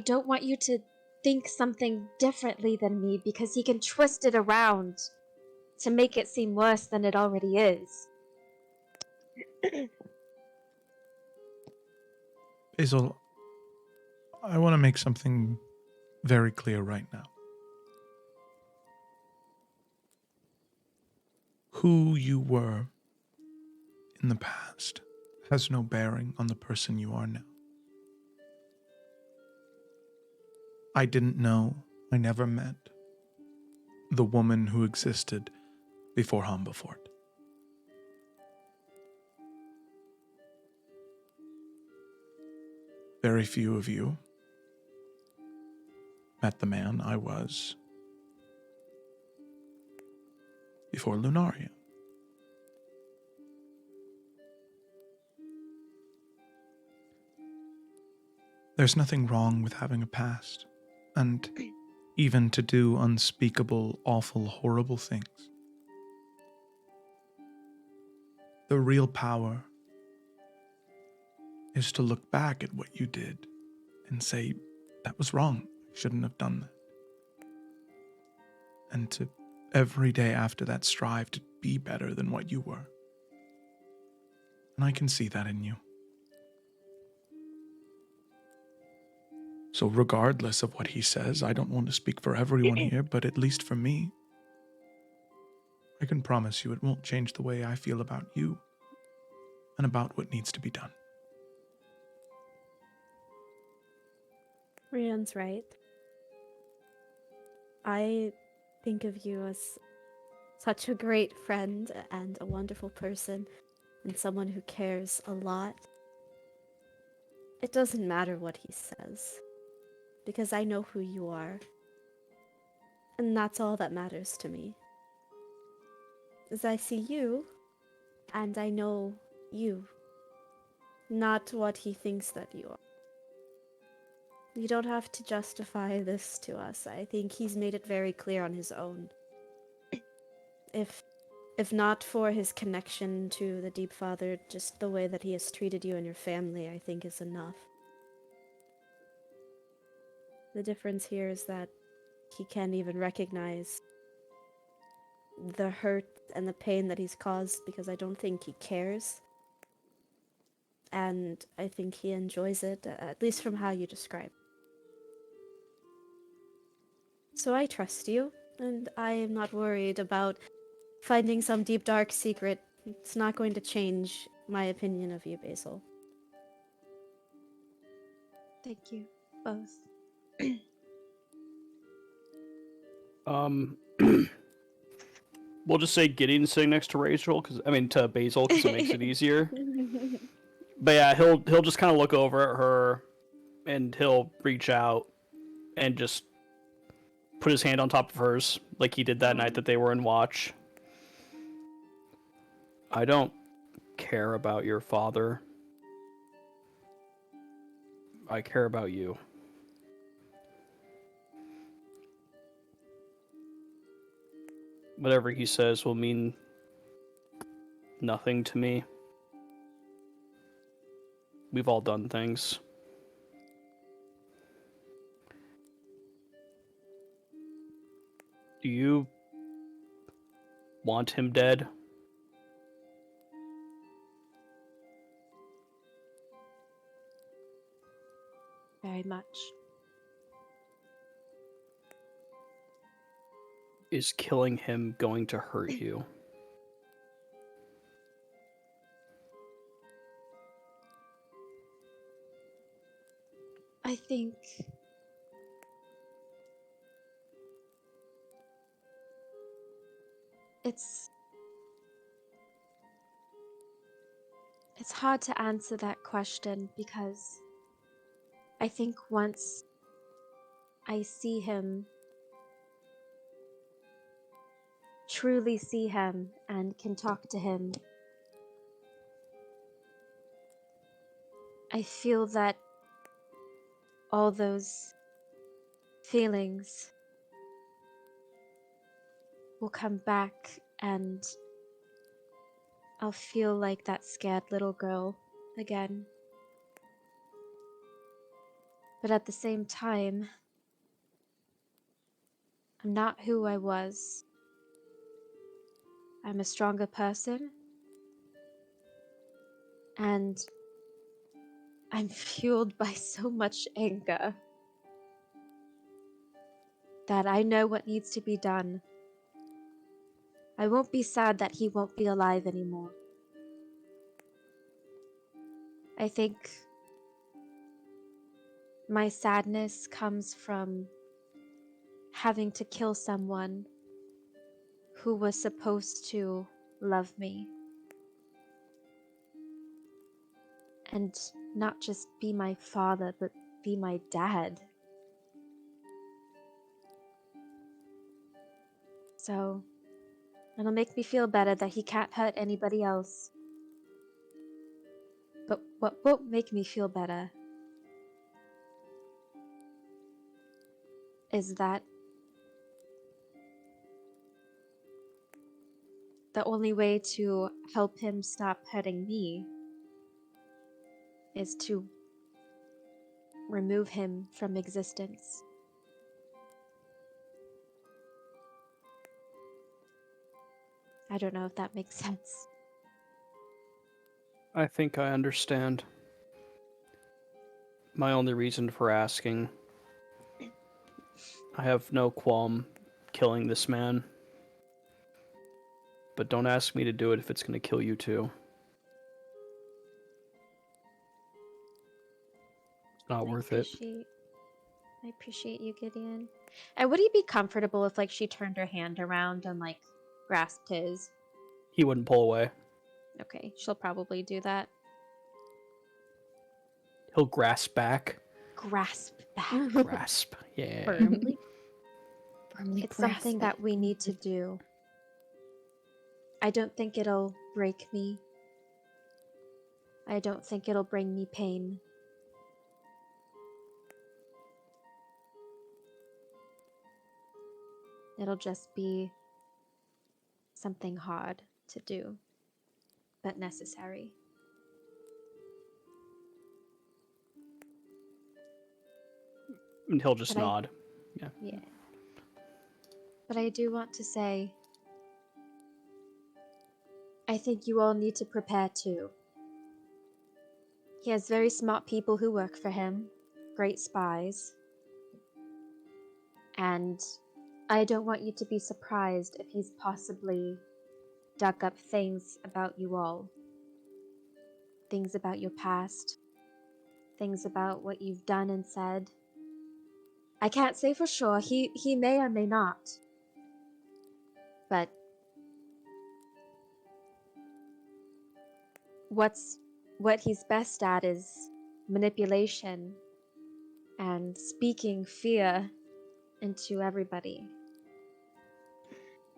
don't want you to think something differently than me, because he can twist it around to make it seem worse than it already is. Basil, I want to make something very clear right now. Who you were in the past has no bearing on the person you are now. I didn't know, I never met the woman who existed before Humblefort. Very few of you met the man I was before Lunaria. There's nothing wrong with having a past, and even to do unspeakable, awful, horrible things. The real power is to look back at what you did and say, that was wrong, I shouldn't have done that. And to every day after that strive to be better than what you were. And I can see that in you. So regardless of what he says, I don't want to speak for everyone here, but at least for me, I can promise you it won't change the way I feel about you. and about what needs to be done. Rian's right. I think of you as such a great friend and a wonderful person and someone who cares a lot. It doesn't matter what he says, because I know who you are. And that's all that matters to me. Is I see you, and I know you, not what he thinks that you are. You don't have to justify this to us. I think he's made it very clear on his own. If not for his connection to the Deep Father, just the way that he has treated you and your family, I think is enough. The difference here is that he can't even recognize the hurt and the pain that he's caused, because I don't think he cares. And I think he enjoys it, at least from how you describe. So I trust you, and I am not worried about finding some deep dark secret. It's not going to change my opinion of you, Basil. Thank you, both. We'll just say Gideon's sitting next to Rachel, to Basil, because it makes it easier. But yeah, he'll just kind of look over at her, and he'll reach out and just put his hand on top of hers, like he did that night that they were in watch. I don't care about your father. I care about you. Whatever he says will mean nothing to me. We've all done things. Do you want him dead? Very much. Is killing him going to hurt you? I think it's hard to answer that question, because I think once I see him, truly see him, and can talk to him, I feel that all those feelings will come back, and I'll feel like that scared little girl again. But at the same time, I'm not who I was. I'm a stronger person, and I'm fueled by so much anger that I know what needs to be done. I won't be sad that he won't be alive anymore. I think my sadness comes from having to kill someone who was supposed to love me. And not just be my father, but be my dad. So, it'll make me feel better that he can't hurt anybody else. But what won't make me feel better is that the only way to help him stop hurting me is to remove him from existence. I don't know if that makes sense. I think I understand. My only reason for asking, I have no qualm killing this man. But don't ask me to do it if it's going to kill you too. Not worth it. I appreciate you, Gideon. And would he be comfortable if, like, she turned her hand around and, like, grasped his? He wouldn't pull away. Okay, she'll probably do that. He'll grasp back. Grasp back Grasp. Yeah. firmly. Firmly It's grasp something it. that we need to do. I don't think it'll break me. I don't think it'll bring me pain. It'll just be something hard to do, but necessary. And he'll just But nod. Yeah. But I do want to say, I think you all need to prepare too. He has very smart people who work for him, great spies. And I don't want you to be surprised if he's possibly dug up things about you all. Things about your past. Things about what you've done and said. I can't say for sure. He may or may not. But what he's best at is manipulation and speaking fear into everybody.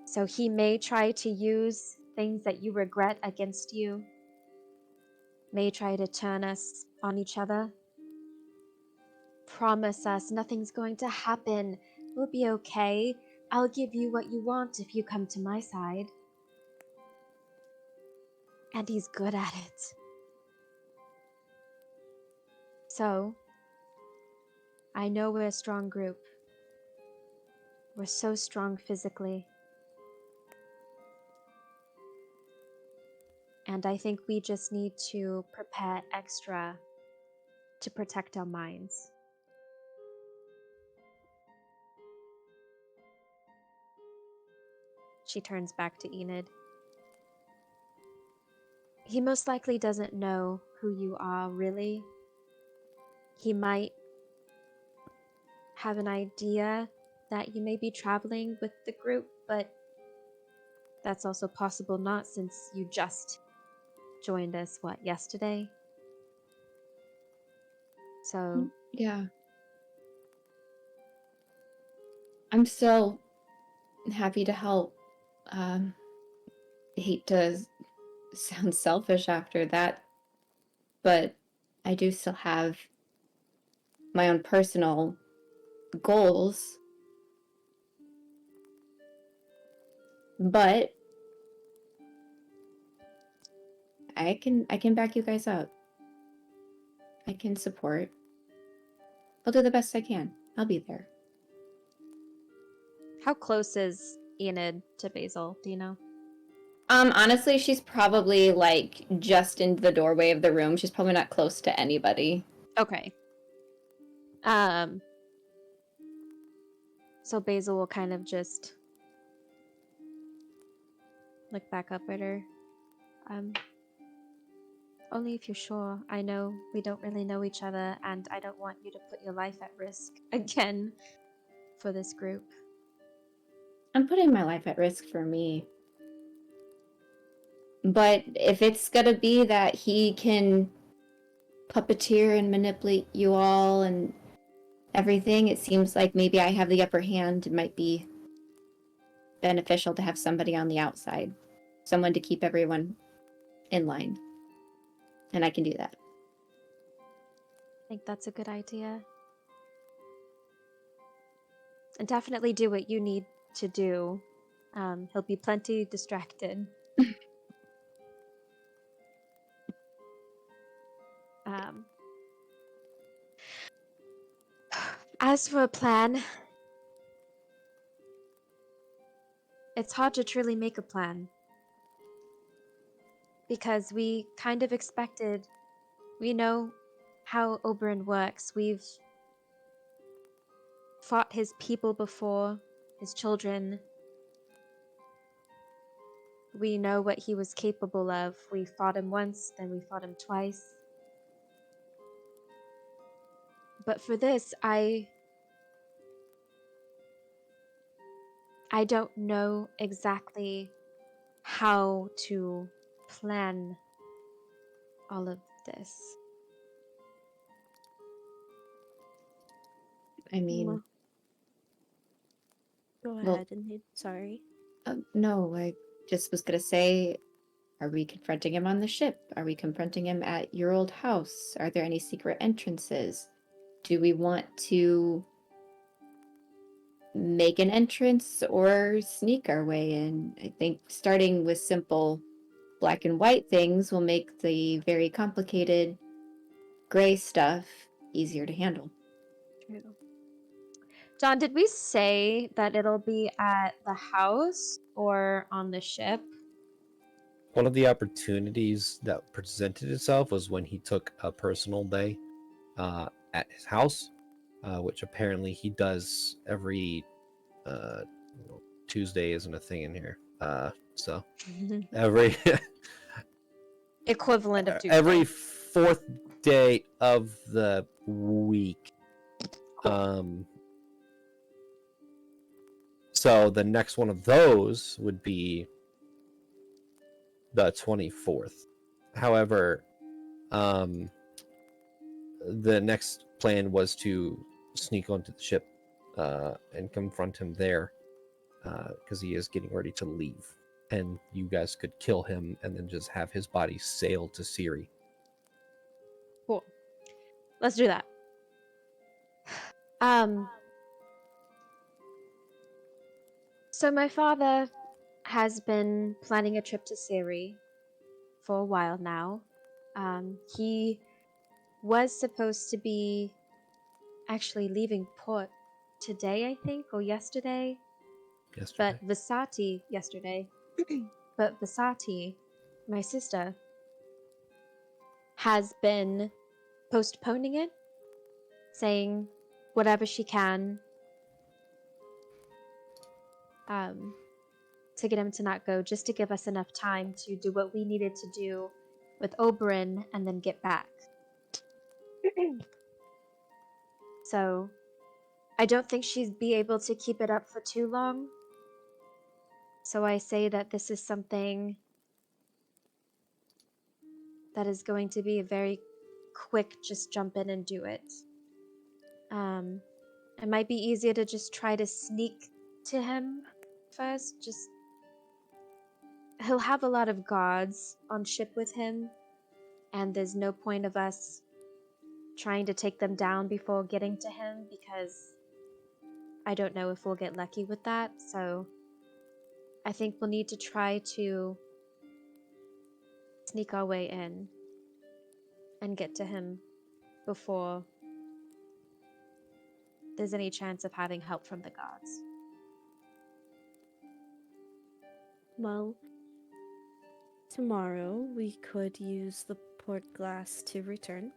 So he may try to use things that you regret against you, may try to turn us on each other, promise us nothing's going to happen, we'll be okay, I'll give you what you want if you come to my side. And he's good at it. So, I know we're a strong group. We're so strong physically. And I think we just need to prepare extra to protect our minds. She turns back to Enid. He most likely doesn't know who you are, really. He might have an idea that you may be traveling with the group, but that's also possible not, since you just joined us, yesterday? So... Yeah. I'm still happy to help. Hate to sound selfish after that, but I do still have my own personal goals. But I can back you guys up. I can support. I'll do the best I can. I'll be there. How close is Enid to Basil? Do you know? Honestly, she's probably like just in the doorway of the room. She's probably not close to anybody. Okay. So Basil will kind of just look back up at her. Only if you're sure. I know we don't really know each other, and I don't want you to put your life at risk again for this group. I'm putting my life at risk for me. But if it's gonna be that he can puppeteer and manipulate you all and everything, it seems like maybe I have the upper hand. It might be beneficial to have somebody on the outside. Someone to keep everyone in line. And I can do that. I think that's a good idea. And definitely do what you need to do. He'll be plenty distracted. As for a plan, it's hard to truly make a plan. Because we kind of expected, we know how Oberyn works. We've fought his people before, his children. We know what he was capable of. We fought him once, then we fought him twice. But for this, I don't know exactly how to plan all of this. I mean, Well, go well- ahead, and sorry. no, I just was gonna say, are we confronting him on the ship? Are we confronting him at your old house? Are there any secret entrances? Do we want to make an entrance or sneak our way in? I think starting with simple black and white things will make the very complicated gray stuff easier to handle. True. John, did we say that it'll be at the house or on the ship? One of the opportunities that presented itself was when he took a personal day at his house, which apparently he does every Tuesday isn't a thing in here. So every Equivalent of Tuesday. every fourth day of the week. Cool. So the next one of those would be the 24th. However, the next plan was to sneak onto the ship and confront him there because he is getting ready to leave. And you guys could kill him and then just have his body sail to Siri. Cool. Let's do that. So my father has been planning a trip to Siri for a while now. He was supposed to be actually leaving port today, I think, or yesterday. Yesterday. But Vasati, yesterday. But Vasati, my sister, has been postponing it, saying whatever she can to get him to not go, just to give us enough time to do what we needed to do with Oberyn and then get back. So I don't think she'd be able to keep it up for too long. So I say that this is something that is going to be a very quick, just jump in and do it. It might be easier to just try to sneak to him first. He'll have a lot of guards on ship with him, and there's no point of us trying to take them down before getting to him, because I don't know if we'll get lucky with that. So I think we'll need to try to sneak our way in and get to him before there's any chance of having help from the gods. Well, tomorrow we could use the port glass to return.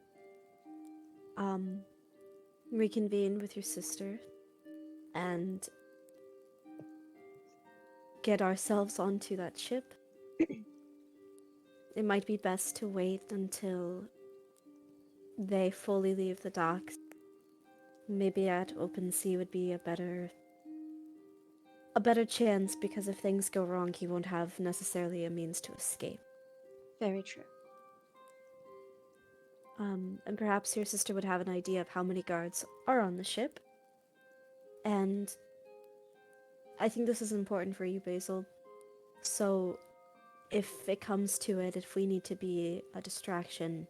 Reconvene with your sister and get ourselves onto that ship. It might be best to wait until they fully leave the docks. Maybe at open sea would be a better chance, because if things go wrong, he won't have necessarily a means to escape. Very true. And perhaps your sister would have an idea of how many guards are on the ship. And I think this is important for you, Basil. So if it comes to it, if we need to be a distraction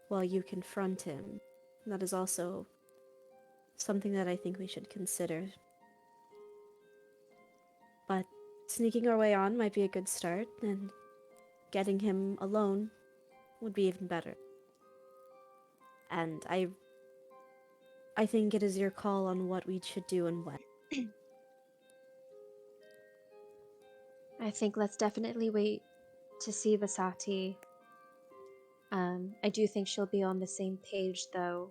while you confront him, that is also something that I think we should consider. But sneaking our way on might be a good start, and getting him alone would be even better. And I think it is your call on what we should do and when. I think let's definitely wait to see Vasati. I do think she'll be on the same page, though.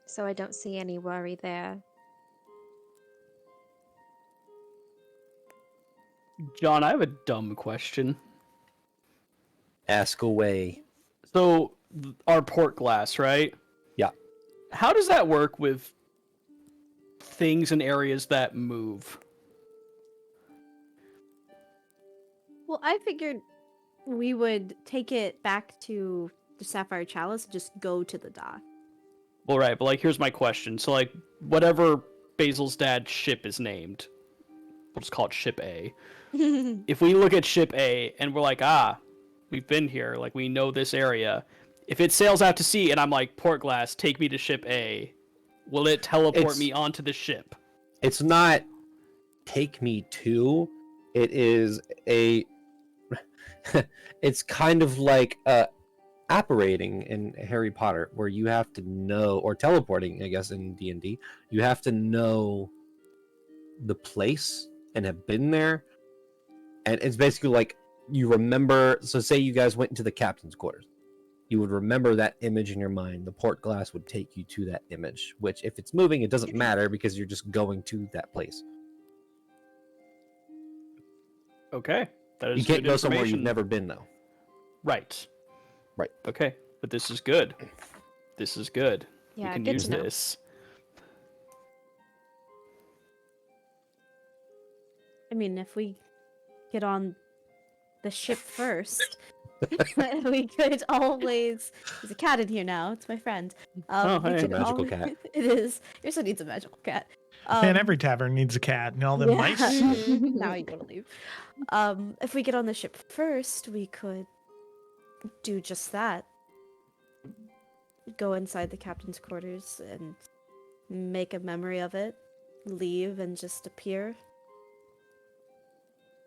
So I don't see any worry there. John, I have a dumb question. Ask away. So our port glass, right? Yeah. How does that work with things in areas that move? Well, I figured we would take it back to the Sapphire Chalice and just go to the dock. Well, right, but like, here's my question. So, like, whatever Basil's dad's ship is named, we'll just call it Ship A. If we look at Ship A and we're like, we've been here, like, we know this area. If it sails out to sea and I'm like, port glass, take me to Ship A, will it teleport me onto the ship? It's not take me to. It is a. It's kind of like apparating in Harry Potter, where you have to know, or teleporting, I guess, in D&D, you have to know the place and have been there. And it's basically like you remember. So, say you guys went into the captain's quarters. You would remember that image in your mind. The port glass would take you to that image, which, if it's moving, it doesn't matter because you're just going to that place. Okay. That is You can't good go somewhere you've information. never been, though. Right. Right. Okay, but this is good. This is good. Yeah, we can good use to know. this. I mean, if we get on the ship first, we could always. There's a cat in here now. It's my friend. Oh, we hey. It's a could magical al- cat. It is. Your son needs a magical cat. Man, every tavern needs a cat and all them yeah. mice. Now you gotta leave. If we get on the ship first, we could do just that. Go inside the captain's quarters and make a memory of it, leave and just appear.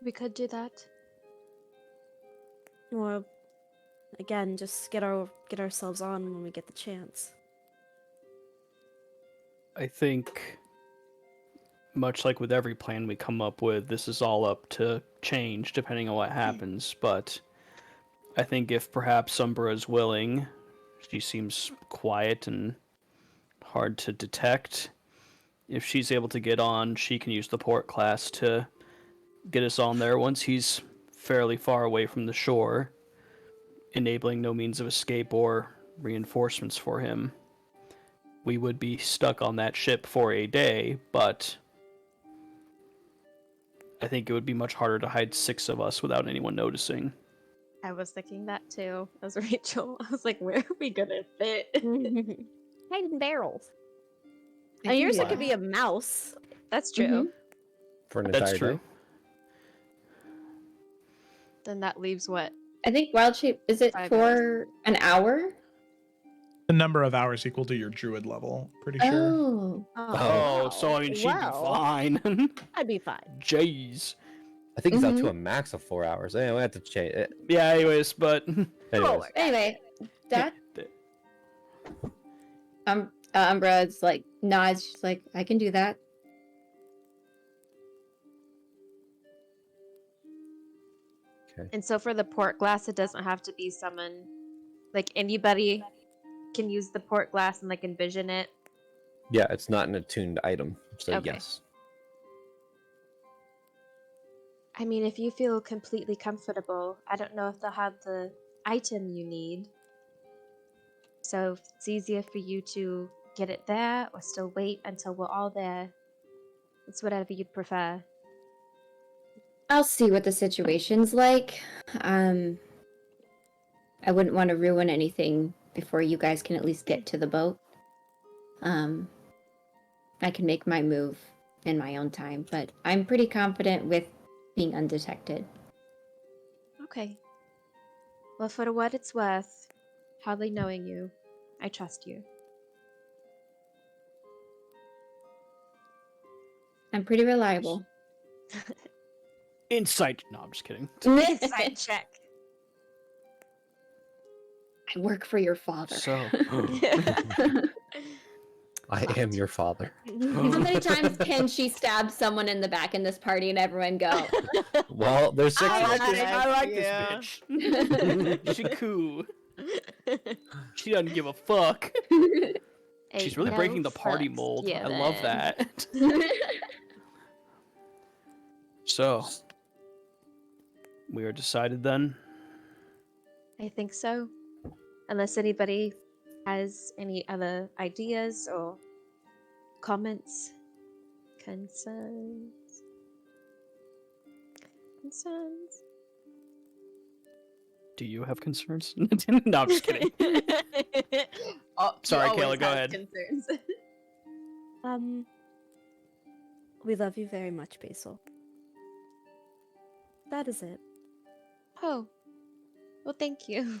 We could do that. Or again, just get ourselves on when we get the chance. I think, much like with every plan we come up with, this is all up to change depending on what happens, but I think if perhaps Umbra is willing, she seems quiet and hard to detect. If she's able to get on, she can use the port class to get us on there once he's fairly far away from the shore, enabling no means of escape or reinforcements for him. We would be stuck on that ship for a day, but I think it would be much harder to hide 6 of us without anyone noticing. I was thinking that too, as Rachel. I was like, where are we gonna fit? Hiding barrels. I And can yours do could that. be a mouse. That's true. For an That's entire true. day. Then that leaves what? I think wild shape is it 5 for an hour? The number of hours equal to your druid level, pretty sure. Oh, Oh, so I mean, she'd be fine. I'd be fine. Jeez. I think it's up to a max of 4 hours. Anyway, we have to change it. Yeah, anyways, but Anyways. anyway, that Umbra's like nods. She's like, I can do that. And so for the port glass, it doesn't have to be someone, like anybody can use the port glass and like envision it. Yeah, it's not an attuned item, so Okay. yes. I mean, if you feel completely comfortable, I don't know if they'll have the item you need. So if it's easier for you to get it there or still wait until we're all there. It's whatever you'd prefer. I'll see what the situation's like. I wouldn't want to ruin anything before you guys can at least get to the boat. I can make my move in my own time, but I'm pretty confident with being undetected. Okay. Well, for what it's worth, hardly knowing you, I trust you. I'm pretty reliable. insight. No, I'm just kidding. Insight check. I work for your father. So, I am your father. How many times can she stab someone in the back in this party and everyone go? Well, there's 6 I of us. like Yeah. this bitch. She cool. She doesn't give a fuck. She's really Ain't breaking no the party fucks mold. I love given. that. So, we are decided then. I think so. unless anybody has any other ideas or comments, concerns. Do you have concerns? No, I'm just kidding. Oh, Sorry, he always Kayla, go has ahead. Concerns. We love you very much, Basil. That is it. Oh, well, thank you.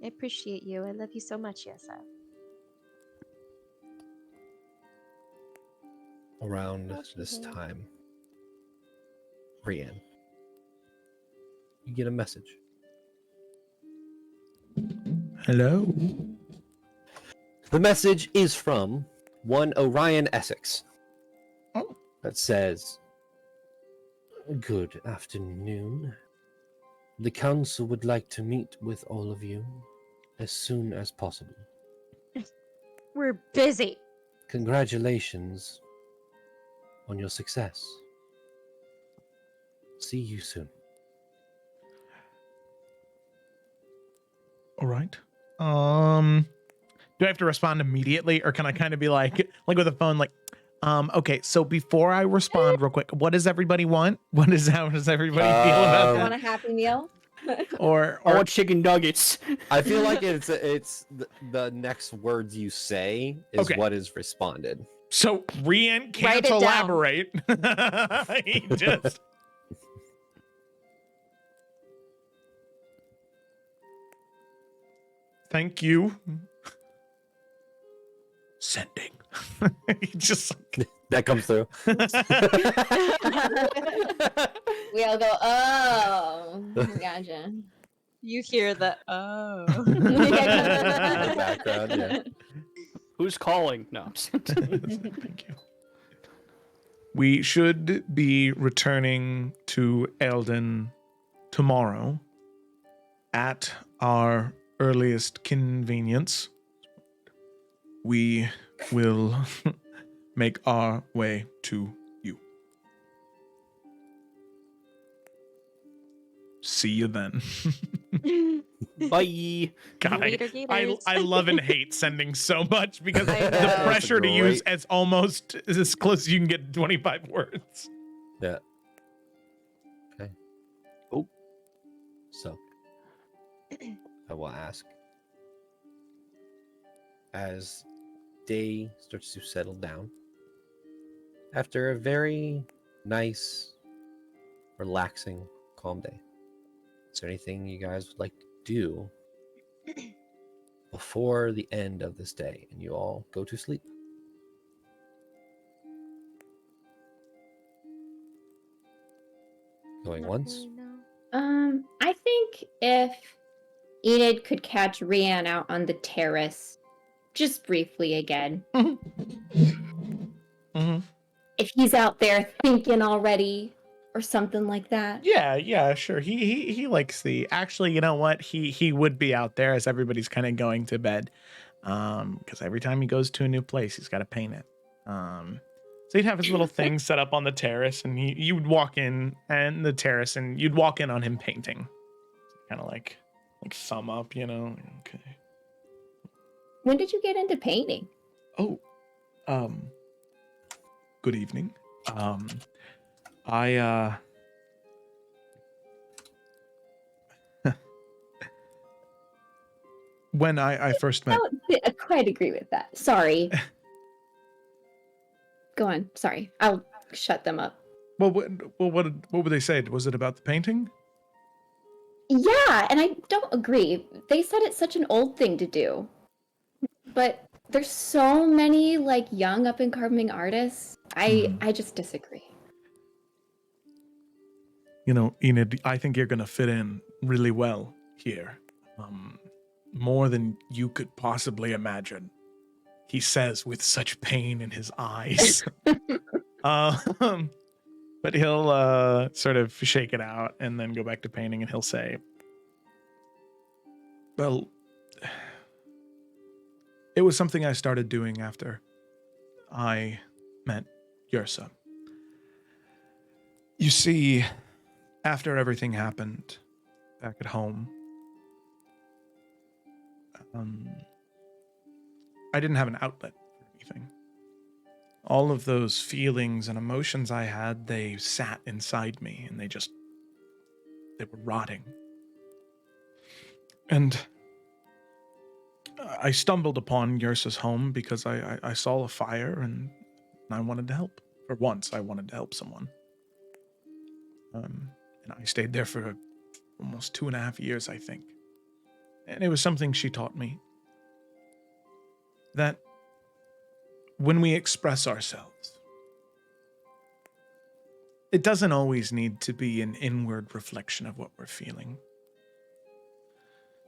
I appreciate you. I love you so much, Yessa. Around Oh, this okay. time, Brienne, you get a message. Hello. The message is from one Orion Essex. Oh. That says, "Good afternoon. The council would like to meet with all of you as soon as possible. We're busy. Congratulations on your success. See you soon." All right. Do I have to respond immediately, or can I kind of be like with a phone, like, okay, so before I respond real quick, what does everybody want? How does everybody feel about Want that? a Happy Meal? Or I want chicken nuggets. I feel like it's the next words you say is Okay. what is responded. so Rian Write can't it down. elaborate. He just thank you. Sending. He just That comes through. We all go, oh, gotcha. You hear the oh. In the background, yeah. Who's calling? No. I'm just- Thank you. We should be returning to Eldon tomorrow at our earliest convenience. We will make our way to you. See you then. Bye. God, Later, I gators. love and hate sending so much because I the know. pressure to That's use great. as almost as close as you can get to 25 words. Yeah. Okay. Oh. So, I will ask, as day starts to settle down, after a very nice, relaxing, calm day, is there anything you guys would like to do before the end of this day and you all go to sleep? Going Not once? really, no. I think if Enid could catch Rian out on the terrace, just briefly again. Mm-hmm. If he's out there thinking already, or something like that. Yeah, sure. He likes the. Actually, you know what? He would be out there as everybody's kind of going to bed, because every time he goes to a new place, he's got to paint it. So he'd have his little thing set up on the terrace, and you would walk in and the terrace, and you'd walk in on him painting, kind of like thumb up, you know. Okay. When did you get into painting? Oh, good evening. I when I first met. I quite agree with that. Sorry. Go on. Sorry. I'll shut them up. Well, what would they say? Was it about the painting? Yeah, and I don't agree. They said it's such an old thing to do. But there's so many like young up and coming artists. I just disagree. You know, Enid, I think you're gonna fit in really well here. More than you could possibly imagine. He says with such pain in his eyes. But he'll sort of shake it out and then go back to painting, and he'll say, well, it was something I started doing after I met Yursa. You see, after everything happened back at home, I didn't have an outlet for anything. All of those feelings and emotions I had, they sat inside me, and they were rotting. And I stumbled upon Yersa's home because I saw a fire, and I wanted to help. For once, I wanted to help someone. And I stayed there for almost 2.5 years, I think. And it was something she taught me. That when we express ourselves, it doesn't always need to be an inward reflection of what we're feeling.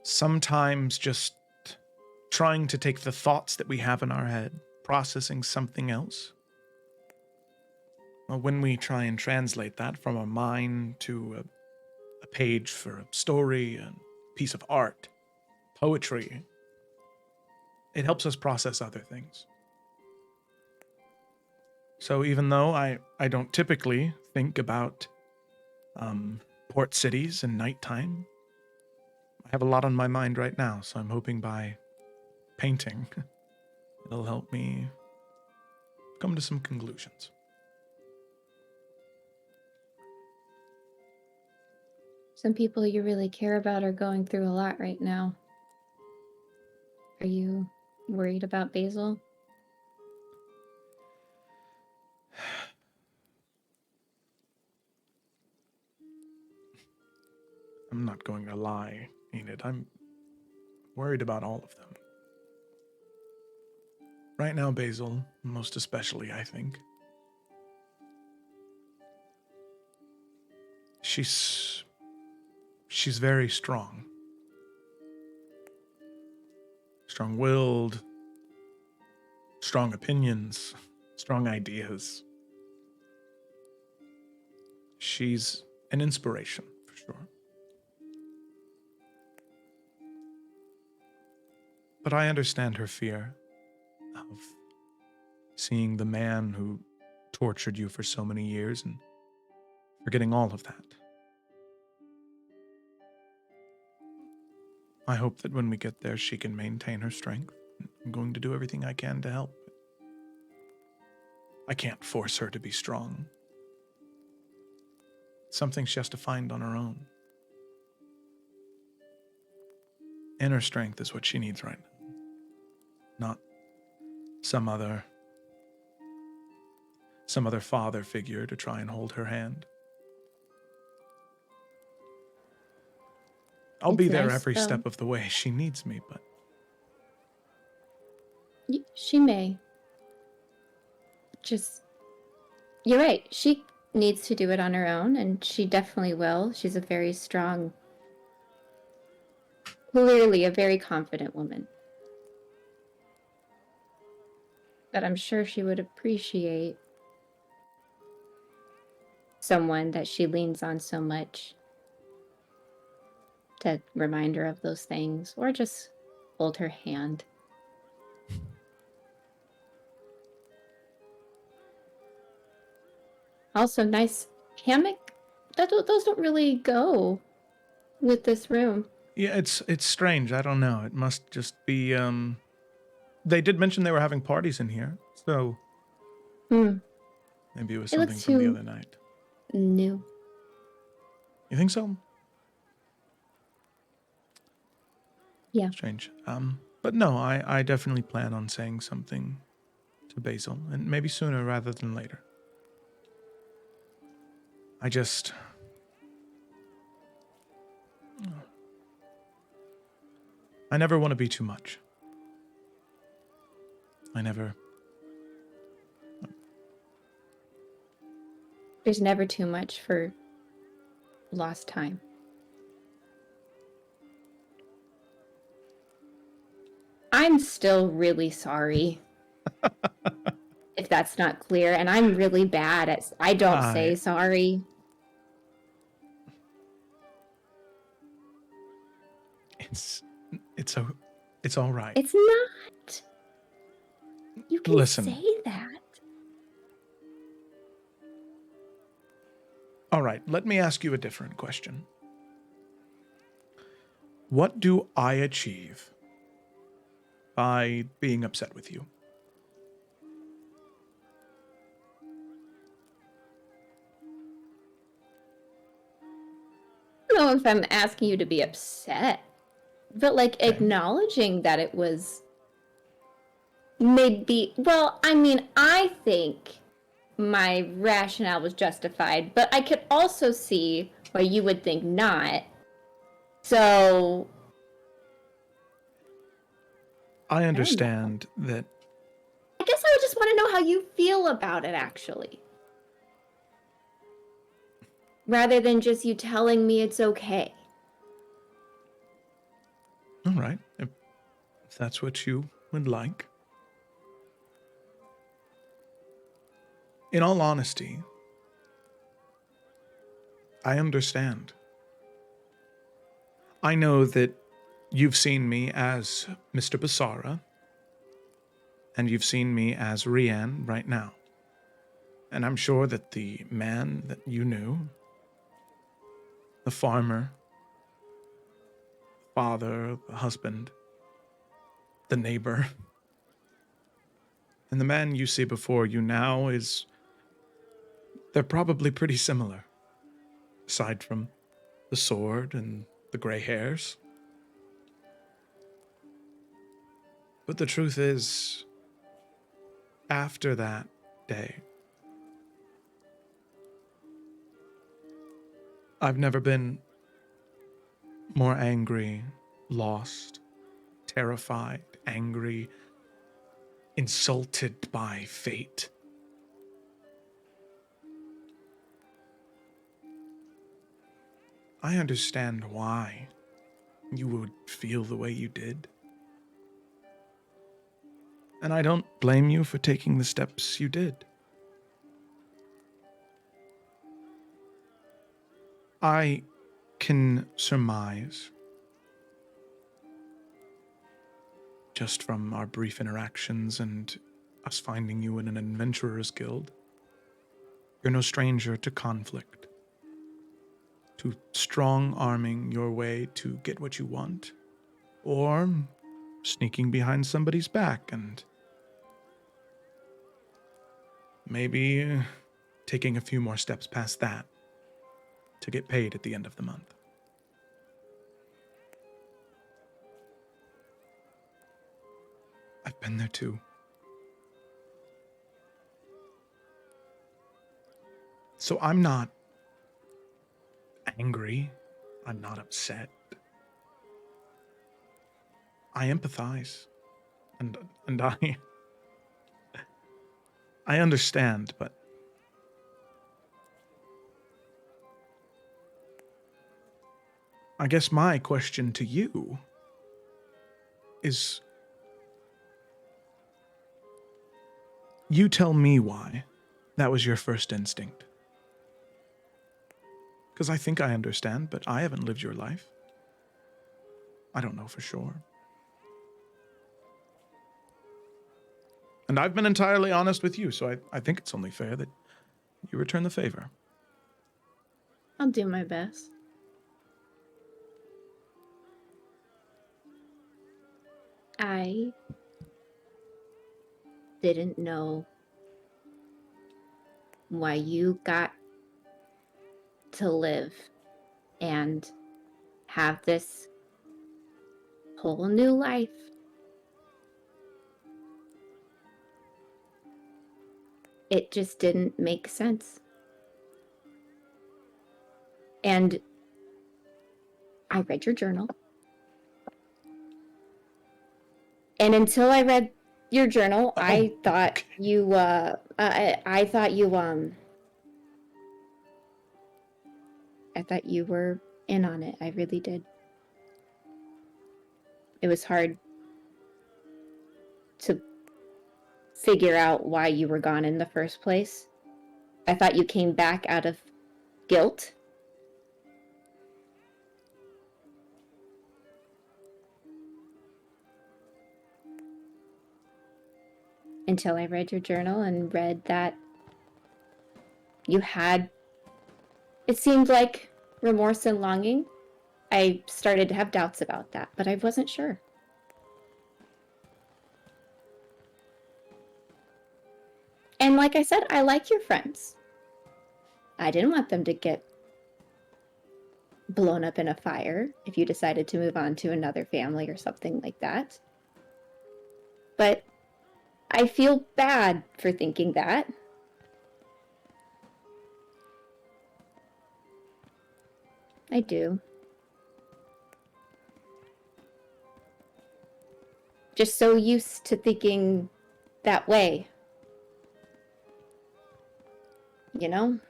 Sometimes just trying to take the thoughts that we have in our head, processing something else. Well, when we try and translate that from a mind to a page for a story, a piece of art, poetry, it helps us process other things. So even though I don't typically think about port cities and nighttime, I have a lot on my mind right now, so I'm hoping by painting, it'll help me come to some conclusions. Some people you really care about are going through a lot right now. Are you worried about Basil? I'm not going to lie, Enid. I'm worried about all of them. Right now, Basil, most especially, I think. She's very strong. Strong-willed, strong opinions, strong ideas. She's an inspiration, for sure. But I understand her fear of seeing the man who tortured you for so many years and forgetting all of that. I hope that when we get there, she can maintain her strength. I'm going to do everything I can to help. I can't force her to be strong. It's something she has to find on her own. Inner strength is what she needs right now. Not some other father figure to try and hold her hand. I'll be there every step of the way. She needs me, but... She may. You're right. She needs to do it on her own, and she definitely will. She's a very strong, clearly a very confident woman. But I'm sure she would appreciate someone that she leans on so much to remind her of those things, or just hold her hand. Also, nice hammock. Those don't really go with this room. Yeah, it's strange. I don't know. It must just be, They did mention they were having parties in here, so... Maybe it was something from the other night. New. You think so? Yeah. Strange. But no, I definitely plan on saying something to Basil, and maybe sooner rather than later. I never want to be too much. There's never too much for lost time. I'm still really sorry. If that's not clear, and I'm really bad at... I don't say sorry. It's all right. It's not. You can Listen. say that. All right, let me ask you a different question. What do I achieve by being upset with you. I don't know if I'm asking you to be upset, but like Okay. acknowledging that it was maybe, well, I mean, I think my rationale was justified, but I could also see why you would think not. So, I understand that I guess I would just want to know how you feel about it, actually. Rather than just you telling me it's okay. all right, if that's what you would like. In all honesty, I understand. I know that you've seen me as Mr. Basara, and you've seen me as Rian right now. And I'm sure that the man that you knew, the farmer, father, the husband, the neighbor, and the man you see before you now they're probably pretty similar, aside from the sword and the gray hairs. But the truth is, after that day, I've never been more angry, lost, terrified, angry, insulted by fate. I understand why you would feel the way you did. And I don't blame you for taking the steps you did. I can surmise, just from our brief interactions and us finding you in an adventurer's guild, you're no stranger to conflict, to strong-arming your way to get what you want, or sneaking behind somebody's back and maybe taking a few more steps past that to get paid at the end of the month. I've been there too. So I'm not angry. I'm not upset. I empathize. And I understand, but I guess my question to you is, you tell me why that was your first instinct. Because I think I understand, but I haven't lived your life. I don't know for sure. And I've been entirely honest with you, so I think it's only fair that you return the favor. I'll do my best. I didn't know why you got to live and have this whole new life. It just didn't make sense. And I read your journal. And until I read your journal, I thought you, I thought you were in on it. I really did. It was hard to figure out why you were gone in the first place. I thought you came back out of guilt. Until I read your journal and read that you had, it seemed like, remorse and longing. I started to have doubts about that, but I wasn't sure. And like I said, I like your friends. I didn't want them to get blown up in a fire if you decided to move on to another family or something like that. But I feel bad for thinking that. I do. Just so used to thinking that way. You know?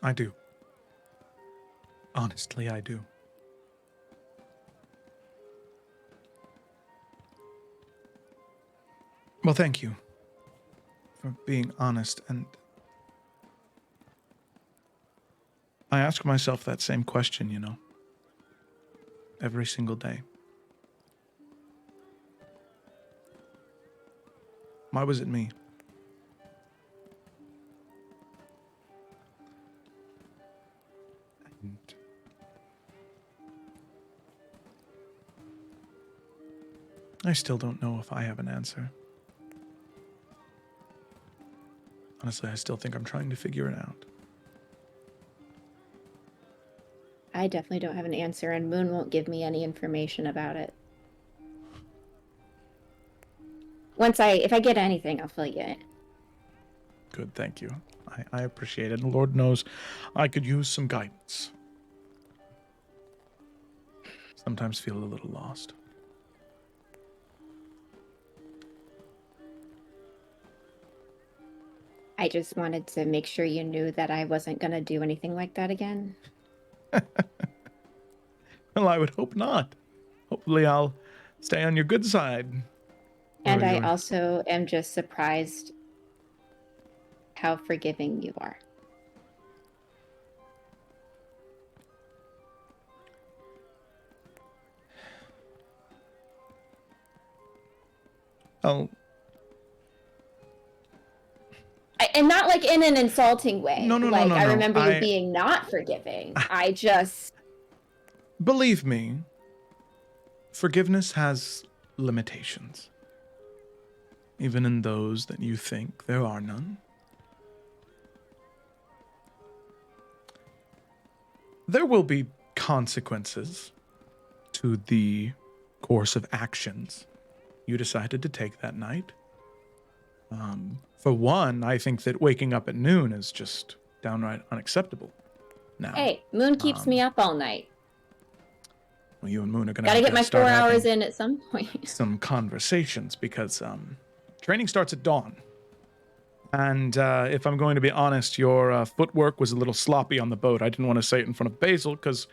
I do. Honestly, I do. Well, thank you for being honest, and I ask myself that same question, you know, every single day. Why was it me? And I still don't know if I have an answer. Honestly, I still think I'm trying to figure it out. I definitely don't have an answer, and Moon won't give me any information about it. If I get anything, I'll fill you in. Good, thank you. I appreciate it. And Lord knows I could use some guidance. Sometimes feel a little lost. I just wanted to make sure you knew that I wasn't going to do anything like that again. Well, I would hope not. Hopefully I'll stay on your good side. And Or I your- also am just surprised how forgiving you are. Oh, And not like in an insulting way. No, like, no. I remember you being not forgiving. I just... Believe me, forgiveness has limitations. Even in those that you think there are none. There will be consequences to the course of actions you decided to take that night. For one, I think that waking up at noon is just downright unacceptable. Now, Hey, Moon keeps me up all night. well, you and Moon are going Gotta to get my 4 hours in at some point. some conversations because training starts at dawn. And if I'm going to be honest, your footwork was a little sloppy on the boat. I didn't want to say it in front of Basil because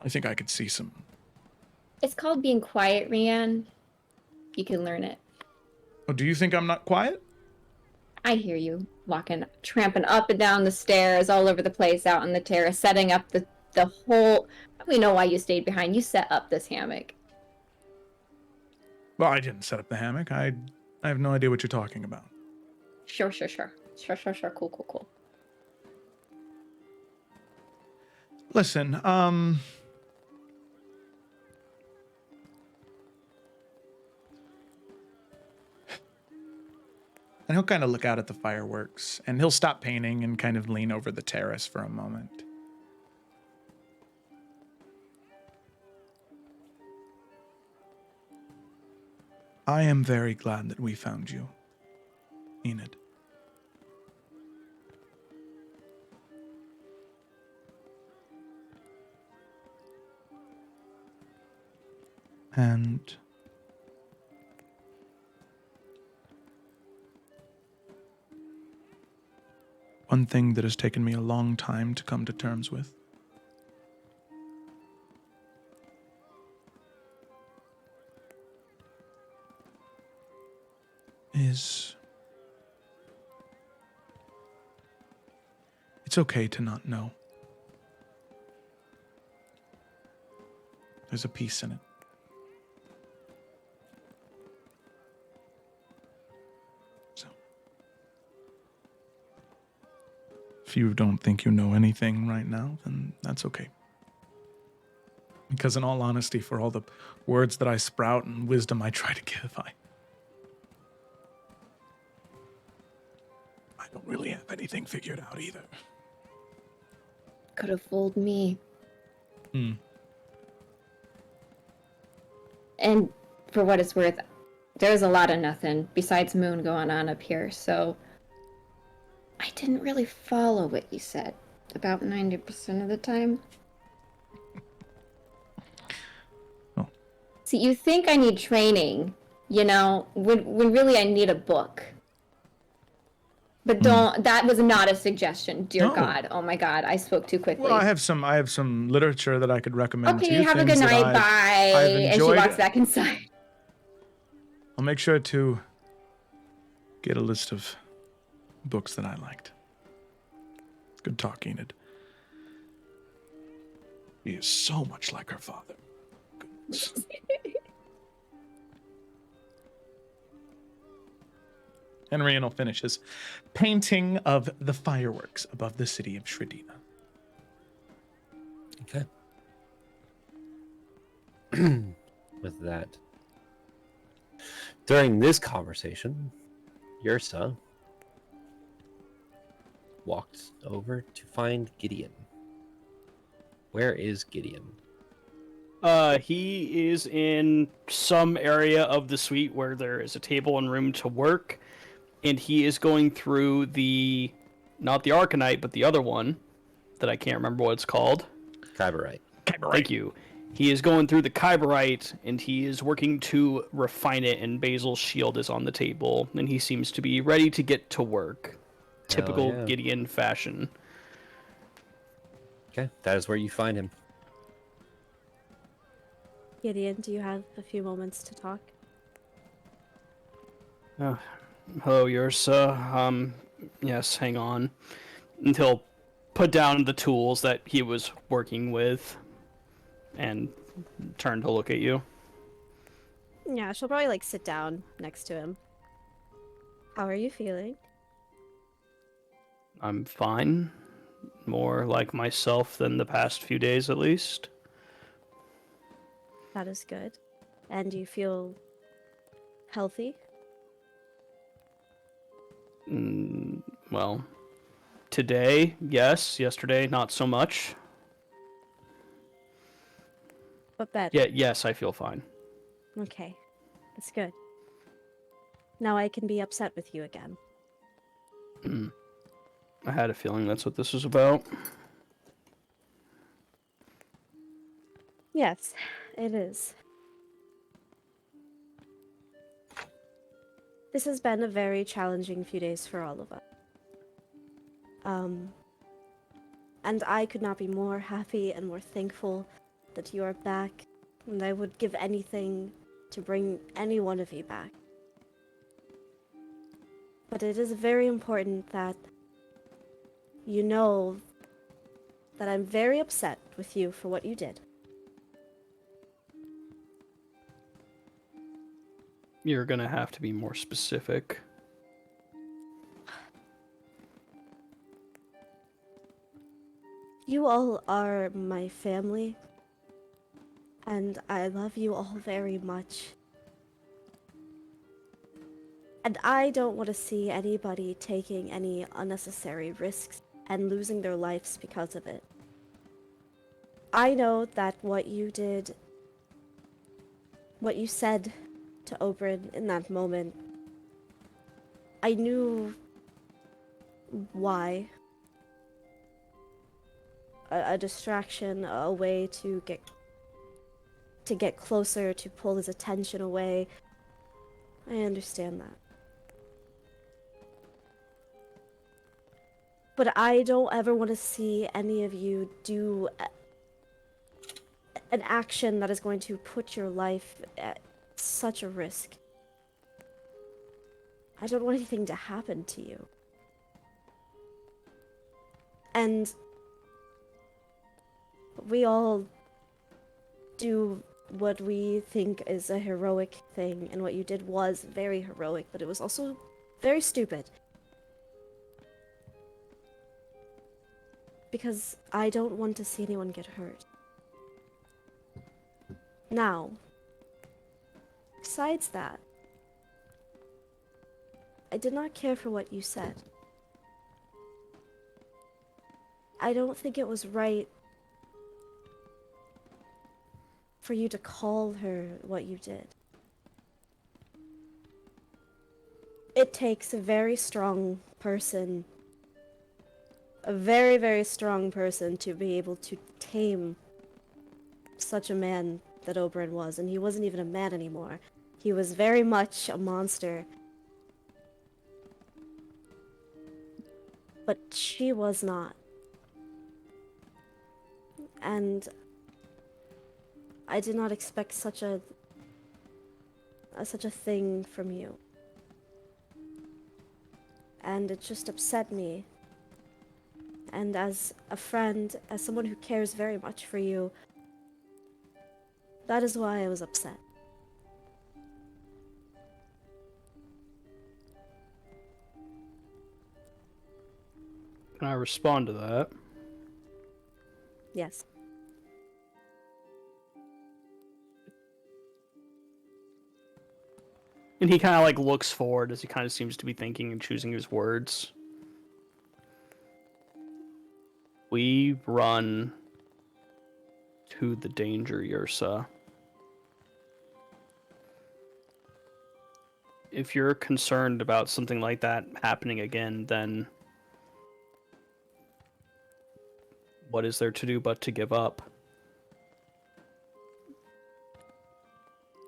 I think I could see some. It's called being quiet, Rianne. You can learn it. Oh, do you think I'm not quiet? I hear you tramping up and down the stairs all over the place out on the terrace, setting up the whole... We know why you stayed behind. You set up this hammock. Well, I didn't set up the hammock. I have no idea what you're talking about. Sure. Cool. Listen, and he'll kind of look out at the fireworks, and he'll stop painting and kind of lean over the terrace for a moment. I am very glad that we found you, Enid. And one thing that has taken me a long time to come to terms with is it's okay to not know. There's a peace in it. So, if you don't think you know anything right now, then that's okay. Because in all honesty, for all the words that I sprout and wisdom I try to give, I don't really have anything figured out either. Could have fooled me. And for what it's worth, there's a lot of nothing besides Moon going on up here, so I didn't really follow what you said about 90% of the time. Oh. See, you think I need training, when really I need a book. But that was not a suggestion, dear No. God. Oh my God, I spoke too quickly. Well, I have some literature that I could recommend to Okay, you. have a things good that night, bye. I've And she enjoyed. walks back inside. I'll make sure to get a list of books that I liked. Good talk, Enid. He is so much like her father. Goodness. And Rhiannon finishes painting of the fireworks above the city of Sredina. Okay. With that, during this conversation, Yrsa walked over to find Gideon. Where is Gideon? He is in some area of the suite where there is a table and room to work, and he is going through not the Arcanite, but the other one that I can't remember what it's called. Kyberite. Thank you. He is going through the Kyberite, and he is working to refine it, and Basil's shield is on the table, and he seems to be ready to get to work. Typical yeah. Gideon fashion. Okay, that is where you find him. Gideon, do you have a few moments to talk? Hello, Yrsa. Yes, hang on. And he'll put down the tools that he was working with and turn to look at you. Yeah, she'll probably like sit down next to him. How are you feeling? I'm fine. More like myself than the past few days, at least. That is good. And do you feel healthy? Well, today, yes. Yesterday, not so much. But better. Yeah, yes, I feel fine. Okay. That's good. Now I can be upset with you again. I had a feeling that's what this was about. Yes, it is. This has been a very challenging few days for all of us. And I could not be more happy and more thankful that you are back, and I would give anything to bring any one of you back. But it is very important that you know that I'm very upset with you for what you did. You're gonna have to be more specific. You all are my family, and I love you all very much. And I don't want to see anybody taking any unnecessary risks and losing their lives because of it. I know that what you did, what you said to Oberyn in that moment, I knew why. A distraction, a way to get closer, to pull his attention away. I understand that. But I don't ever want to see any of you do an action that is going to put your life at such a risk. I don't want anything to happen to you. And we all do what we think is a heroic thing, and what you did was very heroic, but it was also very stupid. Because I don't want to see anyone get hurt. Now, besides that, I did not care for what you said. I don't think it was right for you to call her what you did. It takes a very strong person, a very, very strong person to be able to tame such a man that Oberyn was, and he wasn't even a man anymore. He was very much a monster. But she was not. And I did not expect such a thing from you. And it just upset me. And as a friend, as someone who cares very much for you, that is why I was upset. Can I respond to that? Yes. And he kind of like looks forward as he kind of seems to be thinking and choosing his words. We run to the danger, Yrsa. If you're concerned about something like that happening again, then what is there to do but to give up?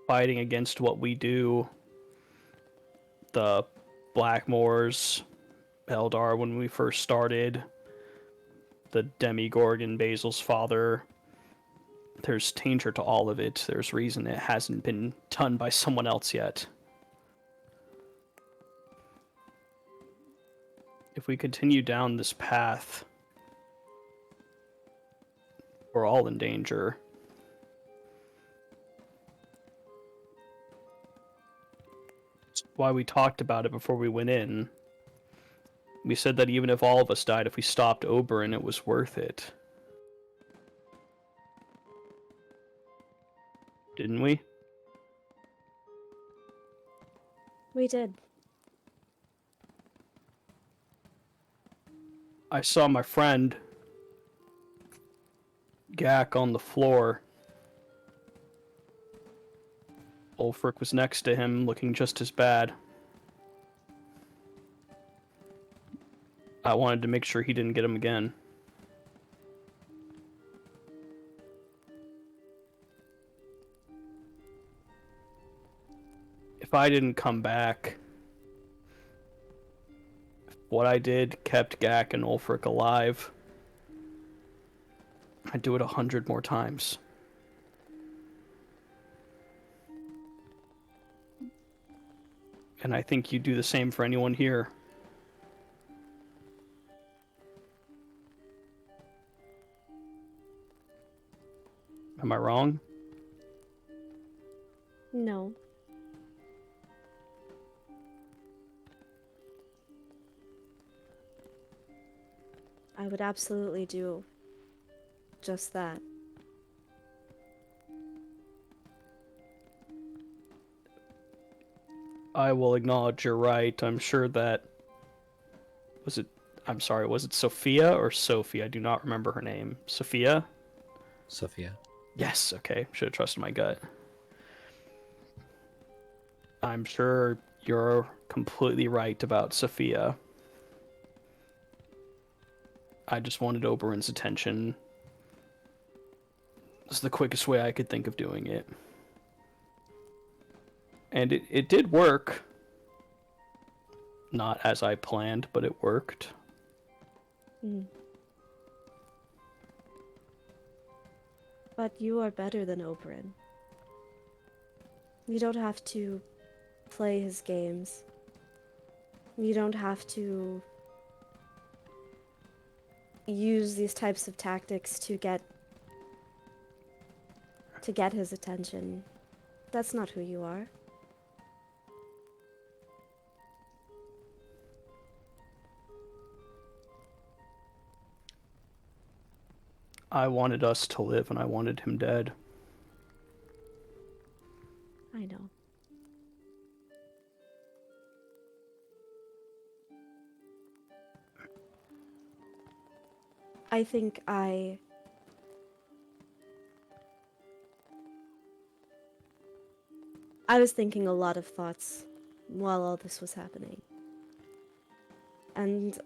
Fighting against what we do, the Blackmoors, Eldar when we first started, the Demigorgon, Basil's father, there's danger to all of it. There's reason it hasn't been done by someone else yet. If we continue down this path, we're all in danger. That's why we talked about it before we went in. We said that even if all of us died, if we stopped Oberyn, it was worth it. Didn't we? We did. I saw my friend Gak on the floor. Ulfric was next to him, looking just as bad. I wanted to make sure he didn't get him again. If I didn't come back, what I did kept Gak and Ulfric alive, I'd do it 100 more times. And I think you'd do the same for anyone here. Am I wrong? No. I would absolutely do just that. I will acknowledge you're right. I'm sure that... I'm sorry, was it Sophia or Sophie? I do not remember her name. Sophia? Sophia. Yes, okay. Should have trusted my gut. I'm sure you're completely right about Sophia. I just wanted Oberyn's attention. It's the quickest way I could think of doing it. And it did work. Not as I planned, but it worked. But you are better than Oberyn. You don't have to play his games. You don't have to use these types of tactics to get his attention. That's not who you are. I wanted us to live and I wanted him dead. I know. I think I was thinking a lot of thoughts while all this was happening. And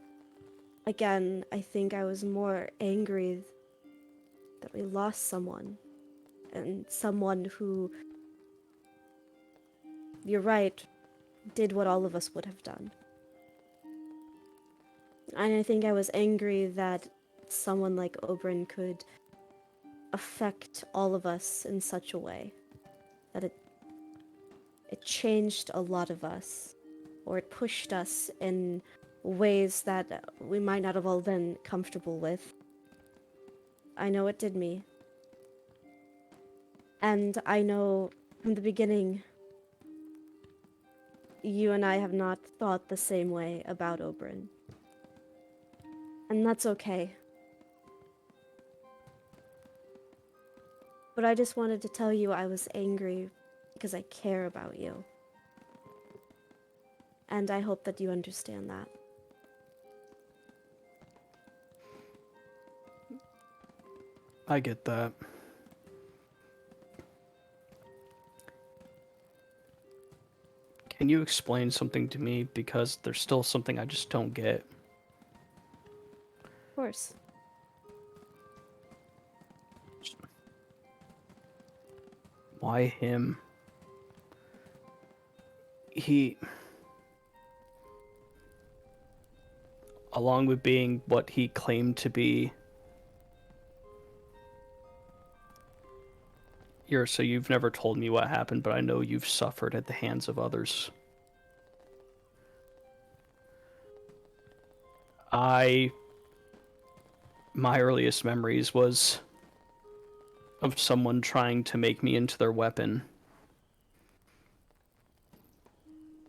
again, I think I was more angry that we lost someone. And someone who, you're right, did what all of us would have done. And I think I was angry that someone like Oberyn could affect all of us in such a way that it changed a lot of us, or it pushed us in ways that we might not have all been comfortable with. I know it did me. And I know from the beginning, you and I have not thought the same way about Oberyn. And that's okay. But I just wanted to tell you I was angry because I care about you. And I hope that you understand that. I get that. Can you explain something to me? Because there's still something I just don't get. Of course. Why him? He... Along with being what he claimed to be... So you've never told me what happened, but I know you've suffered at the hands of others. My earliest memories was of someone trying to make me into their weapon.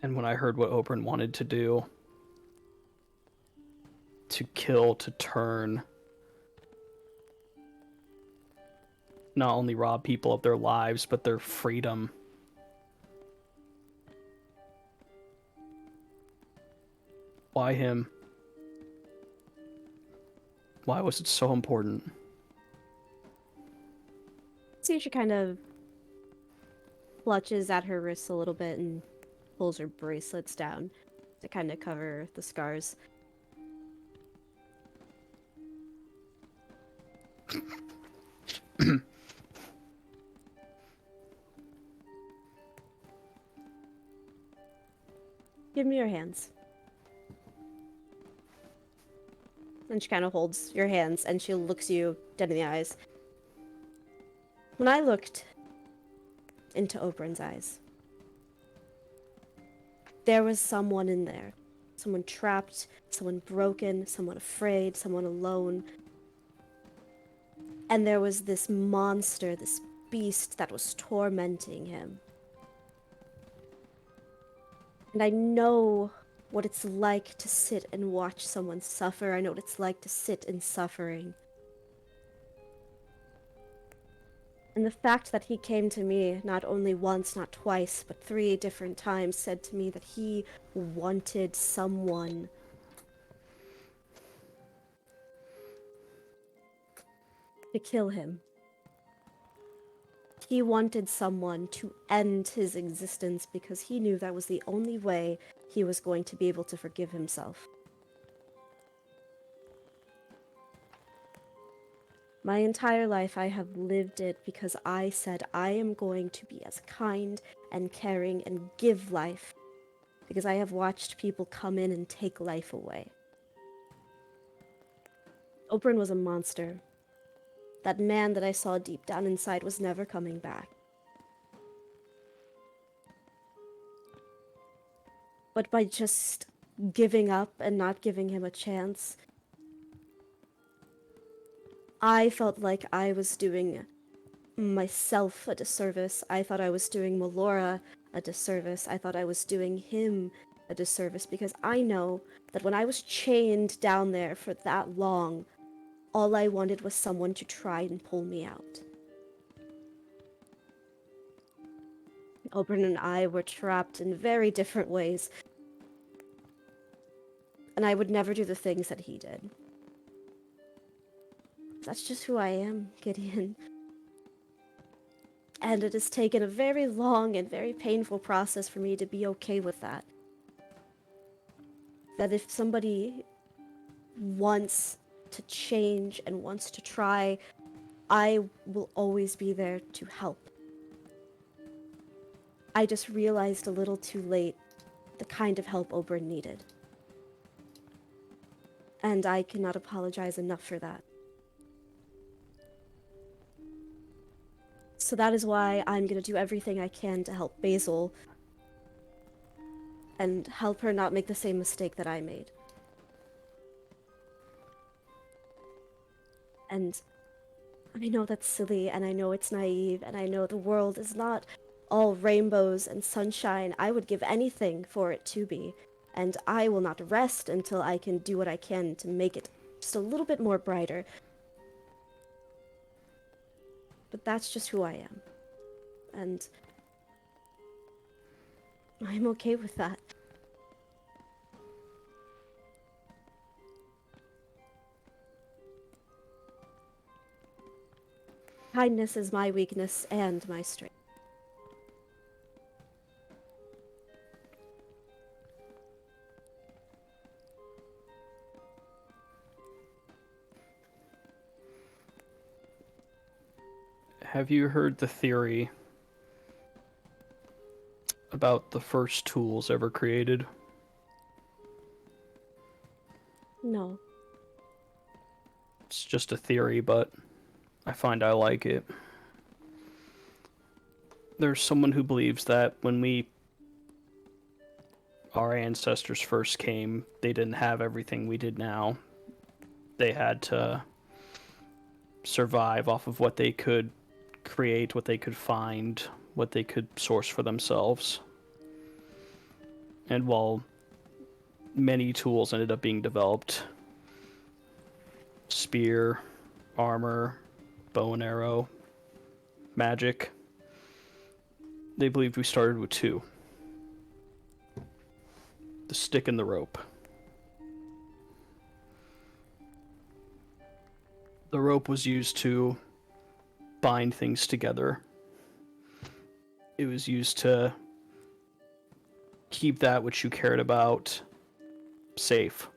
And when I heard what Oberyn wanted to do, to kill, to turn, not only rob people of their lives, but their freedom. Why him? Why was it so important? See, she kind of clutches at her wrists a little bit and pulls her bracelets down to kind of cover the scars. Give me your hands. And she kind of holds your hands and she looks you dead in the eyes. When I looked into Oberyn's eyes, there was someone in there. Someone trapped, someone broken, someone afraid, someone alone. And there was this monster, this beast that was tormenting him. And I know what it's like to sit and watch someone suffer. I know what it's like to sit in suffering. And the fact that he came to me not only once, not twice, but 3 different times, said to me that he wanted someone to kill him. He wanted someone to end his existence because he knew that was the only way he was going to be able to forgive himself. My entire life I have lived it because I said I am going to be as kind and caring and give life, because I have watched people come in and take life away. Oberyn was a monster. That man that I saw deep down inside was never coming back. But by just giving up and not giving him a chance, I felt like I was doing myself a disservice. I thought I was doing Melora a disservice. I thought I was doing him a disservice, because I know that when I was chained down there for that long, all I wanted was someone to try and pull me out. Oberon and I were trapped in very different ways. And I would never do the things that he did. That's just who I am, Gideon. And it has taken a very long and very painful process for me to be okay with that. That if somebody wants to change and wants to try, I will always be there to help. I just realized a little too late the kind of help Oberon needed. And I cannot apologize enough for that. So that is why I'm gonna do everything I can to help Basil and help her not make the same mistake that I made. And I know that's silly, and I know it's naive, and I know the world is not all rainbows and sunshine. I would give anything for it to be, and I will not rest until I can do what I can to make it just a little bit more brighter. But that's just who I am. And I'm okay with that. Kindness is my weakness and my strength. Have you heard the theory about the first tools ever created? No. It's just a theory, but I find I like it. There's someone who believes that when our ancestors first came, they didn't have everything we did now. They had to survive off of what they could create, what they could find, what they could source for themselves. And while many tools ended up being developed, spear, armor, bow and arrow, magic, they believed we started with two. The stick and the rope. The rope was used to bind things together. It was used to keep that which you cared about safe,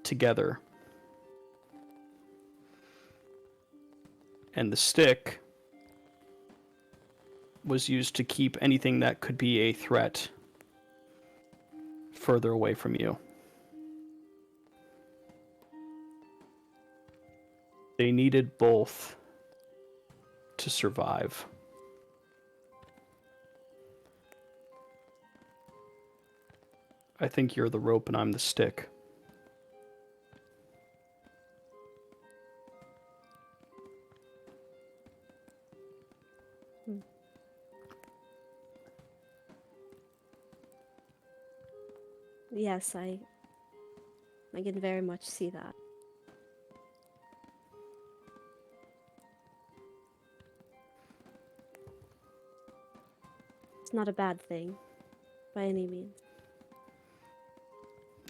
together. And the stick was used to keep anything that could be a threat further away from you. They needed both to survive. I think you're the rope and I'm the stick. Yes, I can very much see that. It's not a bad thing, by any means.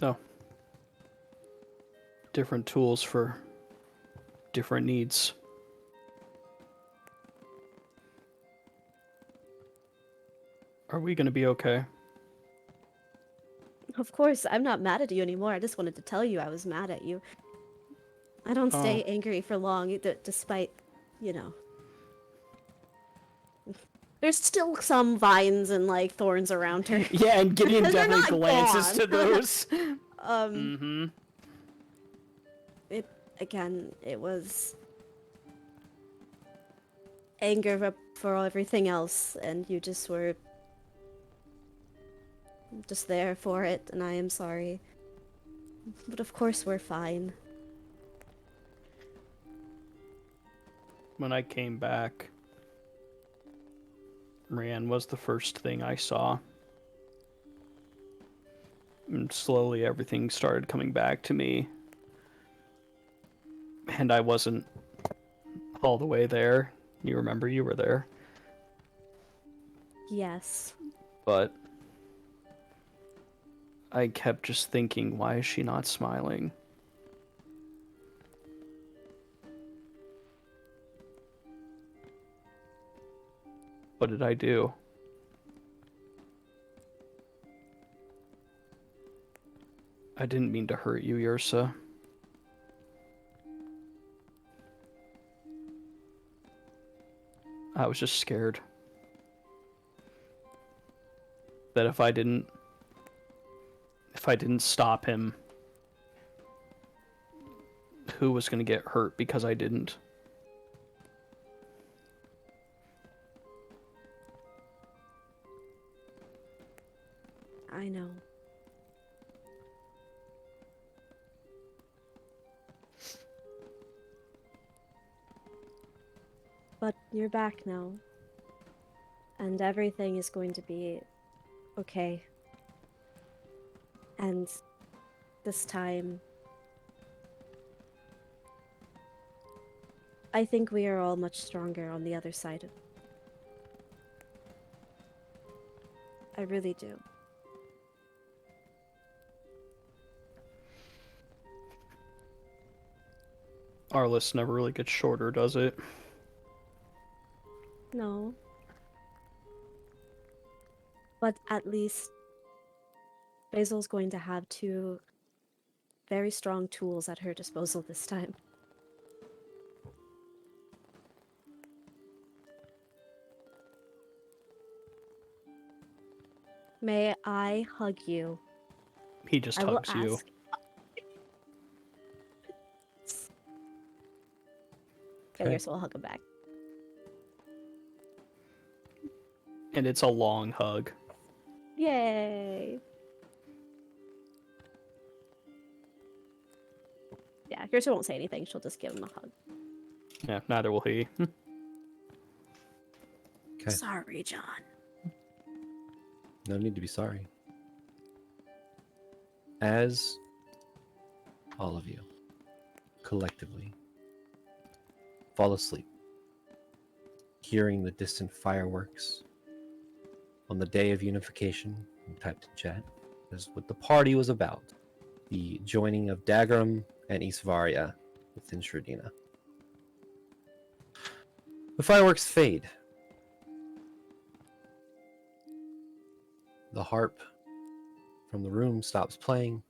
No. Different tools for different needs. Are we gonna be okay? Of course, I'm not mad at you anymore. I just wanted to tell you I was mad at you. I don't stay angry for long, despite, you know. There's still some vines and, like, thorns around her. Yeah, and Gideon They're definitely not glances to gone. those. Mm-hmm. It was anger for everything else, and you just were just there for it, and I am sorry. But of course we're fine. When I came back, Marianne was the first thing I saw. And slowly everything started coming back to me. And I wasn't all the way there. You remember you were there. Yes. But I kept just thinking, why is she not smiling? What did I do? I didn't mean to hurt you, Yrsa. I was just scared that if I didn't stop him, who was going to get hurt because I didn't? I know. But you're back now. And everything is going to be okay. And this time, I think we are all much stronger on the other side of it. I really do. Our list never really gets shorter, does it? No. But at least Basil's going to have two very strong tools at her disposal this time. May I hug you? He just I will hugs you. ask. And Okay. Yrsa will hug him back. And it's a long hug. Yay! Yeah, Yrsa won't say anything. She'll just give him a hug. Yeah, neither will he. Okay. Sorry, John. No need to be sorry. As all of you collectively fall asleep, hearing the distant fireworks on the day of unification, and typed in chat, is what the party was about. The joining of Dagram and Isvaria within Sredina. The fireworks fade. The harp from the room stops playing.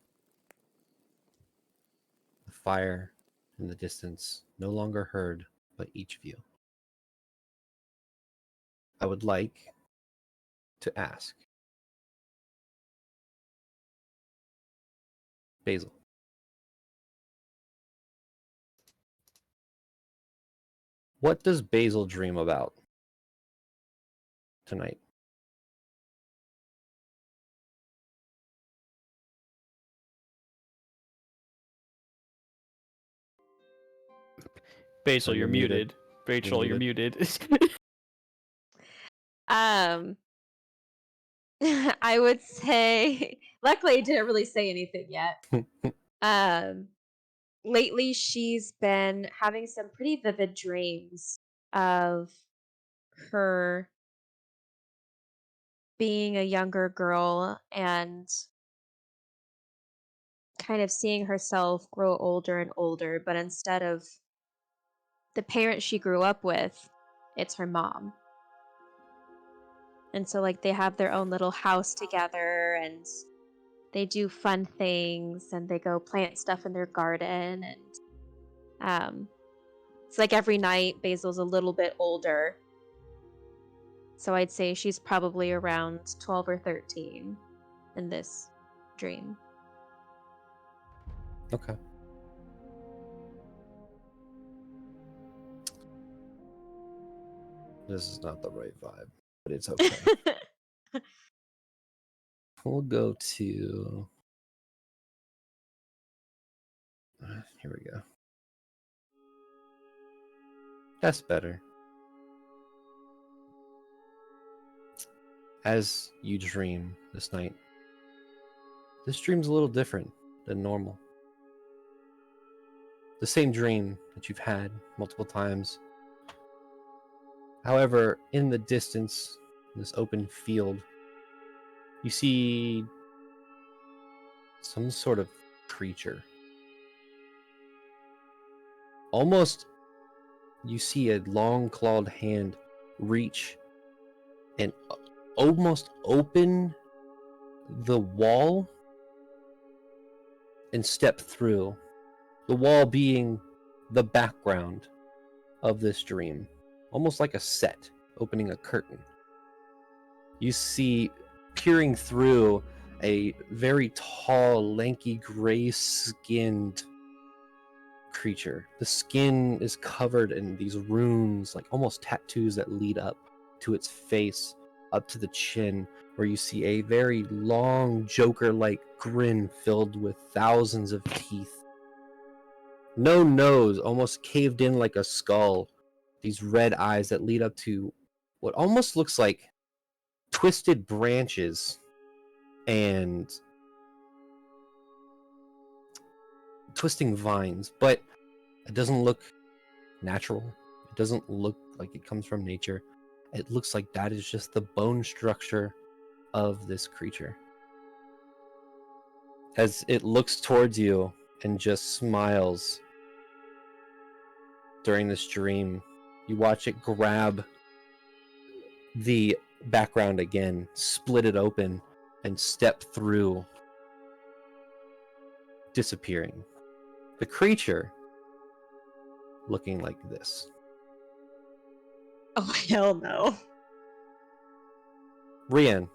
The fire in the distance no longer heard by each of you. I would like to ask Basil. What does Basil dream about tonight? Basil, You're you're muted. muted. Rachel, you're muted. I would say, luckily, I didn't really say anything yet. Lately, she's been having some pretty vivid dreams of her being a younger girl and kind of seeing herself grow older and older, but instead of the parent she grew up with, it's her mom. And so, like, they have their own little house together and they do fun things and they go plant stuff in their garden. And it's like every night Basil's a little bit older. So I'd say she's probably around 12 or 13 in this dream. Okay. This is not the right vibe, but it's okay. We'll go to... here we go. That's better. As you dream this night, this dream's a little different than normal. The same dream that you've had multiple times. However, in the distance, this open field, you see some sort of creature. Almost, you see a long clawed hand reach and almost open the wall and step through. The wall being the background of this dream. Almost like a set, opening a curtain. You see, peering through, a very tall, lanky, gray-skinned creature. The skin is covered in these runes, like almost tattoos that lead up to its face, up to the chin, where you see a very long, Joker-like grin filled with thousands of teeth. No nose, almost caved in like a skull. These red eyes that lead up to what almost looks like twisted branches and twisting vines, but it doesn't look natural. It doesn't look like it comes from nature. It looks like that is just the bone structure of this creature. As it looks towards you and just smiles during this dream, you watch it grab the background again, split it open, and step through, disappearing. The creature looking like this. Oh, hell no. Rian,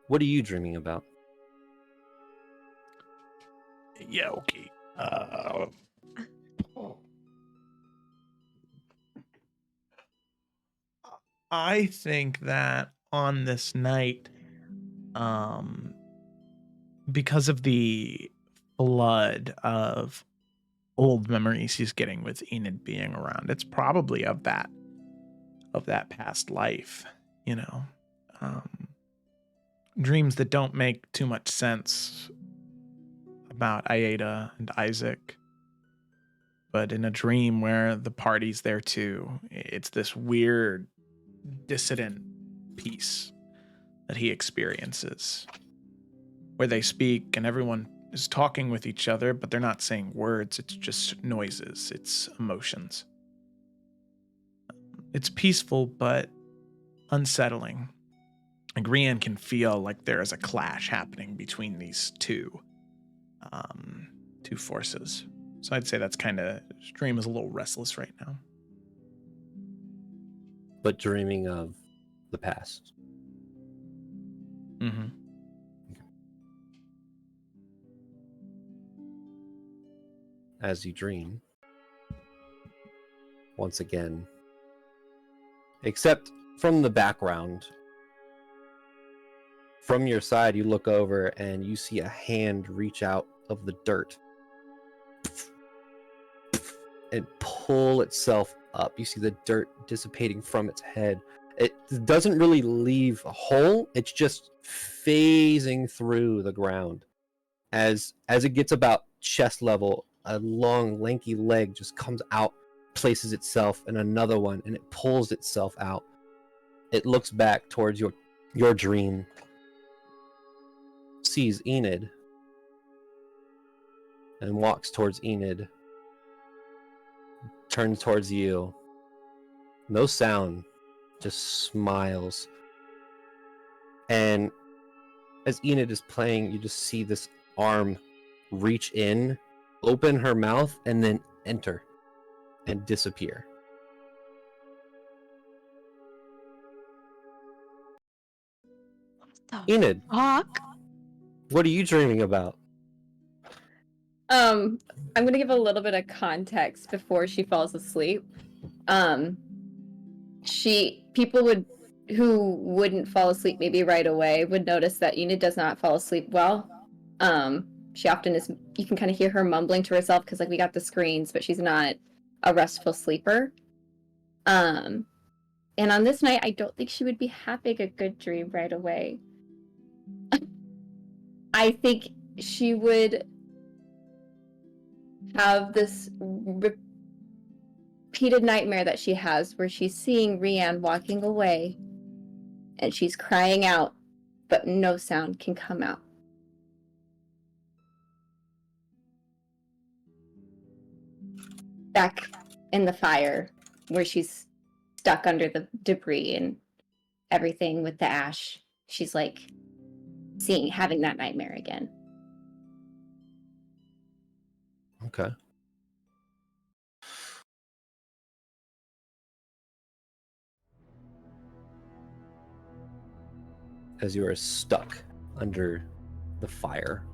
what are you dreaming about? Yeah, okay. I think that on this night, because of the flood of old memories he's getting with Enid being around, it's probably of that past life, you know. Dreams that don't make too much sense about Aida and Isaac. But in a dream where the party's there too, it's this weird dissident peace that he experiences, where they speak and everyone is talking with each other, but they're not saying words. It's just noises. It's emotions. It's peaceful, but unsettling. And Rian can feel like there is a clash happening between these two forces. So I'd say that's kind of, Dream is a little restless right now. But dreaming of the past. Mm-hmm. As you dream, once again, except from the background, from your side, you look over and you see a hand reach out of the dirt and pull itself up. You see the dirt dissipating from its head. It doesn't really leave a hole. It's just phasing through the ground. As it gets about chest level, a long, lanky leg just comes out, places itself in another one, and it pulls itself out. It looks back towards your dream, sees Enid, and walks towards Enid, turns towards you. No sound, just smiles. And as Enid is playing, you just see this arm reach in, open her mouth, and then enter and disappear. Enid, Fuck. what are you dreaming about? I'm gonna give a little bit of context before she falls asleep. People who wouldn't fall asleep maybe right away would notice that Enid does not fall asleep well. She often is. You can kind of hear her mumbling to herself because, like, we got the screens, but she's not a restful sleeper. And on this night, I don't think she would be having a good dream right away. I think she would have this repeated nightmare that she has where she's seeing Rianne walking away and she's crying out, but no sound can come out. Back in the fire where she's stuck under the debris and everything with the ash, she's like having that nightmare again. Okay. As you are stuck under the fire,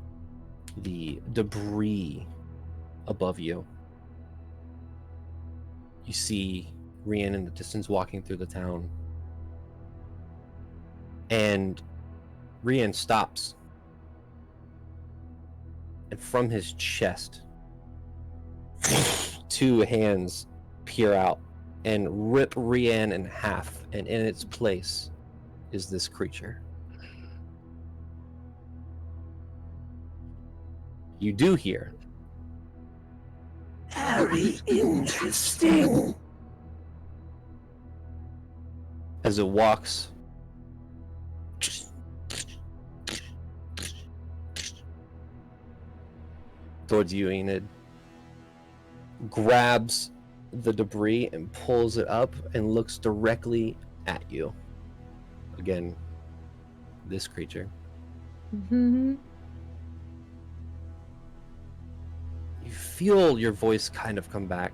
the debris above you, you see Rian in the distance walking through the town. And Rian stops. And from his chest, 2 hands peer out and rip Rian in half, and in its place is this creature. You do hear. Very interesting. As it walks towards you, Enid, grabs the debris and pulls it up and looks directly at you. Again, this creature. Mm-hmm. You feel your voice kind of come back,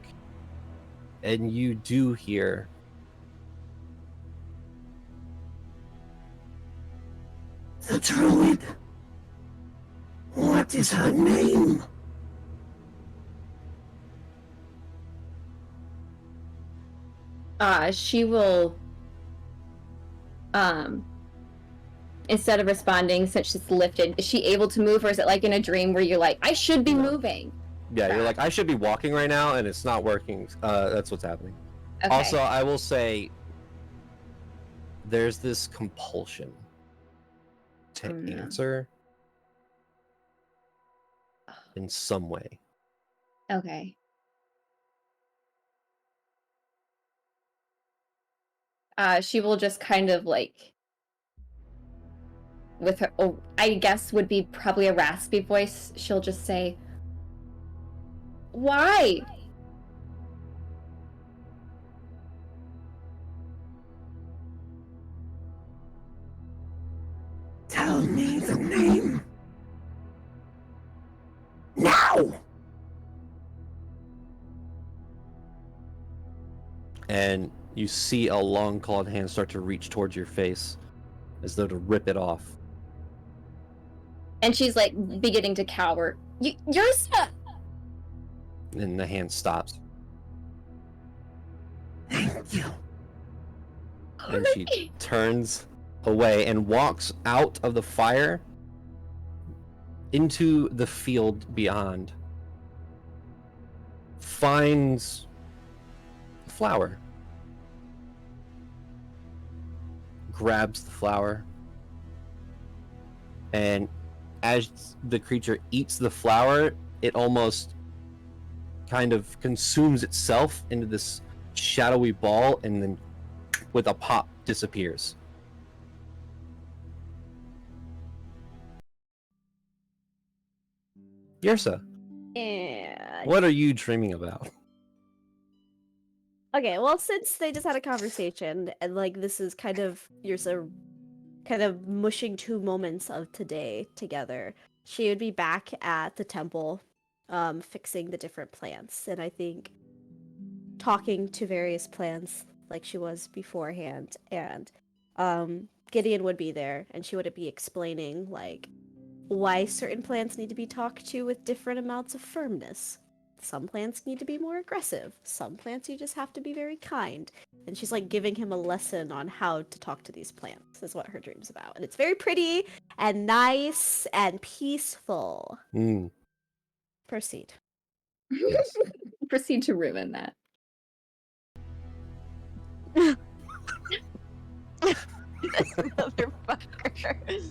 and you do hear, The druid. What is her name? She will, instead of responding, since she's lifted, is she able to move, or is it like in a dream where you're like, I should be moving? yeah, you're like, I should be walking right now, and it's not working. That's what's happening. Okay. Also, I will say, there's this compulsion to answer in some way. Okay. She will just kind of like, with her, I guess would be probably a raspy voice, she'll just say, why? Tell me the name. Now! And you see a long clawed hand start to reach towards your face, as though to rip it off. And she's like beginning to cower. You're stuck. And the hand stops. Thank you. And she turns away and walks out of the fire into the field beyond. Finds a flower. Grabs the flower. And as the creature eats the flower, it almost kind of consumes itself into this shadowy ball, and then with a pop disappears. Yersa, Yeah. What are you dreaming about? Okay, well, since they just had a conversation, and like this is kind of you're so kind of mushing 2 moments of today together, she would be back at the temple, fixing the different plants, and I think talking to various plants like she was beforehand, and Gideon would be there, and she would be explaining like why certain plants need to be talked to with different amounts of firmness. Some plants need to be more aggressive. Some plants you just have to be very kind. And she's like giving him a lesson on how to talk to these plants, is what her dream's about. And it's very pretty and nice and peaceful. Proceed. Yes. Proceed to ruin that. Motherfucker.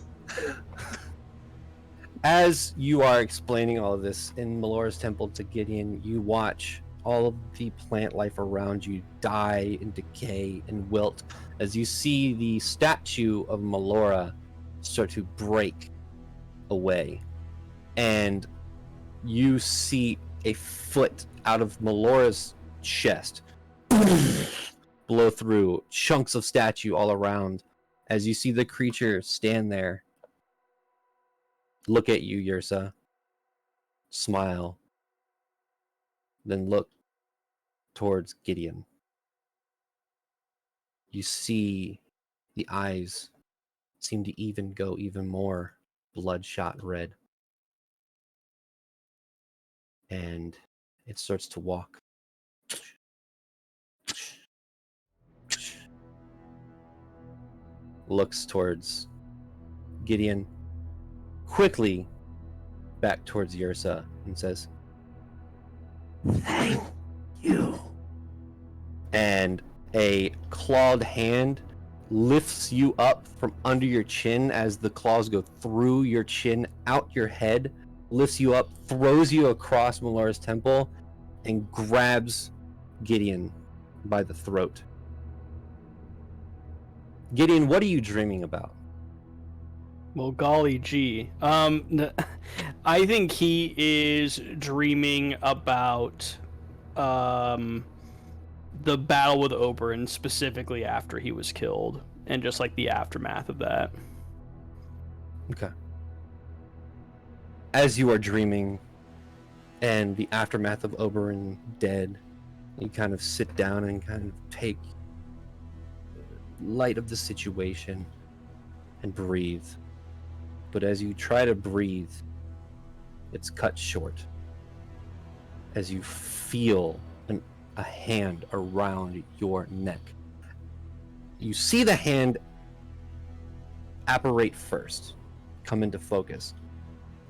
As you are explaining all of this in Melora's temple to Gideon, you watch all of the plant life around you die and decay and wilt as you see the statue of Melora start to break away. And you see a foot out of Melora's chest blow through, chunks of statue all around, as you see the creature stand there, look at you, Yrsa, smile, then look towards Gideon. You see the eyes seem to even go even more bloodshot red. And it starts to walk. Looks towards Gideon, quickly back towards Yrsa, and says, Thank you. and a clawed hand lifts you up from under your chin as the claws go through your chin, out your head, lifts you up, throws you across Melora's temple, and grabs Gideon by the throat. Gideon, what are you dreaming about? Well, golly gee. I think he is dreaming about the battle with Oberyn, specifically after he was killed, and just like the aftermath of that. Okay. As you are dreaming and the aftermath of Oberyn dead, you kind of sit down and kind of take light of the situation and breathe. But as you try to breathe, it's cut short as you feel a hand around your neck. You see the hand apparate first, come into focus,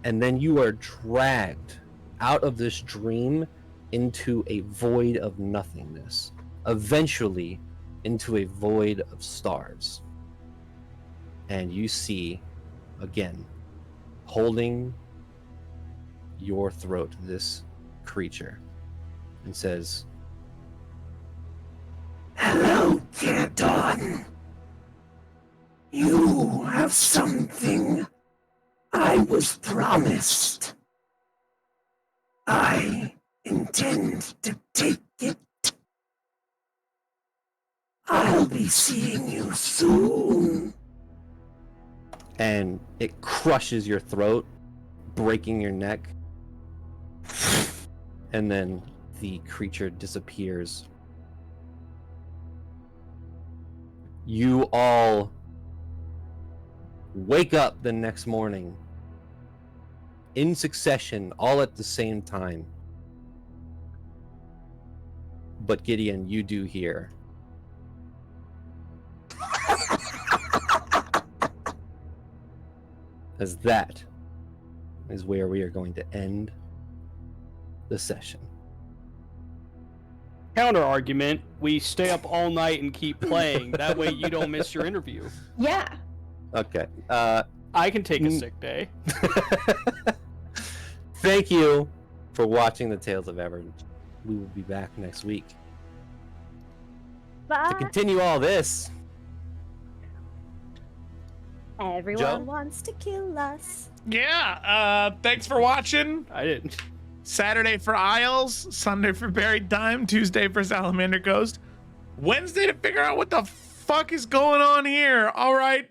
and then you are dragged out of this dream into a void of nothingness, eventually into a void of stars. And you see, again, holding your throat, this creature, and says, Hello, dear Dawn. You have something I was promised. I intend to take it. I'll be seeing you soon. and it crushes your throat, breaking your neck. And then the creature disappears. You all wake up the next morning in succession, all at the same time. But Gideon, you do hear. As that is where we are going to end the session. Counter argument, we stay up all night and keep playing. That way you don't miss your interview. Yeah. Okay. I can take a sick day. Thank you for watching the Tales of Evrand. We will be back next week to Bye. continue all this. Everyone Joe? wants to kill us. Yeah, thanks for watching. I didn't. Saturday for Isles, Sunday for Buried Time, Tuesday for Salamander Ghost, Wednesday to figure out what the fuck is going on here. All right,